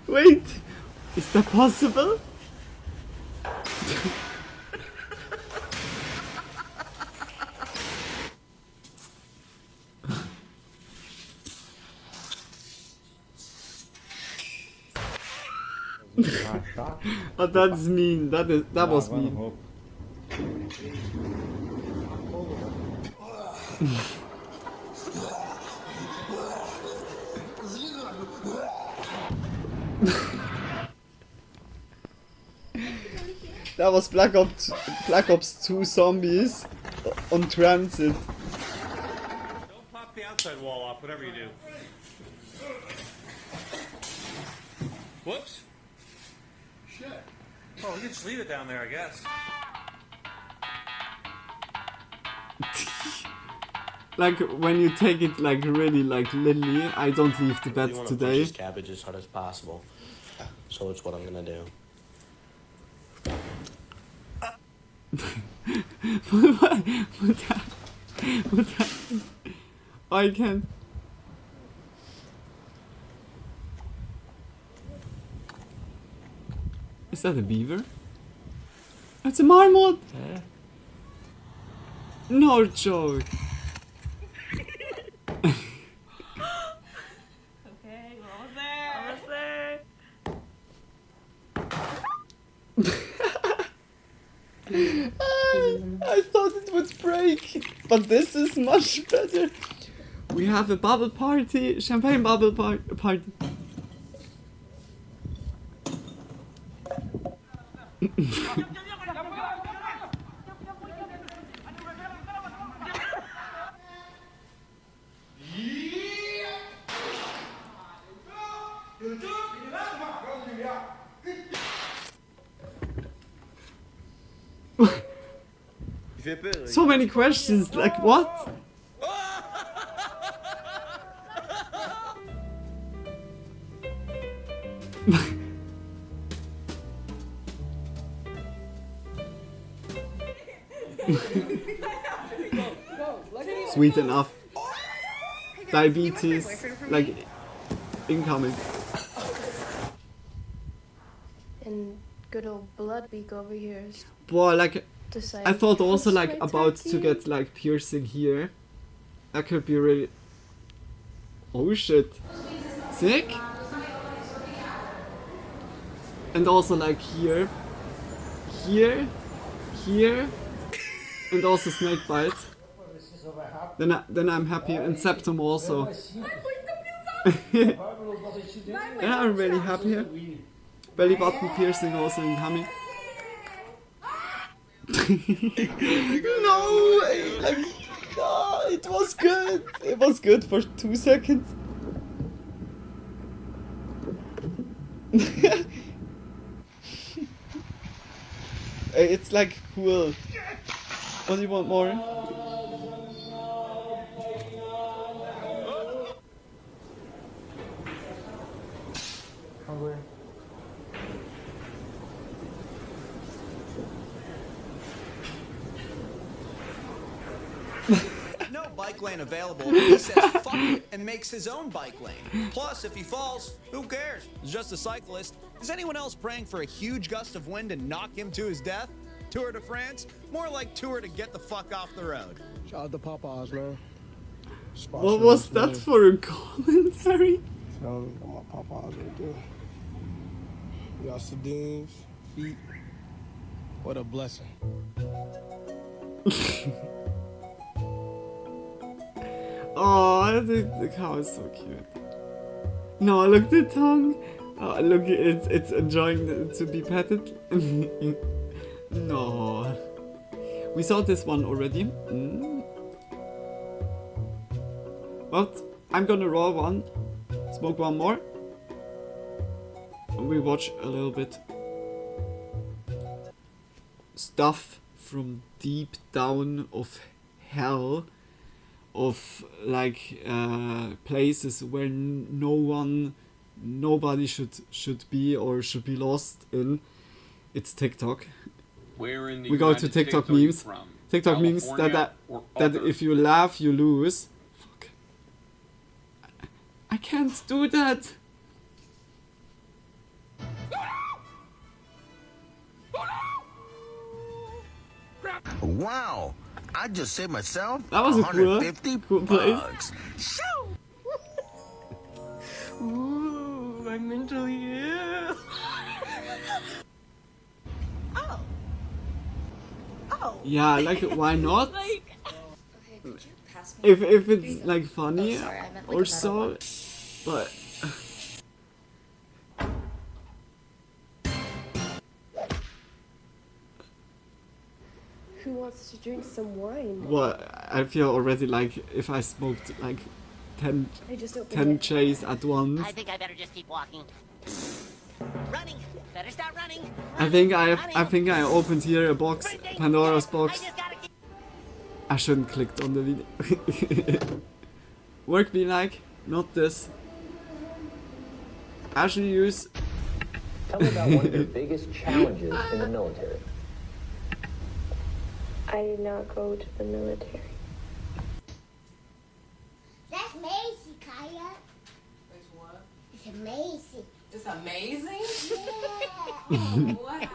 Wait, is that possible? Oh, that's mean. That was mean. That was Black Ops 2 zombies on transit. Don't pop the outside wall off, whatever you do. Whoops. Shit. Oh, you can just leave it down there, I guess. Like, when you take it like really like literally, I don't leave the bed You want today. to push this cabbage as hard as possible, so it's what I'm gonna do. What happened? I can't. Is that a beaver? It's a marmot! No joke! Okay, we're almost there. Almost there. I thought it would break, but this is much better. We have a bubble party, champagne bubble party. So many questions, like what? Sweet enough. Diabetes, like incoming. And good old Bloodbeak over here is Boy, like deciding I thought also who's like my about tattoo. to get like piercing here. That could be really. Oh shit! Sick. And also like here, here, and also snake bites. Then I'm happy, and septum also. Yeah, I'm really happy here. Belly button piercing also incoming. No, like, no, it was good. It was good for 2 seconds. It's like cool. What do you want more? Hungry. No bike lane available. He says fuck it and makes his own bike lane. Plus, if he falls, who cares? He's just a cyclist. Is anyone else praying for a huge gust of wind and knock him to his death? Tour de France? More like tour to get the fuck off the road. Shout out to Papa's, man. What was that for a commentary? Tell them my Papa's right there. Y'all Sedines, feet. What a blessing. Oh, the cow is so cute. No, look the tongue. Oh, look, it's enjoying to be petted. No. We saw this one already. But I'm gonna roll one, smoke one more, and we watch a little bit stuff from deep down of hell, of like places where nobody should be or should be lost in. It's TikTok. Where in the we go United to TikTok States are you memes. from? TikTok memes California or that other? if you laugh you lose. Fuck. I can't do that. Wow, I just saved myself That was a cool 150 place. bucks. Ooh, I'm mentally ill. Yeah, like why not? Like, If it's like funny or so, but Who wants to drink some wine? what I feel already like if I smoked like 10 I just opened 10 it. J's at once. I think I better just keep walking. Running. Better start running. I think I opened here a box, Pandora's box. I shouldn't clicked on the video. Work be like, not this. Actually use. Tell me about one of your biggest challenges in the military. I did not go to the military. That's amazing, Kaya. It's what? It's amazing. It's amazing? Yeah. Wow.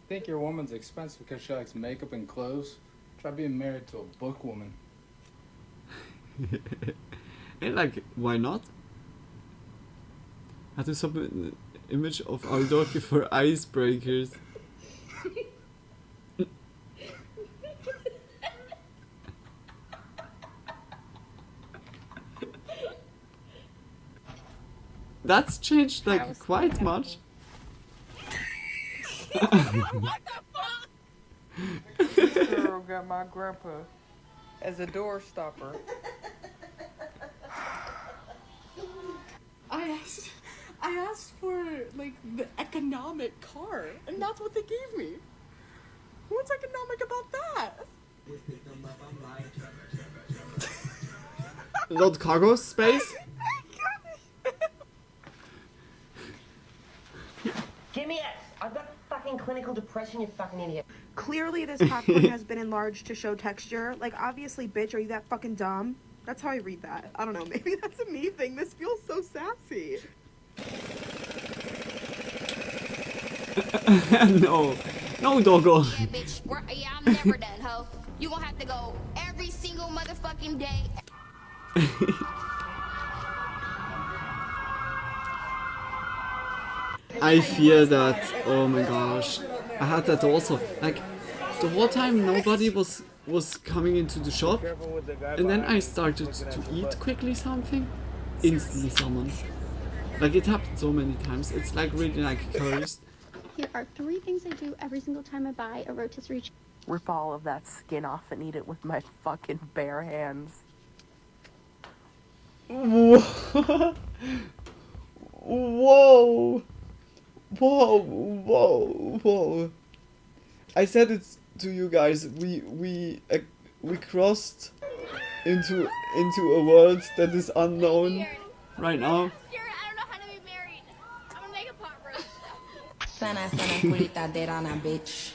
Think your woman's expensive because she likes makeup and clothes? Try being married to a book woman. And like, why not? I had to submit an image of our doggy for icebreakers. That's changed like quite much. What the fuck? This girl got my grandpa as a door stopper. I asked for like the economic car, and that's what they gave me. What's economic about that? Not cargo space? Give me X. I've got fucking clinical depression, you fucking idiot. Clearly this popcorn has been enlarged to show texture. Like, obviously, bitch, are you that fucking dumb? That's how I read that. I don't know, maybe that's a me thing. This feels so sassy. No. No, doggo. Yeah, bitch. Yeah, I'm never done, ho. You gonna have to go every single motherfucking day. I fear that. Oh my gosh. I had that also. Like, the whole time nobody was coming into the shop, and then I started to eat quickly something, instantly someone. Like, it happened so many times. It's like really like cursed. Here are 3 things I do every single time I buy a rotisserie chicken. Rip all of that skin off and eat it with my fucking bare hands. Whoa. Whoa. Whoa, whoa, whoa. I said it to you guys. We crossed into a world that is unknown right now. Sana pulita derana, bitch.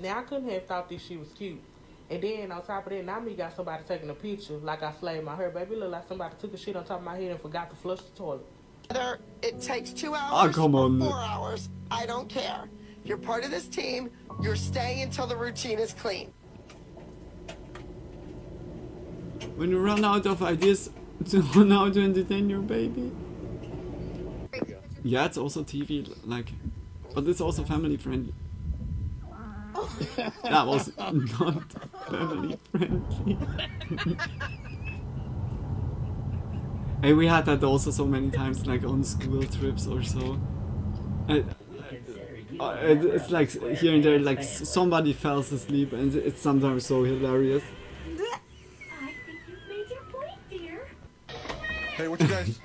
Now I couldn't have thought that she was cute. And then on top of that, now me got somebody taking a picture like I slayed my hair. Baby, look like somebody took a shit on top of my head and forgot to flush the toilet. Whether it takes 2 hours Oh, come on. or 4 hours, I don't care. You're part of this team. You're staying until the routine is clean. When you run out of ideas to how to entertain your baby. Yeah, it's also TV, like, but it's also family friendly. That was not family friendly. Hey, we had that also so many times, like on school trips or so. It's like here and there, like somebody fell asleep, and it's sometimes so hilarious. I think you've made your point, dear. Hey, what you guys?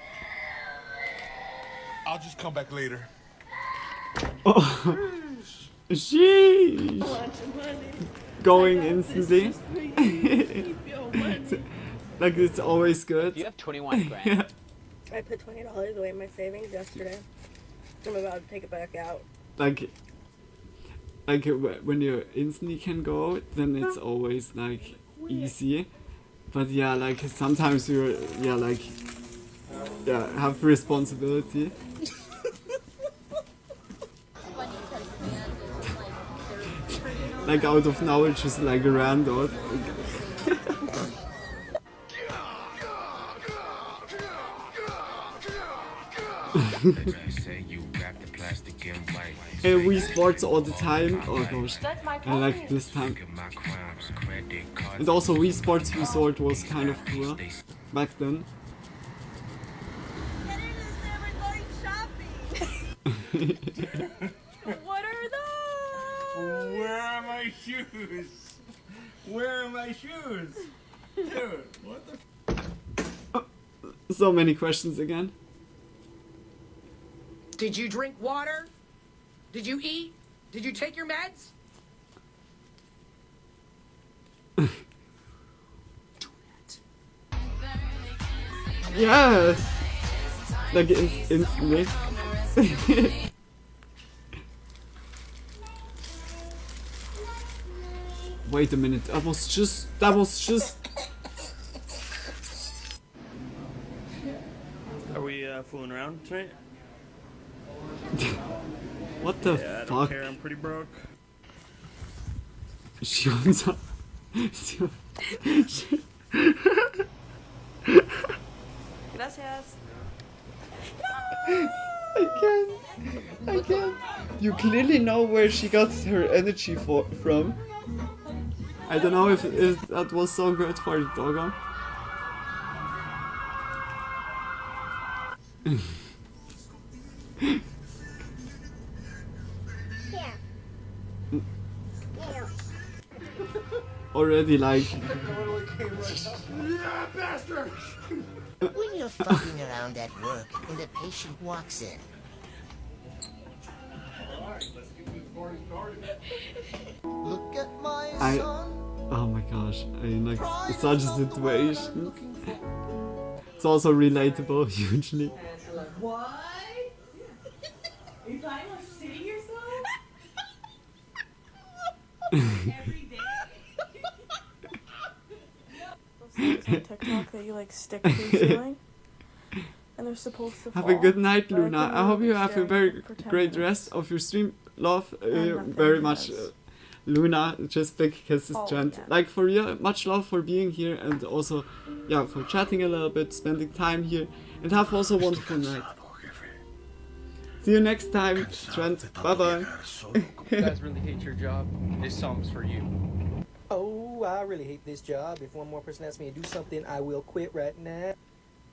I'll just come back later. Oh, sheesh. Going instantly. Like, it's always good. You have 21 grand. Yeah. I put $20 away in my savings yesterday. I'm about to take it back out. Like when you instantly can go, then it's always like easy. But yeah, like sometimes you're have responsibility. Like out of nowhere, just like a random. And we sports all the time. Oh gosh, I like this time. And also Wii Sports Resort was kind of cool back then. What are those? Where are my shoes? Where are my shoes? Dude, what the So many questions again. Did you drink water? Did you eat? Did you take your meds? Yes! Like instantly. wait a minute. That was just. Are we fooling around tonight? What the Yeah, I don't fuck? care. I'm pretty broke. She owns up. Gracias. I can't. You clearly know where she got her energy from. I don't know if that was so good for the doggo. Already like. Yeah, bastard! When you're fucking around at work and the patient walks in. Look at my Oh my gosh, I like such a situation. It's also relatable hugely. What? Are you planning on shitting yourself? Every day? Those things on TikTok that you like stick to the ceiling. And they're supposed to fall. Have a good night, but I Luna. couldn't I hope really you be have a staring very at them for 10 great minutes. rest of your stream. Love nothing very much, does. Luna. Just big kisses, Oh, Trent. yeah. Like for you, much love for being here and also, yeah, for chatting a little bit, spending time here, and have also a wonderful night. See you next time, Trent. Bye bye. You guys really hate your job? This song's for you. Oh, I really hate this job. If one more person asks me to do something, I will quit right now.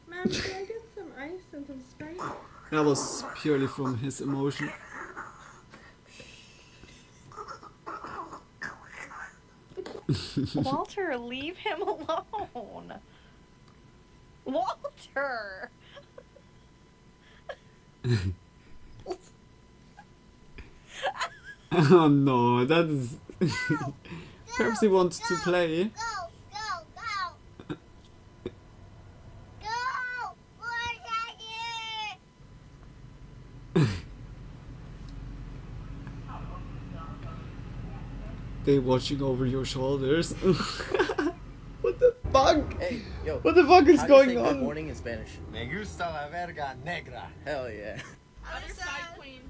Mom, can I get some ice and some Sprite? That was purely from his emotion. Walter, leave him alone. Walter! Oh no, that is. Perhaps he wants to play. They watching over your shoulders. What the fuck? Hey, yo. What the fuck is how do you going say on? Good morning in Spanish. Me gusta la verga negra. Hell yeah. Other side, queen.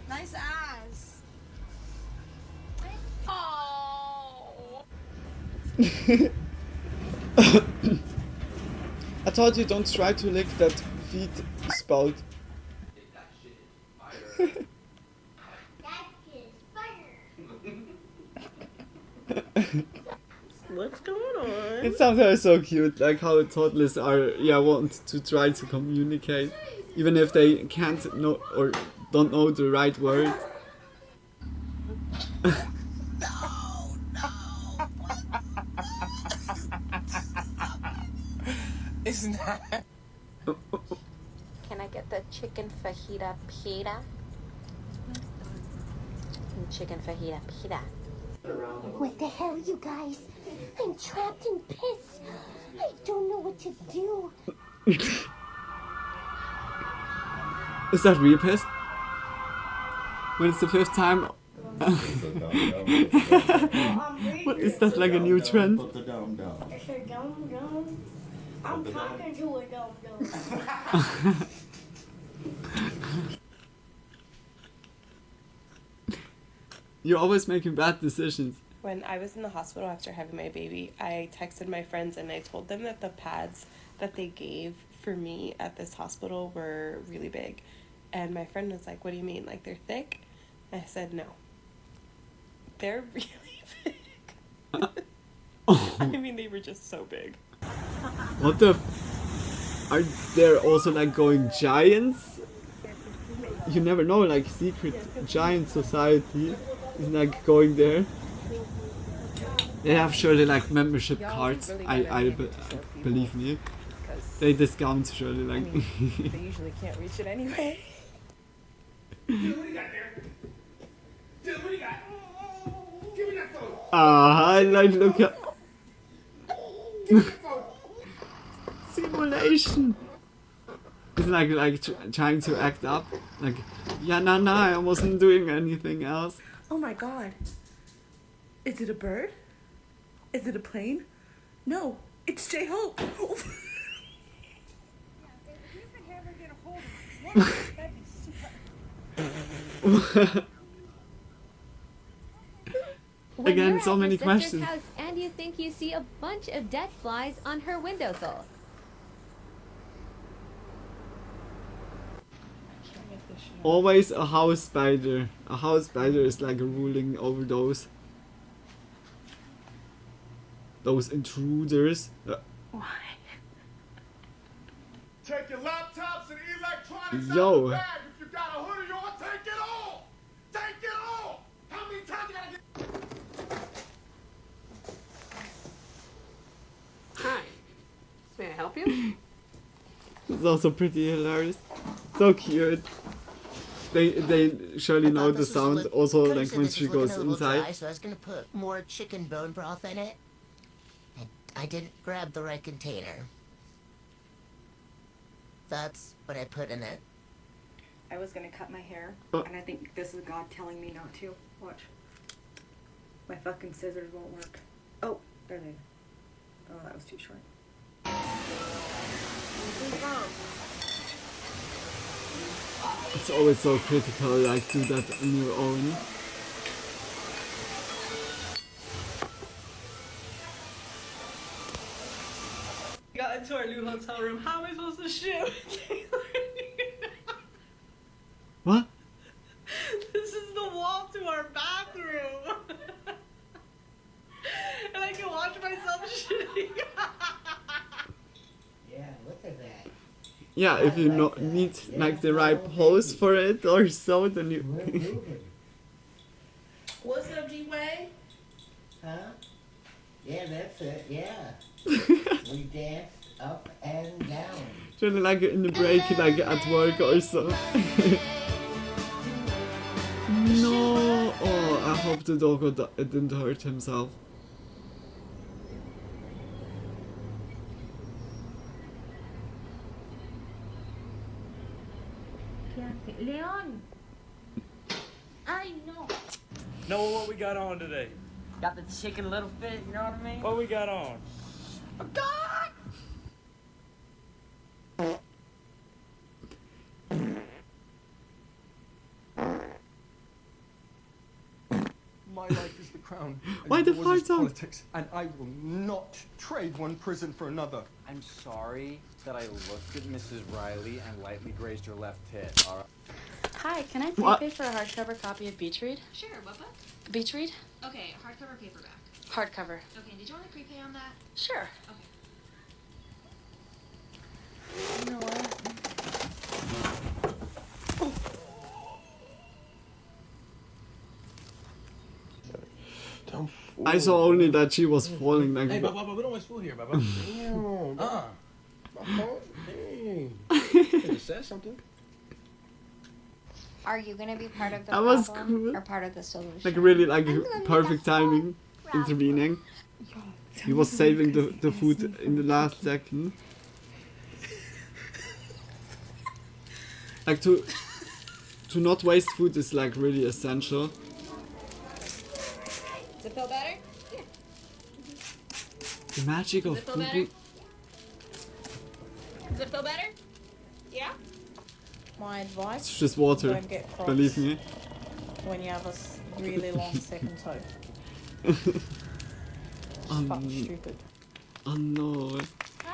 Nice ass. Oh. I thought you don't try to lick that feet spout. What's going on? It sounds so cute, like how toddlers are, want to try to communicate, even if they can't know or don't know the right word. It's not. Can I get the chicken fajita pita? Chicken fajita pita. What the hell, you guys? I'm trapped in piss. I don't know what to do. Is that real piss? When it's the first time? What, is that like a new trend? It's a dum dum. I'm talking to a dum dum. You're always making bad decisions. When I was in the hospital after having my baby, I texted my friends and I told them that the pads that they gave for me at this hospital were really big. And my friend was like, "What do you mean? Like they're thick?" I said, "No. They're really big." I mean, they were just so big. What the? Are there also like going giants? You never know, like secret giant society is like going there. They have surely like membership cards. Believe me. They discount surely like. I mean, they usually can't reach it anyway. Dude, what do you got there? Dude, what do you got? Give me that phone. Ah, I like look at. Simulation. It's like trying to act up. Like, yeah, nah, I wasn't doing anything else. Oh my god. Is it a bird? Is it a plane? No, it's J-Hope. When Again, you're so at many your sister's questions. house and you think you see a bunch of dead flies on her windowsill. Always a house spider. A house spider is like ruling over those intruders. Why? Take your laptops and electronics out Yo. of the bag. If you got a hoodie on, take it all. Take it all. How many times you gotta get? Hi. May I help you? It's also pretty hilarious. So cute. They surely know the sound also like when she goes inside. Dry, so I was gonna put more chicken bone broth in it. And I didn't grab the right container. That's what I put in it. I was gonna cut my hair, and I think this is God telling me not to. Watch. My fucking scissors won't work. Oh, there they are. Oh, that was too short. It's always so critical, like do that on your own. Got into our new hotel room. How am I supposed to shoot? What? This is the wall to our bathroom. And I can watch myself shooting. Yeah, look at that. Yeah, if you need like the right pose for it or so, then you. What's up, G-Way? Huh? Yeah, that's it, yeah. We danced up and down. Really like in the break, like at work or so. No! Oh, I hope the dog didn't hurt himself. Leon! I know. Know what we got on today? Got the chicken little fit, you know what I mean? What we got on? My life is the crown. Why the yours is farts out? politics, and I will not trade one prison for another. I'm sorry that I looked at Mrs. Riley and lightly grazed her left tit. All right. Hi, can I What? prepay for a hardcover copy of Beach Read? Sure, what book? Beach Read? Okay, hardcover, paperback. Hardcover. Okay, did you want to prepay on that? Sure. Okay. You know what? Don't fool. I saw only that she was falling like. Hey, Baba, we don't always fool here, Baba. Damn. Uh-uh. Hey. Could have said something. Are you gonna be part of the That was problem cool. or part of the solution? Like really like perfect timing, intervening. He was saving the food in the last second. Like to not waste food is like really essential. Does it feel better? Yeah. The magic Does of it feel food. better? Does it feel better? Yeah? My advice: It's just water, don't get cross believe me. when you have a really long second toe. Oh, Fuck stupid. oh no.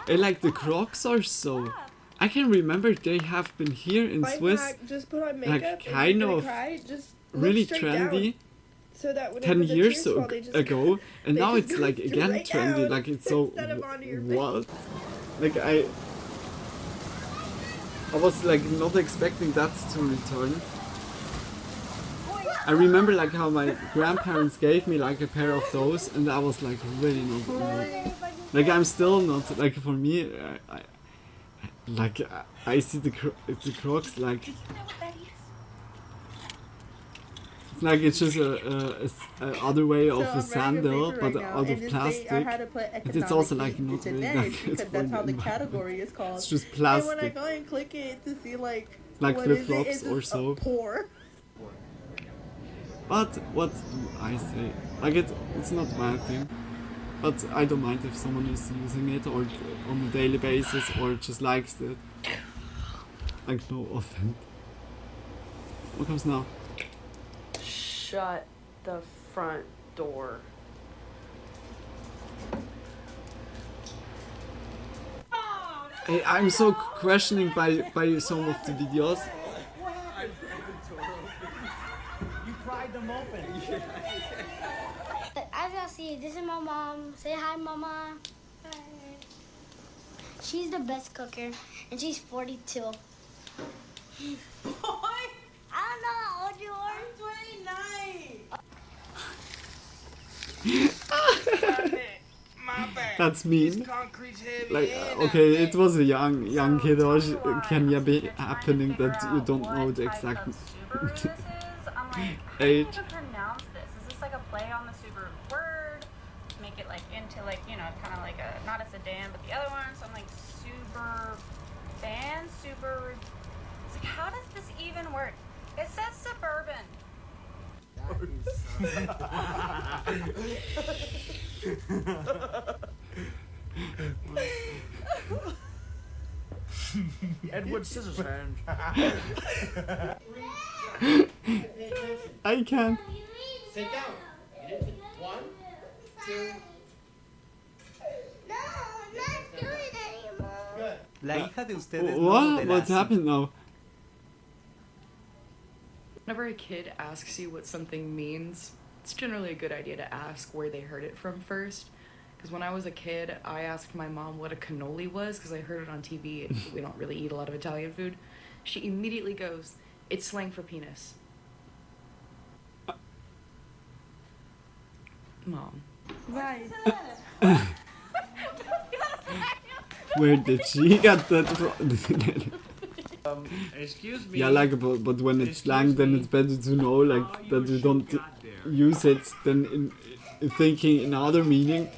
And like the Crocs are so. I can remember they have been here in Swiss. Just put on like makeup. kind and of cry, just look really straight trendy. Down, so that 10 the years tears fall, they just ago, and they now just it's go like again straight trendy. down Like it's so instead of onto your face. what? Like I was like not expecting that to return. I remember like how my grandparents gave me like a pair of those, and I was like really not. Like I'm still not like for me. I see the Crocs like. It's like it's just a other way of a sandal, but out of plastic. And it's also like not really like it's because that's how the category is called. It's just And when I plastic. go and click it to see like Like what is it, flip-flops it's or just so. a pour. But what do I say? Like it's not my thing. But I don't mind if someone is using it or on a daily basis or just likes it. Like no offense. What comes now? Shut the front door. Hey, I'm so questioning by some of the videos. You pried them open. As y'all see, this is my mom. Say hi, Mama. Hi. She's the best cooker, and she's 42. Boy, I don't know how old you are. I'm 29. That's mean. Like, okay, it was a young kid, or can yeah be happening that you don't know the exact age. How do you pronounce this? Is this like a play on the Subaru word? To make it like into like, you know, kind of like a, not a sedan, but the other one. So I'm like Suburban, Subaru. It's like, how does this even work? It says suburban. Edward Scissorhands. I can't. Sit down. You didn't sit. 1, 2. No, I'm not doing it anymore. Good. La hija de ustedes no What? modela What así. happened now? Whenever a kid asks you what something means, it's generally a good idea to ask where they heard it from first. Because when I was a kid, I asked my mom what a cannoli was because I heard it on TV and we don't really eat a lot of Italian food. She immediately goes, "It's slang for penis." Mom. Right. Where did she get that from? Excuse me. Yeah, like, but when it's slang, then it's better to know, like, that you don't use it than in thinking in other meaning,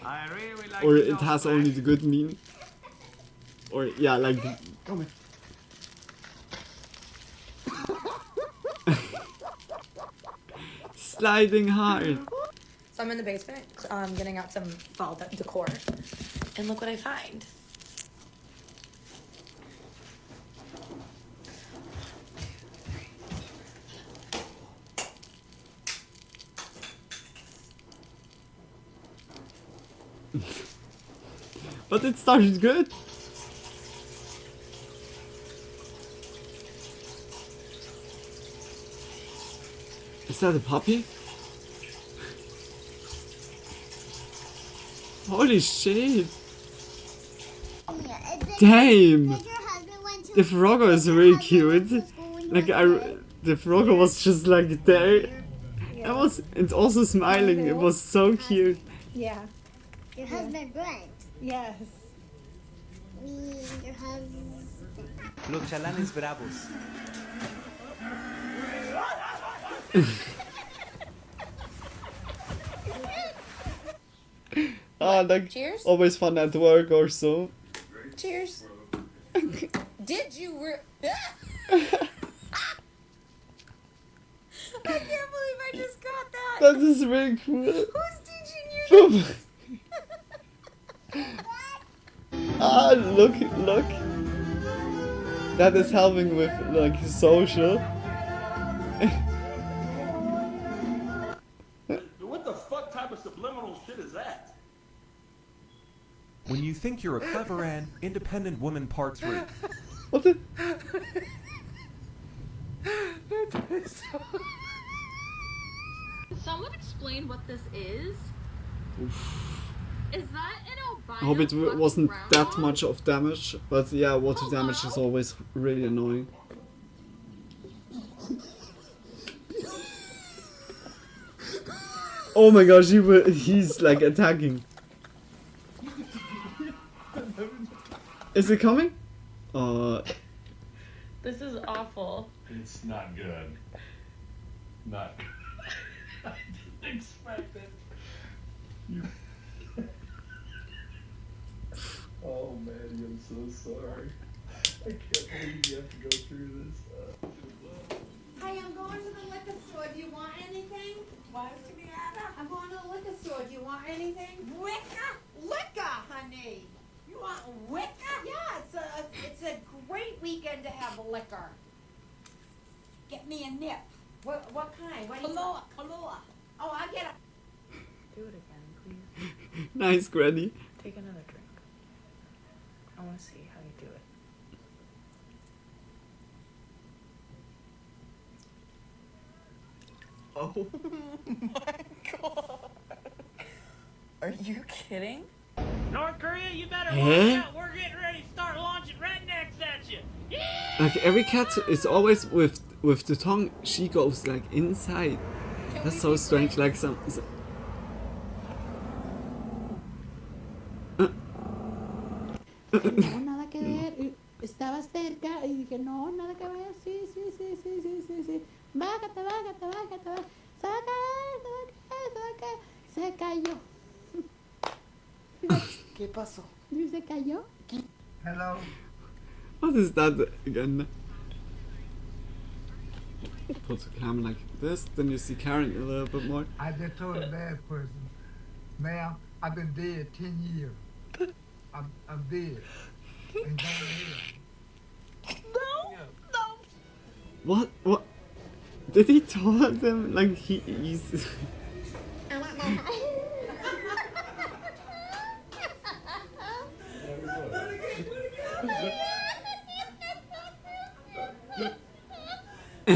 or it has only the good meaning, or yeah, like. Come here. Sliding hard. So I'm in the basement, getting out some fall decor, and look what I find. But it started good. Is that a puppy? Holy shit! Damn! The Frogger is really cute. Like the Frogger was just like there. It was. It's also smiling. It was so cute. Yeah. Your husband Brent. Yes. Your husband. Los chalanes bravos. Ah, like Cheers. always fun at work or so. Cheers. Did you I can't believe I just got that. That is really cool. Who's teaching you this? Ah, look. That is helping with like social. What the fuck type of subliminal shit is that? When you think you're a clever and independent woman, part 3. What the? Can someone explain what this is? Is that an albino? I hope it wasn't that much of damage, but yeah, water damage is always really annoying. Oh my gosh, he's like attacking. Is it coming? This is awful. It's not good. Not good. I didn't expect it. You... Oh man, I'm so sorry. I can't believe you have to go through this. Hey, I'm going to the liquor store. Do you want anything? What, Indiana? I'm going to the liquor store. Do you want anything? Liquor? Liquor, honey. You want liquor? Yeah, it's a great weekend to have liquor. Get me a nip. What kind? What do you want? Kahlua. Oh, I'll get a... Do it again, please. Nice, Granny. Take another drink. I want to see how you do it. Oh my god. Are you kidding? North Korea, you better Eh? watch out. We're getting ready to start launching rednecks at you. Like every cat is always with the tongue. She goes like inside. That's so strange. Like some No, nada que ver. Estaba cerca y dije, no, nada que ver. Sí. Bájate. Saca. Se cayó. ¿Qué pasó? ¿Se cayó? Hello. What is that again? Put the camera like this, then you see Karen a little bit more. I just told a bad person, ma'am, I've been dead 10 years. I'm dead. Ain't going here. What? Did he tell them like he's? I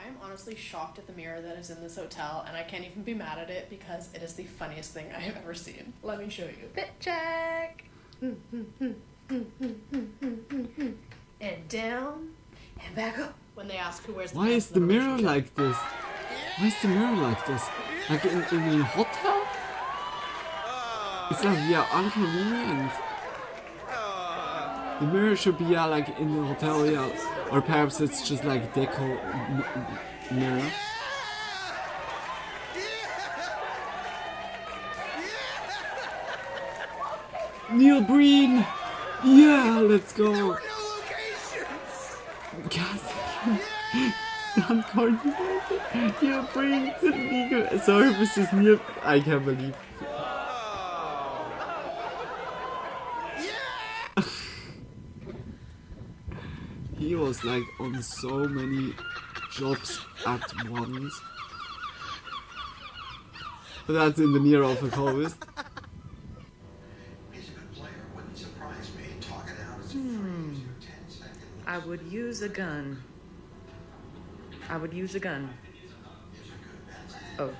am honestly shocked at the mirror that is in this hotel, and I can't even be mad at it because it is the funniest thing I have ever seen. Let me show you. Fit check. And down and back up when they ask who wears the Why pants is in the mirror relationship. like this? Why is the mirror like this? Like in a hotel? It's like inconvenient. The mirror should be like in the hotel, or perhaps it's just like deco mirror. Neil Breen! Yeah, let's go! Yes! Uncoordinated! Neil Breen to legal services Neil. I can't believe. He was like on so many jobs at once. But that's in the near of a coast. I would use a gun. Oh.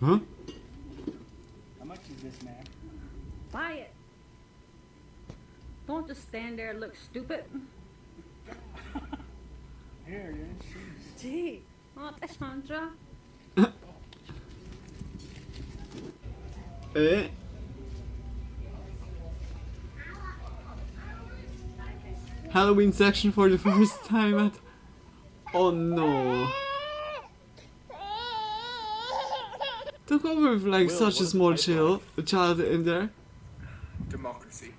Huh? How much is this, man? Buy it. Don't just stand there and look stupid. Here, you're in shoes. Gee. Oh, that's Sandra. Eh? Halloween section for the first time at... Oh no. Don't go with like such a small child in there. Democracy.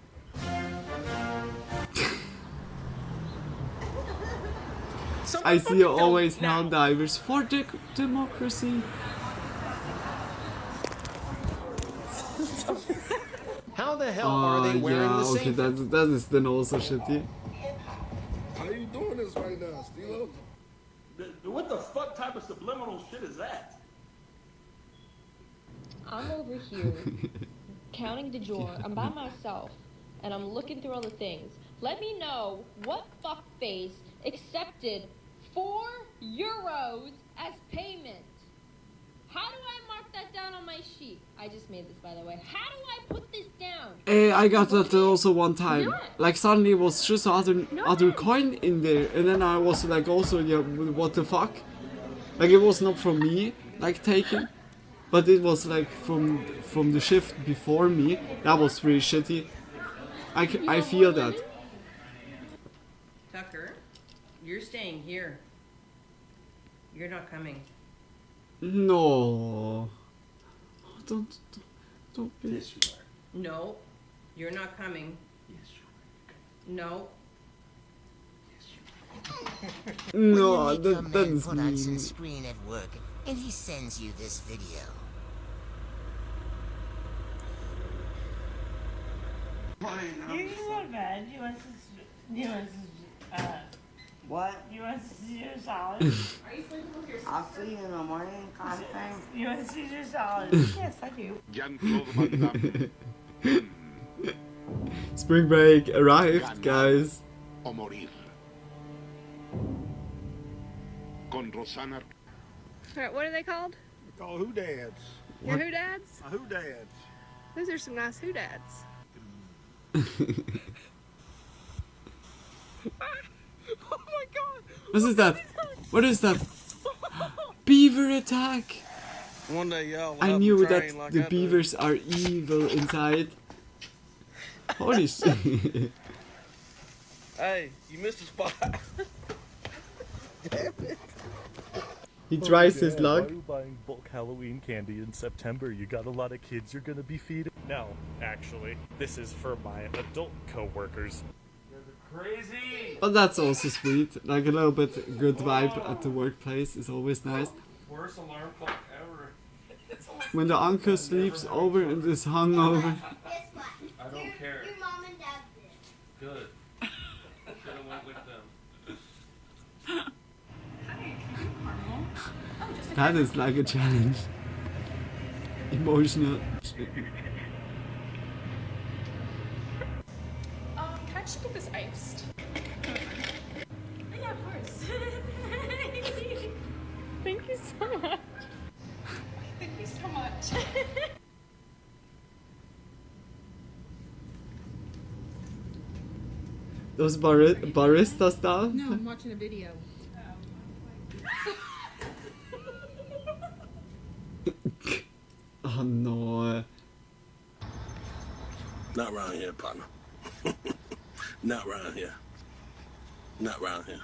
I see always hell divers for democracy. How the hell are they wearing the okay, same? that is then also shitty. How you doing this right now, Stilo? What the fuck type of subliminal shit is that? I'm over here counting the drawer. I'm by myself, and I'm looking through all the things. Let me know what fuckface accepted €4 as payment. How do I mark that down on my sheet? I just made this, by the way. How do I put this down? I got that also one time. Like suddenly it was just other coin in there, and then I was like also what the fuck? Like it was not from me like taken, but it was like from the shift before me. That was really shitty. I feel that. Tucker, you're staying here. You're not coming. No. Don't be. No, you're not coming. No. No, When you make that your man is put on some mean. screen at work, and he sends you this video. You want bad? You want What? You want Caesar salad? Are you sleeping with your sister? I'll see you in the morning, kind of thing. You want Caesar salad? Yes, I do. Spring break arrived, guys. O morir. Con Rosana. Alright, what are they called? They're called Who-Dads. Your who dads? Who-Dads. Those are some nice who dads. Oh my god! What is that? What is that? Beaver attack! One day y'all I knew that the beavers are evil inside. Holy shit. Hey, you missed a spot. Damn it. He tries his luck. Why are you buying bulk Halloween candy in September? You got a lot of kids you're gonna be feeding? No, actually, this is for my adult co-workers. Crazy! But that's also sweet. Like a little bit good vibe at the workplace is always nice. Worst alarm clock ever. When the uncle sleeps over and is hungover. I don't care. Your mom and dad did. Good. Should've went with them. That is like a challenge. Emotional. Can I just get this iced? Yeah, of course. Thank you so much. Thank you so much. Those barista stuff? No, I'm watching a video. Oh no. Not around here, partner. Not around here. Not around here.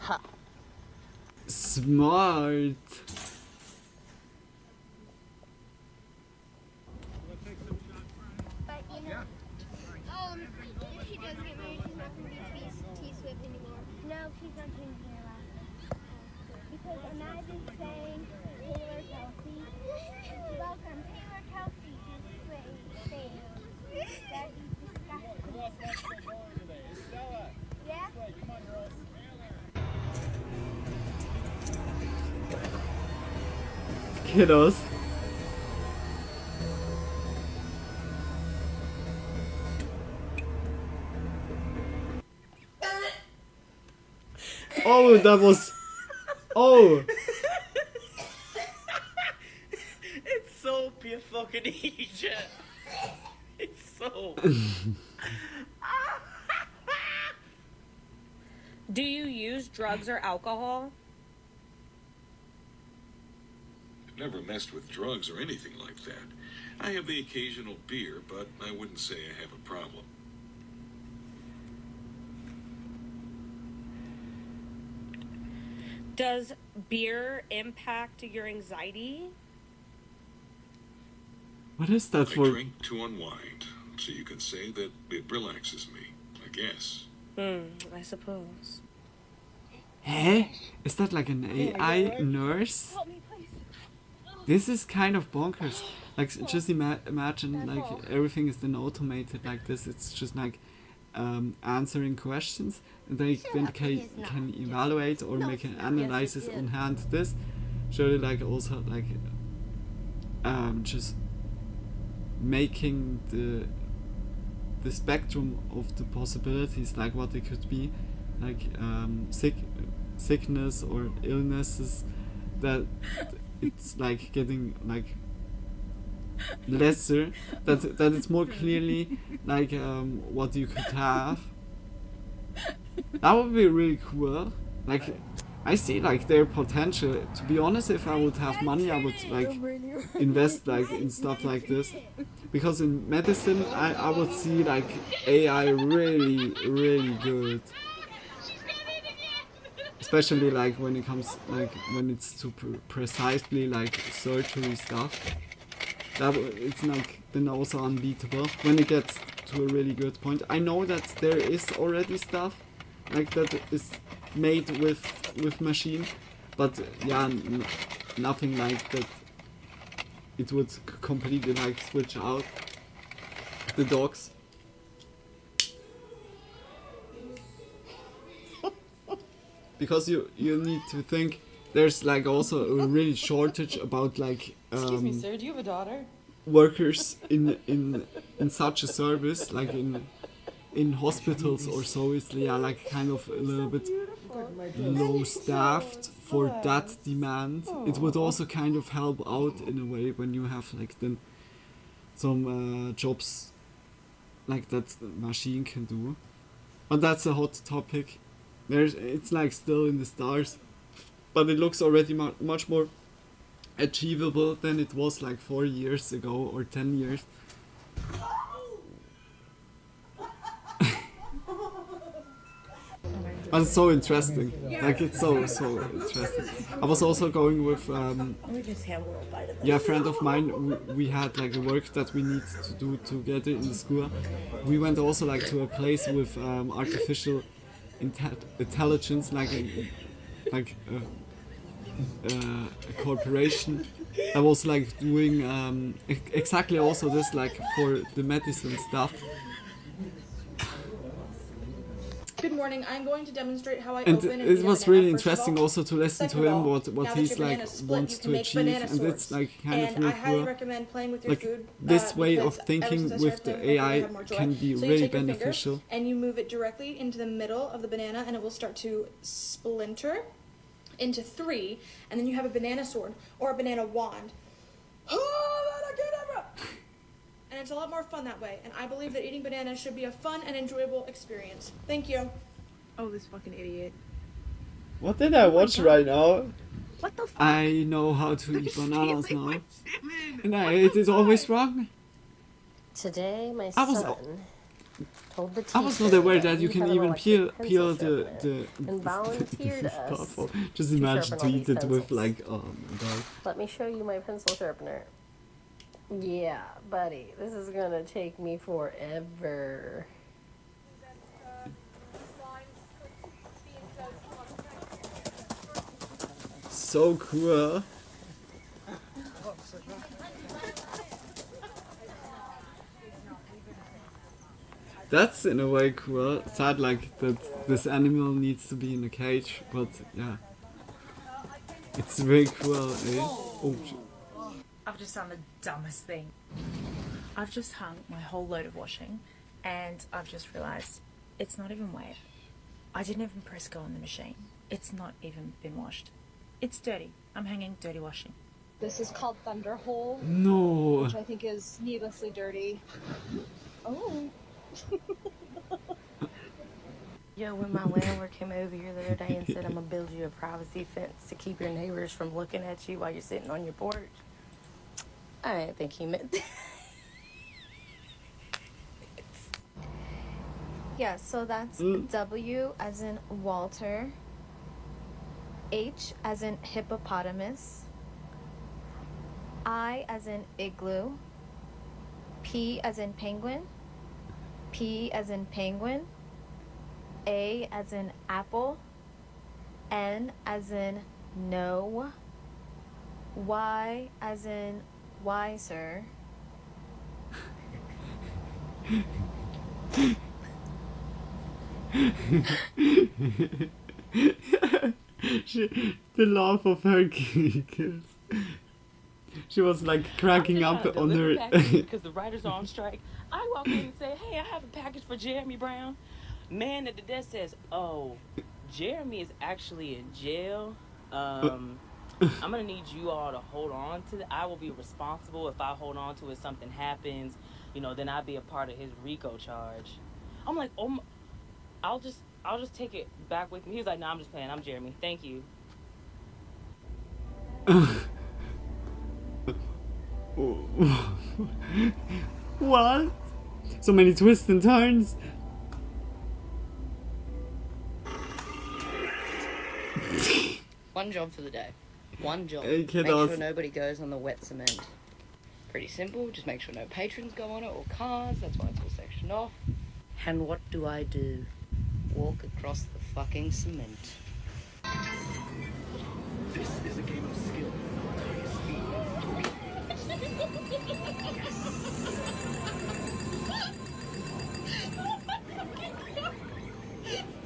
Ha. Smart. But you know, if she does get married, she's not going to be T-Swift anymore. No, she's not changing her last name. Because imagine saying Taylor Kelsey. Welcome, Taylor Kelsey to Swift. That'd be disgusting. Yeah? Kiddos. Oh, that was. Oh! It's so pure fucking Egypt. It's so. Do you use drugs or alcohol? I've never messed with drugs or anything like that. I have the occasional beer, but I wouldn't say I have a problem. Does beer impact your anxiety? What is that I for? drink to unwind, so you can say that it relaxes me, I guess. I suppose. Hey? Is that like an AI nurse? This is kind of bonkers. Like, just imagine, like, everything is then automated like this. It's just like answering questions, and they then can evaluate or make an analysis on hand. This surely, like, also like just making the spectrum of the possibilities, like what it could be, like sickness or illnesses, that it's like getting like lesser, that it's more clearly like what you could have. That would be really cool. Like, I see like their potential. To be honest, if I would have money, I would like invest like in stuff like this, because in medicine I would see like AI really good, especially like when it comes, like when it's to precisely like surgery stuff. It's like then also unbeatable when it gets to a really good point. I know that there is already stuff like that is made with machine, but yeah, nothing like that. It would completely like switch out the dogs. Because you need to think there's like also a really shortage about like Excuse me, sir. Do you have a daughter? workers in such a service, like in hospitals or so. Is like kind of a little bit low staffed for that demand. It would also kind of help out in a way when you have like then some jobs like that the machine can do. But that's a hot topic. It's like still in the stars, but it looks already much more achievable than it was like 4 years ago or 10 years. And it's so interesting. Like it's so interesting. I was also going with a friend of mine. We had like a work that we need to do together in the school. We went also like to a place with artificial intelligence, like a corporation that was like doing exactly also this like for the medicine stuff. Good morning. I'm going to demonstrate how I And open and it eat a was banana, really first of interesting all. also to listen Second to of him all, what now that he's your like banana's split, wants you to can make achieve, banana and it's swords. like kind of And really I highly cool. recommend playing with your Like food. this way of because ever thinking since I with started the playing with food, I AI have more joy. can be So you really take your finger beneficial. and you move it directly into the middle of the banana, and it will start to splinter into 3, and then you have a banana sword or a banana wand. And it's a lot more fun that way, and I believe that eating bananas should be a fun and enjoyable experience. Thank you. Oh, this fucking idiot. What did I watch right now? What the fuck? I know how to eat bananas now, and I ate it always wrong. Today, my I was- son told the I was teacher not aware that you we can have an even peel electric pencil the sharpener and volunteered us stuff. Just to imagine sharpen to all eat these it with pencils. like oh my god. Let me show you my pencil sharpener. Yeah, buddy, this is gonna take me forever. So cool. That's in a way cool. Sad like that this animal needs to be in a cage, but yeah. It's very cool, eh? Oh shit. I've just done the dumbest thing. I've just hung my whole load of washing and I've just realised it's not even wet. I didn't even press go on the machine. It's not even been washed. It's dirty. I'm hanging dirty washing. This is called Thunderhole. No. Which I think is needlessly dirty. Oh. Yo, when my landlord came over here the other day and said, I'm gonna build you a privacy fence to keep your neighbors from looking at you while you're sitting on your porch, I didn't think he meant that. Yeah, so that's W as in Walter, H as in hippopotamus, I as in igloo, P as in penguin, P as in penguin, A as in apple, N as in no, Y as in wiser, The laugh of her giggles. She was like cracking up on her. Because the writers are on strike. I walk in and say, hey, I have a package for Jeremy Brown. Man at the desk says, oh, Jeremy is actually in jail. I'm going to need you all to hold on to it. I will be responsible if I hold on to it, something happens, you know, then I'll be a part of his RICO charge. I'm like, oh, I'll just take it back with me. He was like, no, I'm just playing. I'm Jeremy. Thank you. What? So many twists and turns. One job for the day. One job. Hey, kid, Make I sure was- nobody goes on the wet cement. pretty simple. Just make sure no patrons go on it or cars. That's why it's all sectioned off. And what do? Walk across the fucking cement. This is a game of skill.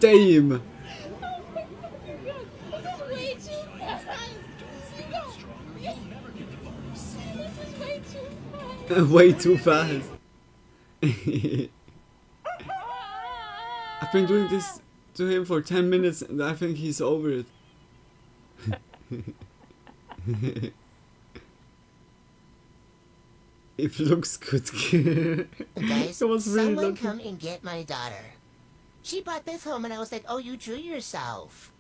Damn! Way too fast. I've been doing this to him for 10 minutes and I think he's over it. It looks good. Guys, It was really someone lucky. come and get my daughter. She brought this home and I was like, oh, you drew yourself.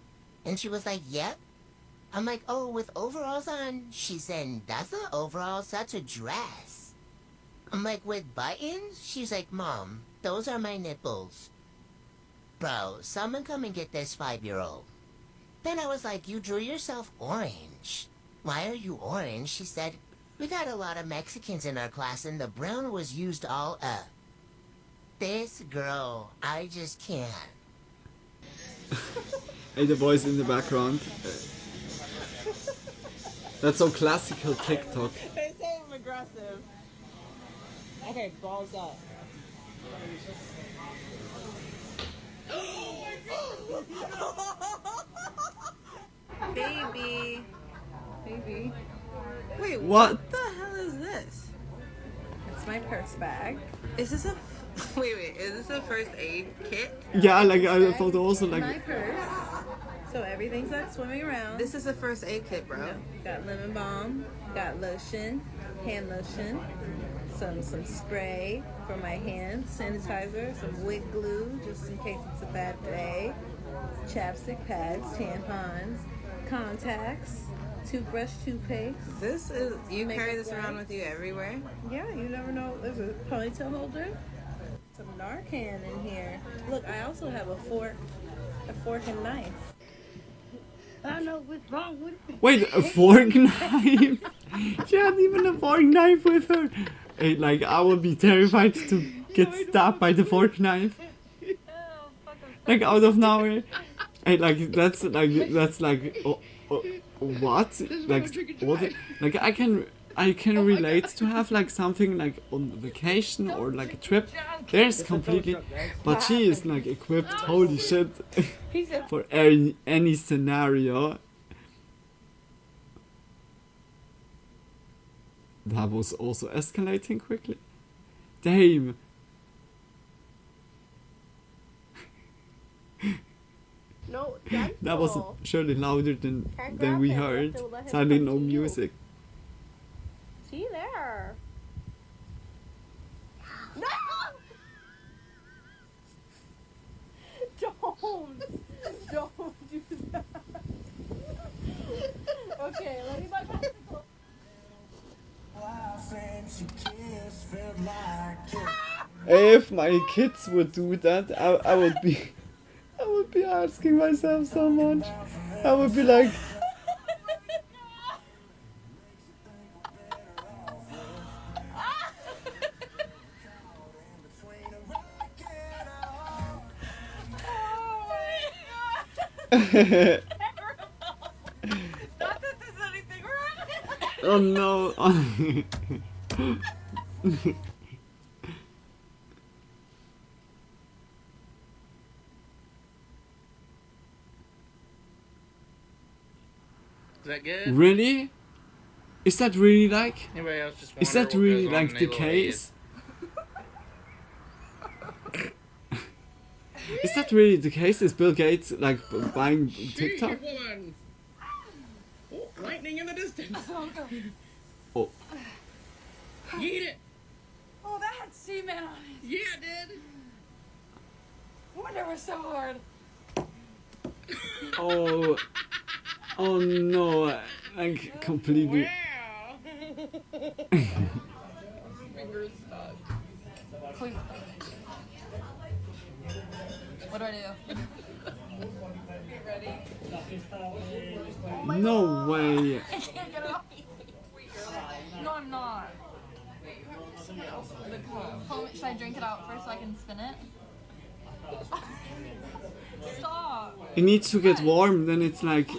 And she was like, yep. I'm like, oh, with overalls on? She said, that's not overalls, that's a dress. I'm like, with buttons? She's like, Mom, those are my nipples. Bro, someone come and get this 5-year-old. Then I was like, you drew yourself orange. Why are you orange? She said, we got a lot of Mexicans in our class and the brown was used all up. This girl, I just can't. Hey, the voice in the background. That's so classical TikTok. They say I'm aggressive. Okay, balls up. Baby. Baby. Wait, What? the hell is this? It's my purse bag. Is this a... Wait, is this a first aid kit? Yeah, like I thought also My like. purse. So everything's not swimming around. This is a first aid kit, bro. No, got lemon balm, got lotion, hand lotion, some spray for my hands, sanitizer, some wig glue just in case it's a bad day, chapstick pads, tampons, contacts, toothbrush, toothpaste. This is, you makeup carry this around wipes. with you everywhere? Yeah, you never know. There's a ponytail holder, some Narcan in here. Look, I also have a fork and knife. I know what's wrong with me. Wait, a fork knife? She had even a fork knife with her. Hey, like I would be terrified to get stabbed by the fork knife. Like out of nowhere. Hey, like that's like what? Like what? Like I can relate to have like something like on vacation or like a trip. There's completely, but she is like equipped. Holy shit! For any scenario. That was also escalating quickly. Damn. No, That was surely louder than we heard. Sadly, no music. See there. No! Don't do that. Okay, let me buy popsicle. If my kids would do that, I would be asking myself so much. I would be like, oh no. Is that good? Really? Is that really like? Anybody else just Is wonder that what really goes on like in the these little case? Is that really the case? Is Bill Gates like buying TikTok? Woman. Oh, lightning in the distance. Oh. Eat it. Oh, that had cement on it. Yeah, it did. No wonder it was so hard. Oh. Oh no. Like completely. Fingers stuck. Please. What do I do? Get ready. No way. I can't get it off. No, I'm not. Should I drink it out first so I can spin it? Stop! It needs to get warm, then it's like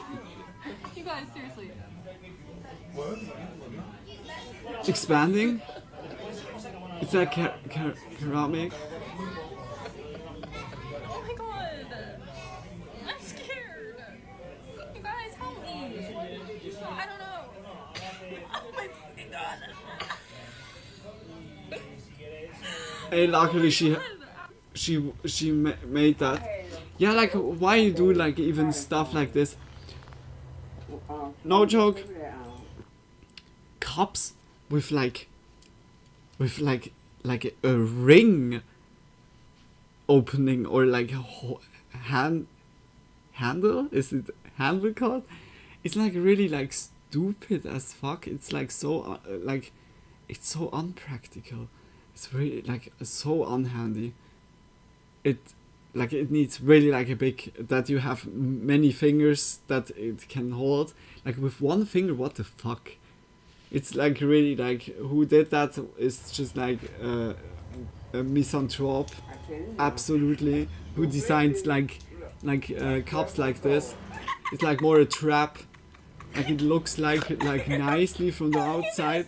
You guys, seriously. expanding. It's like ceramic. Oh my god! I'm scared! You guys, help me! I don't know! Oh my fucking god! Hey, luckily she made that. Yeah, like why you do like even stuff like this? No joke. Cups with like a ring opening or like a handle. Is it handle called? It's like really like stupid as fuck. It's like so it's so unpractical. It's really like so unhandy. It needs really like a big, that you have many fingers that it can hold. Like with one finger, what the fuck? It's like really like, who did that is just like a misanthrope, absolutely. Who designed like cups like this? It's like more a trap. Like it looks like nicely from the outside.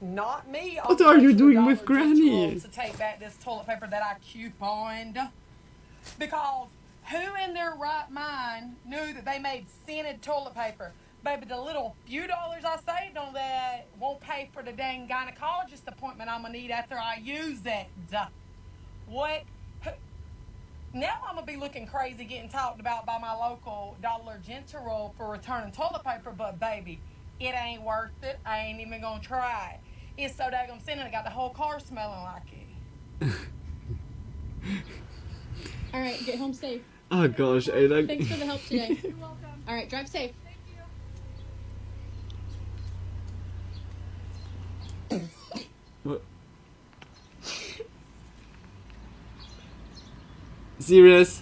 Not me. What are you doing with Granny? To take back this toilet paper that I couponed, because who in their right mind knew that they made scented toilet paper? Baby, the little few dollars I saved on that won't pay for the dang gynecologist appointment I'm gonna need after I use it. What? Now I'm gonna be looking crazy getting talked about by my local Dollar General for returning toilet paper, but baby, it ain't worth it. I ain't even gonna try it. It's so daggum scented, I got the whole car smelling like it. Alright, get home safe. Oh gosh, Ada. Thanks for the help today. You're welcome. Alright, drive safe. What? Serious?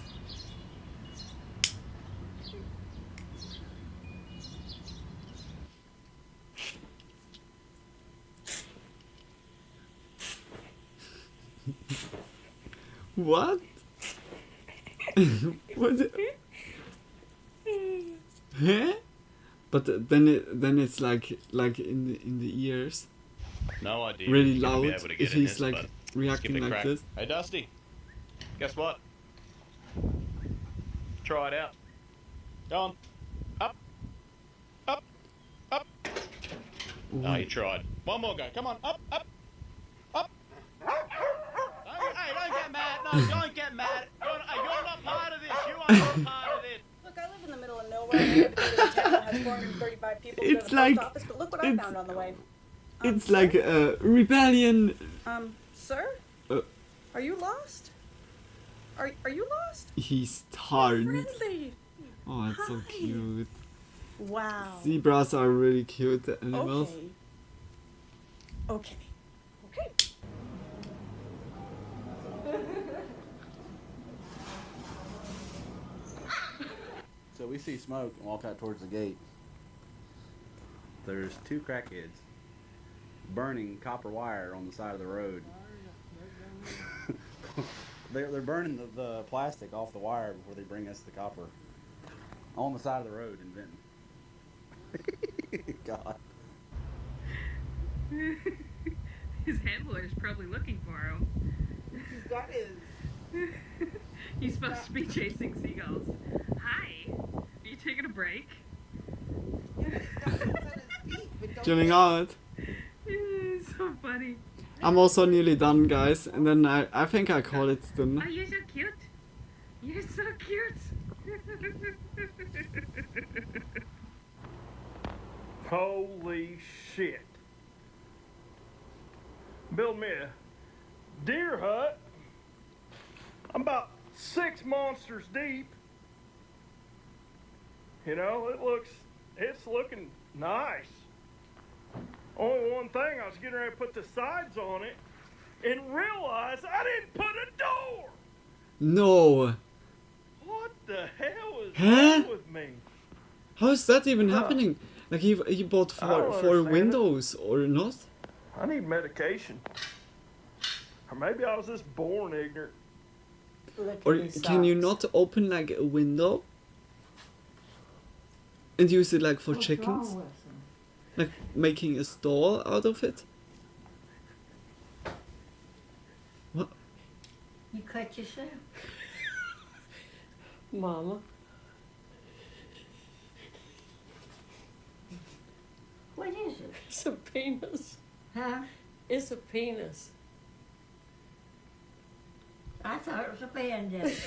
What? What? Huh? But then it's like in the ears. No idea. Really You're gonna be loud able to get if in he's this, like but reacting give it a like crack. this. Hey Dusty, guess what? Try it out. Go on. Up. Up. Up. Oh, you tried. One more go. Come on. Up. Up. Up. Hey, don't get mad. No, don't get mad. You're not part of this. You are not part of this. Look, I live in the middle of nowhere. I live in a town that has 435 people. It's Go to the like- post office, but look what I found on the way. It's like a rebellion. Sir? Are you lost? Are you lost? He's tired. Friendly. Oh, it's so cute. Wow. Zebras are really cute animals. Okay. So we see smoke and walk out towards the gate. There's two crackheads burning copper wire on the side of the road. They're burning the plastic off the wire before they bring us the copper. On the side of the road in Benton. God. His handler's probably looking for him. He's got his... He's supposed to be chasing seagulls. Hi. Are you taking a break? Chilling out. So funny. I'm also nearly done, guys, and then I think I call it done. Oh, you're so cute. You're so cute. Holy shit. Build me a deer hut. I'm about 6 monsters deep. You know, it's looking nice. Only one thing, I was getting ready to put the sides on it and realized I didn't put a door. No. What the hell is Huh? wrong with me? How is that even happening? Like he bought I don't four understand it. windows or not? I need medication. Or maybe I was just born ignorant. Or can you not open like a window and use it like for chickens? Like making a stall out of it? What? You cut yourself. Mama. What is it? It's a penis. Huh? It's a penis. I thought it was a bandit.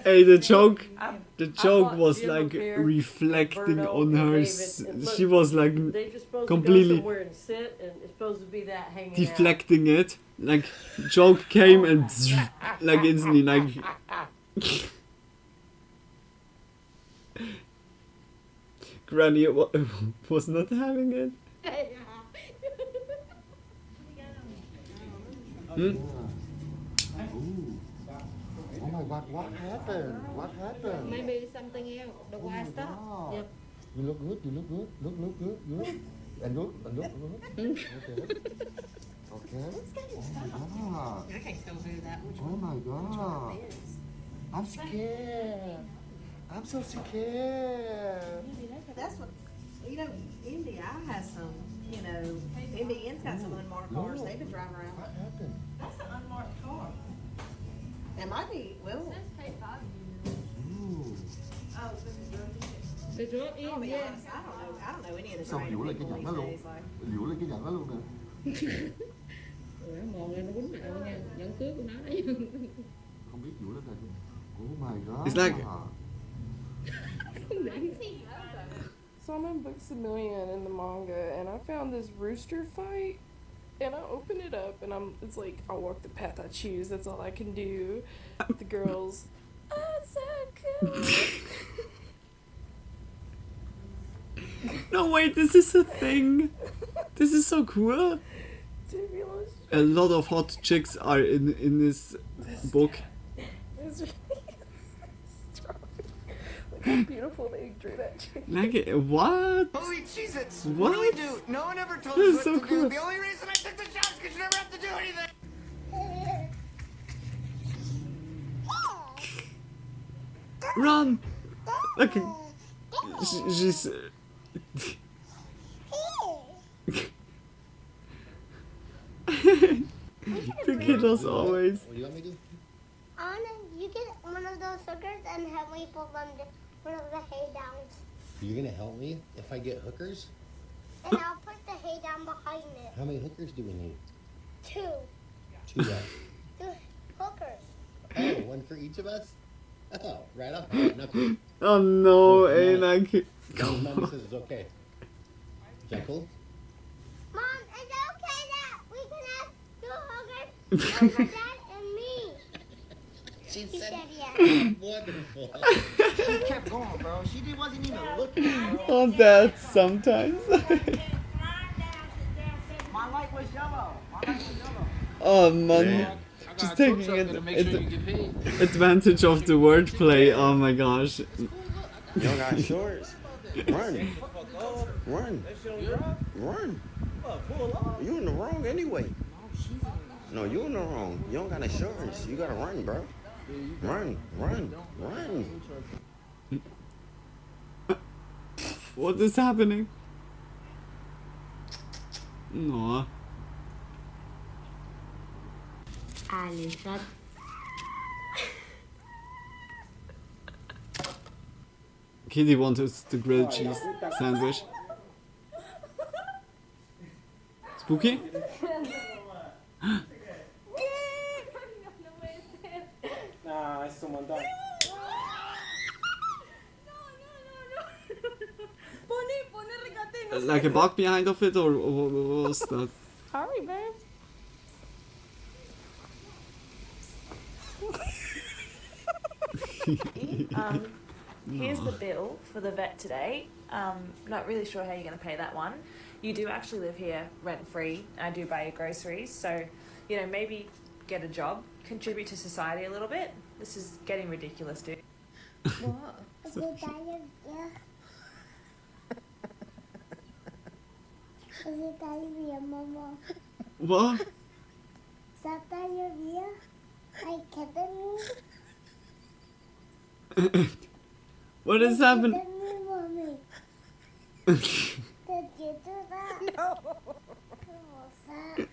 Hey, the joke bought was Jim a like pair, reflecting Berto on and her. David, and look, She was like they just supposed completely to go somewhere and sit, and it's supposed to be that hanging deflecting it. Like joke came and like instantly like. Granny was not having it. Hmm? Oh my God, what happened? What happened? Maybe something else. The white stuff. Yep. You look good, you look good. Look good. And look. Okay. Okay. Oh my God. I can't tell who that was. Oh my God. I'm scared. I'm so scared. That's what, Indy, I have some, Indy's got some unmarked cars they've been driving around. What happened? That's an unmarked car. It might be, well. Ooh. Oh, The drug I don't know any of the Sao random hiểu lại cái people nhạc these đó luôn? days. Like, Hiểu lại cái nhạc đó luôn nè. Ủa, mòn lên nó quýnh mẹ luôn nha. Nhẫn cưới của nó đấy. Không biết hiểu lên này không? Oh my God. It's like So I'm in Books A Million in the manga, and I found this rooster fight, and I open it up, and it's like, I'll walk the path I choose, that's all I can do. The girls, oh, so cool. no wait, this is a thing. This is so cool. A lot of hot chicks are in this book. It's really strong. Look how beautiful they drew that chick. Like what? Holy Jesus! What? do we do? No one ever told This us is what so to cool. do. The only reason I took the shot is because you never have to do anything. Run! Like she's. The kid as always. What do you want me to do? Anna, you get one of those hookers and help me pull them one of the hay downs. You're gonna help me if I get hookers? And I'll put the hay down behind it. How many hookers do we need? 2. 2 what? 2 hookers. Oh, one for each of us? Oh, right off. Right, now, cool. Oh no, hey, like. Mommy says it's okay. Is that cool? Mom, is it okay that we can have 2 hookers? And my dad and me. She said yes. Wonderful. She kept going, bro. She wasn't even looking. Oh, that sometimes. My light was yellow. Oh man, just taking advantage of the wordplay. Oh my gosh. You don't got shorts. Run. Run. Run. You in the wrong anyway. No, you in the wrong. You don't got insurance. You gotta run, bro. Run. What is happening? No. Alisa. Kitty wanted the grilled cheese sandwich. Spooky? Nah, it's someone done. Like a bug behind of it, or what was that? Hurry, babe. Here's the bill for the vet today. Not really sure how you're going to pay that one. You do actually live here rent-free. I do buy your groceries, so, maybe get a job, contribute to society a little bit. This is getting ridiculous, dude. What? Is it diarrhea? Is it diarrhea, Mama? What? Is that diarrhea? Are you kidding me? What is Are you happening? kidding me, Mommy? Did you do that? No. What was that?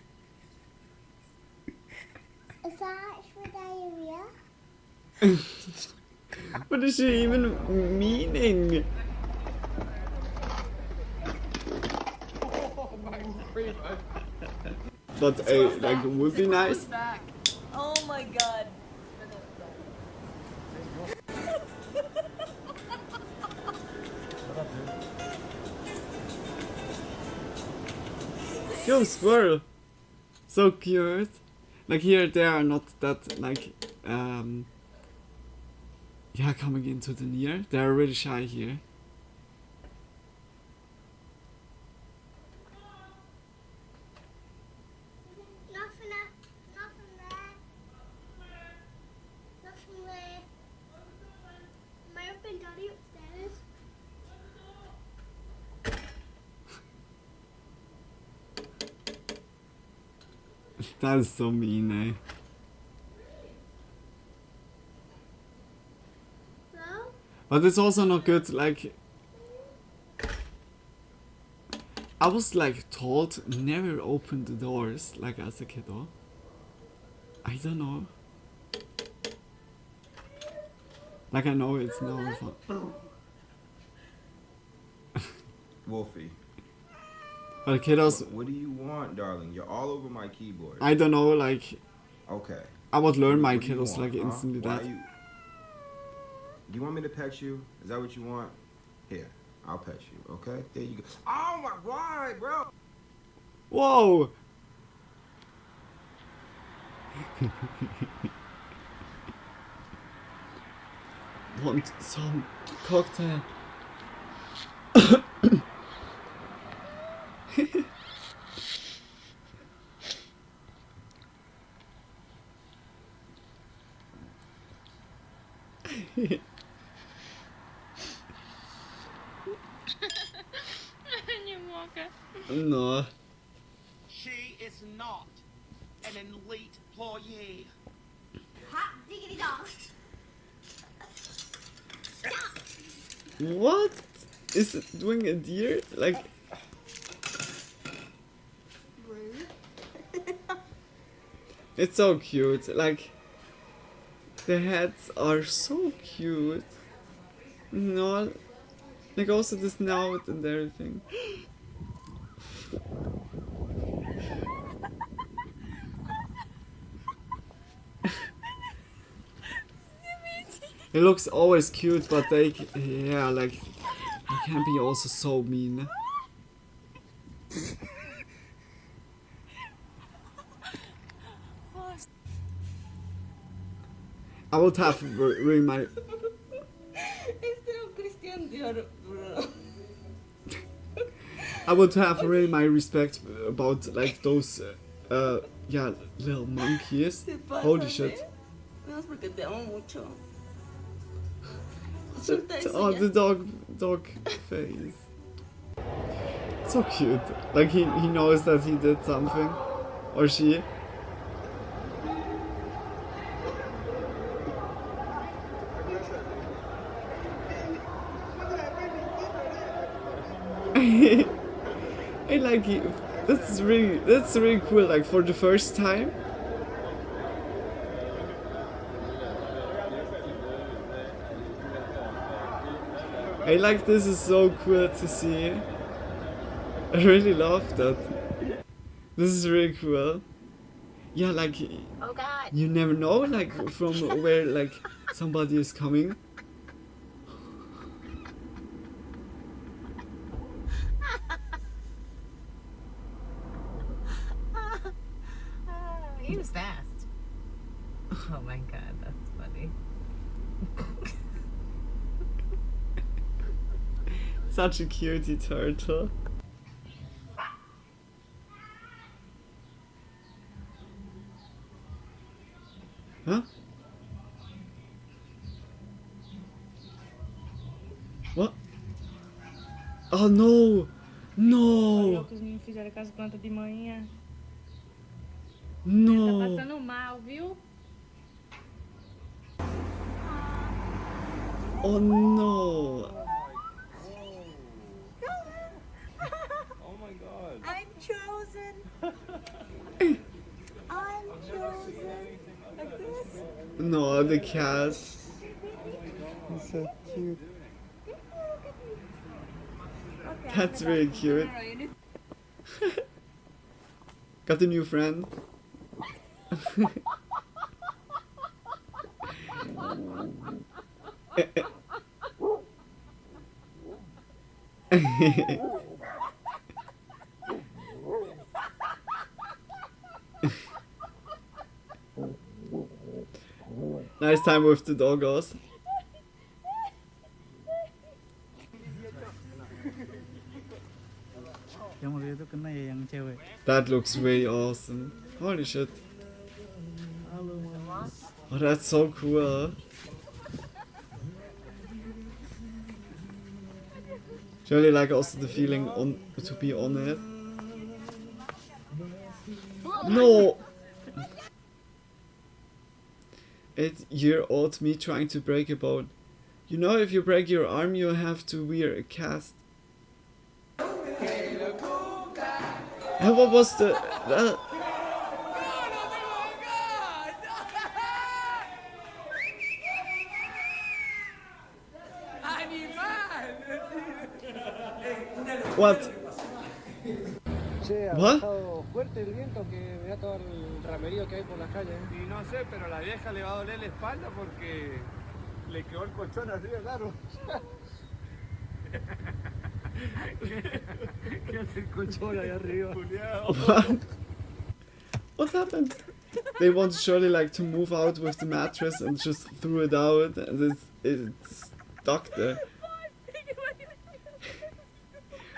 Is that actually diarrhea? What is she even meaning? But like would be nice. Oh my god. Yo, squirrel! So cute. Like here they are not that like yeah, coming into the near. They are really shy here. Nothing there. Nothing there. Nothing there. Am I up and Daddy upstairs? That is so mean, eh? No? But it's also not good, like I was like told never open the doors like as a kiddo. I don't know. Like I know it's no fun. Wolfie. But kiddos, What do you want, darling? You're all over my keyboard. I don't know, like Okay. I would learn my What do you kiddos want, like huh? instantly Why that. Do you want me to pet you? Is that what you want? Here, I'll pet you, okay? There you go. Oh my god, bro! Whoa! Want some cocktail? No. She is not an elite employee. Hot diggity dog. What? Is it doing a deer? Like Rude. it's so cute. Like the heads are so cute. No, like also the snout and everything. It looks always cute, but they, yeah, like, they can be also so mean. I would have really my. I would have really my respect about like those, yeah, little monkeys. Holy shit. Oh, the dog face. So cute. Like he knows that he did something, or she. I like it. That's really cool. Like for the first time. I like this is so cool to see. I really love that. This is really cool. Yeah, like Oh God. you never know like from where like somebody is coming. He was fast. Oh my god, that's funny. Such a cutie turtle. Huh? What? Oh no! No! Os meninos fizeram com as plantas de manhã. No! Tá passando mal, viu? Oh no! Oh my god. I'm chosen. I'm chosen. Like this. No, the cat. He's so cute. That's really cute. Got a new friend. Nice time with the doggos. That looks way awesome. Holy shit. Oh, that's so cool. I really like also the feeling on to be on it. No! 8-year-old me trying to break a bone. You know, if you break your arm, you have to wear a cast. And what was the... What? Che, ha What? bajado fuerte el viento que vea todo el ramerío que hay por las calles. Y no sé, pero a la vieja le va a doler la espalda porque le quedó el colchón arriba del árbol. ¿Qué hace el colchón ahí arriba? What? What happened? They want surely like to move out with the mattress and just threw it out and it's stuck there.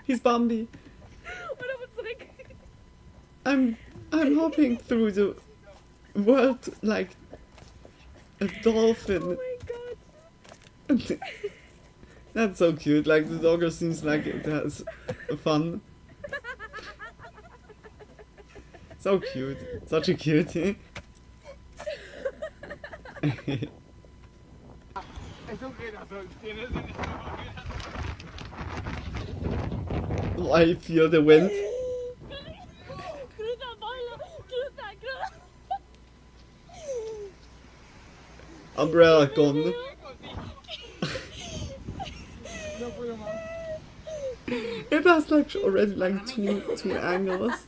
He's Bambi. I'm hopping through the world like a dolphin. Oh my god. That's so cute. Like the dogger seems like it has fun. So cute. Such a cutie. I feel the wind. Umbrella gone. It has like already like two angles.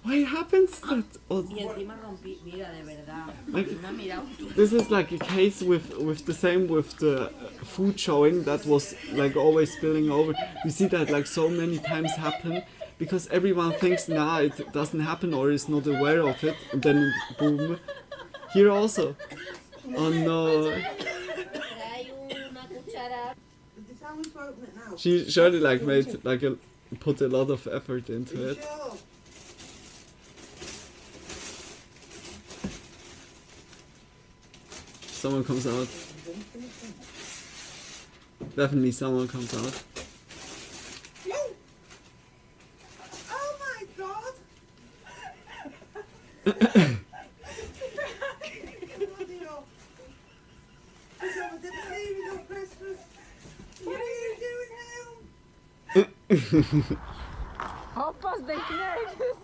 Why happens that? Like, this is like a case with the same with the food showing that was like always spilling over. You see that like so many times happen because everyone thinks nah it doesn't happen or is not aware of it and then boom. Here also. Oh no. She surely like made like put a lot of effort into it. Someone comes out. Definitely someone comes out. Oh my god! Hoppas den knäcktes!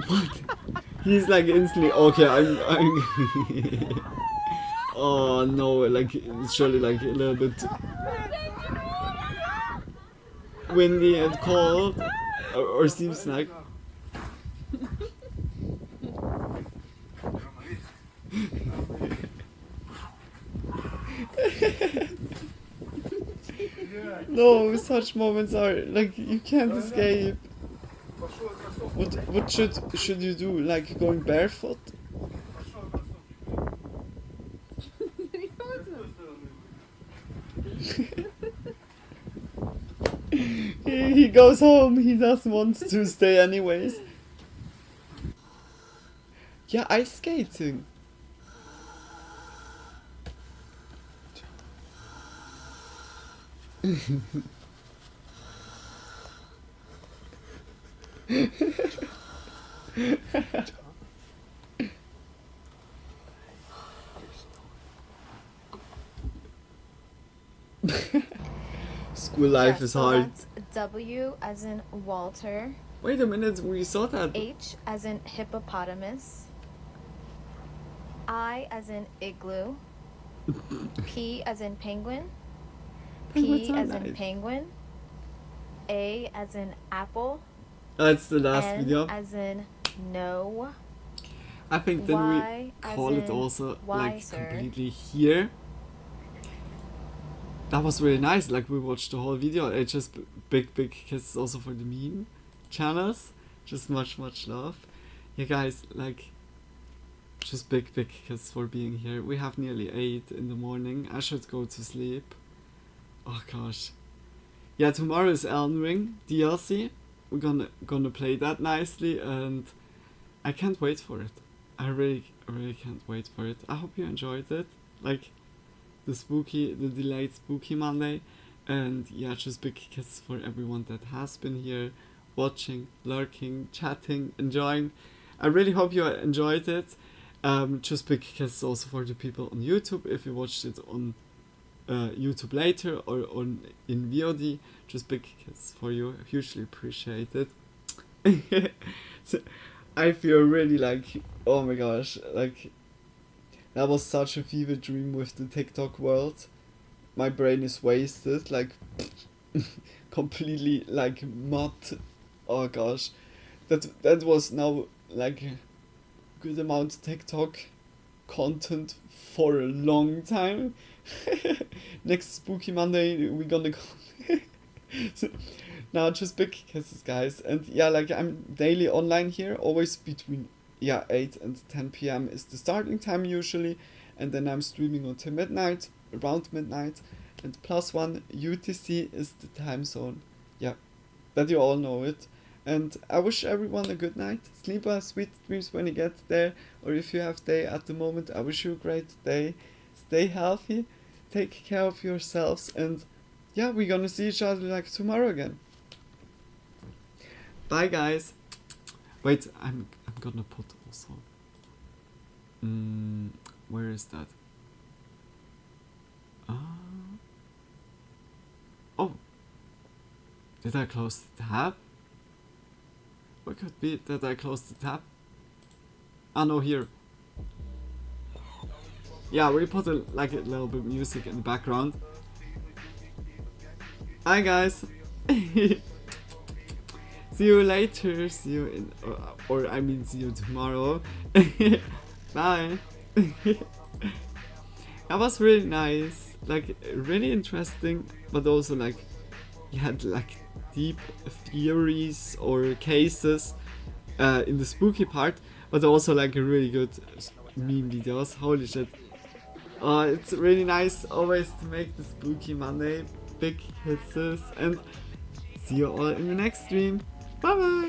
What? He's like instantly okay. I'm oh no! Like it's surely like a little bit windy and cold, or seems like. No, such moments are like you can't escape. What should you do? Like going barefoot? goes home. He doesn't want to stay anyways. Yeah, ice skating. School life is hard. That's W as in Walter. Wait a minute, we saw that. H as in hippopotamus. I as in igloo. P as in penguin. Penguins P are as in nice. penguin. A as in apple. That's the last N video. as in no. I think then Y we as call it in also like wiser. completely here. That was really nice. Like we watched the whole video. It's just big kisses also for the meme channels. Just much love. Yeah, guys, like just big kiss for being here. We have nearly 8 in the morning. I should go to sleep. Oh gosh. Yeah, tomorrow is Elden Ring DLC. We're gonna play that nicely, and I can't wait for it. I really can't wait for it. I hope you enjoyed it. Like the delayed spooky Monday, and yeah, just big kiss for everyone that has been here, watching, lurking, chatting, enjoying. I really hope you enjoyed it. Just big kiss also for the people on YouTube. If you watched it on YouTube later or in VOD, just big kiss for you. Hugely appreciate it. So, I feel really like, oh my gosh, like that was such a fever dream with the TikTok world. My brain is wasted, like completely like mud. Oh gosh, that was now like a good amount of TikTok content for a long time. Next Spooky Monday we're gonna go. So, now just big kisses, guys, and yeah, like I'm daily online here, always between 8 and 10 p.m. is the starting time usually, and then I'm streaming until midnight, around midnight, and +1 UTC is the time zone. Yeah, that you all know it. And I wish everyone a good night. Sleep well, sweet dreams when you get there, or if you have day at the moment, I wish you a great day. Stay healthy, take care of yourselves, and yeah, we're gonna see each other like tomorrow again. Bye, guys. Wait, I'm gonna put also. Where is that? Oh, did I close the tab? What could be that I closed the tab? Ah, no, here. Yeah, we put a little bit of music in the background. Hi, guys. See you later. See you in, or I mean, see you tomorrow. Bye. That was really nice. Like really interesting, but also like you had like deep theories or cases in the spooky part, but also like a really good meme videos. Holy shit. It's really nice always to make the Spooky Monday. Big kisses, and see you all in the next stream. Bye bye.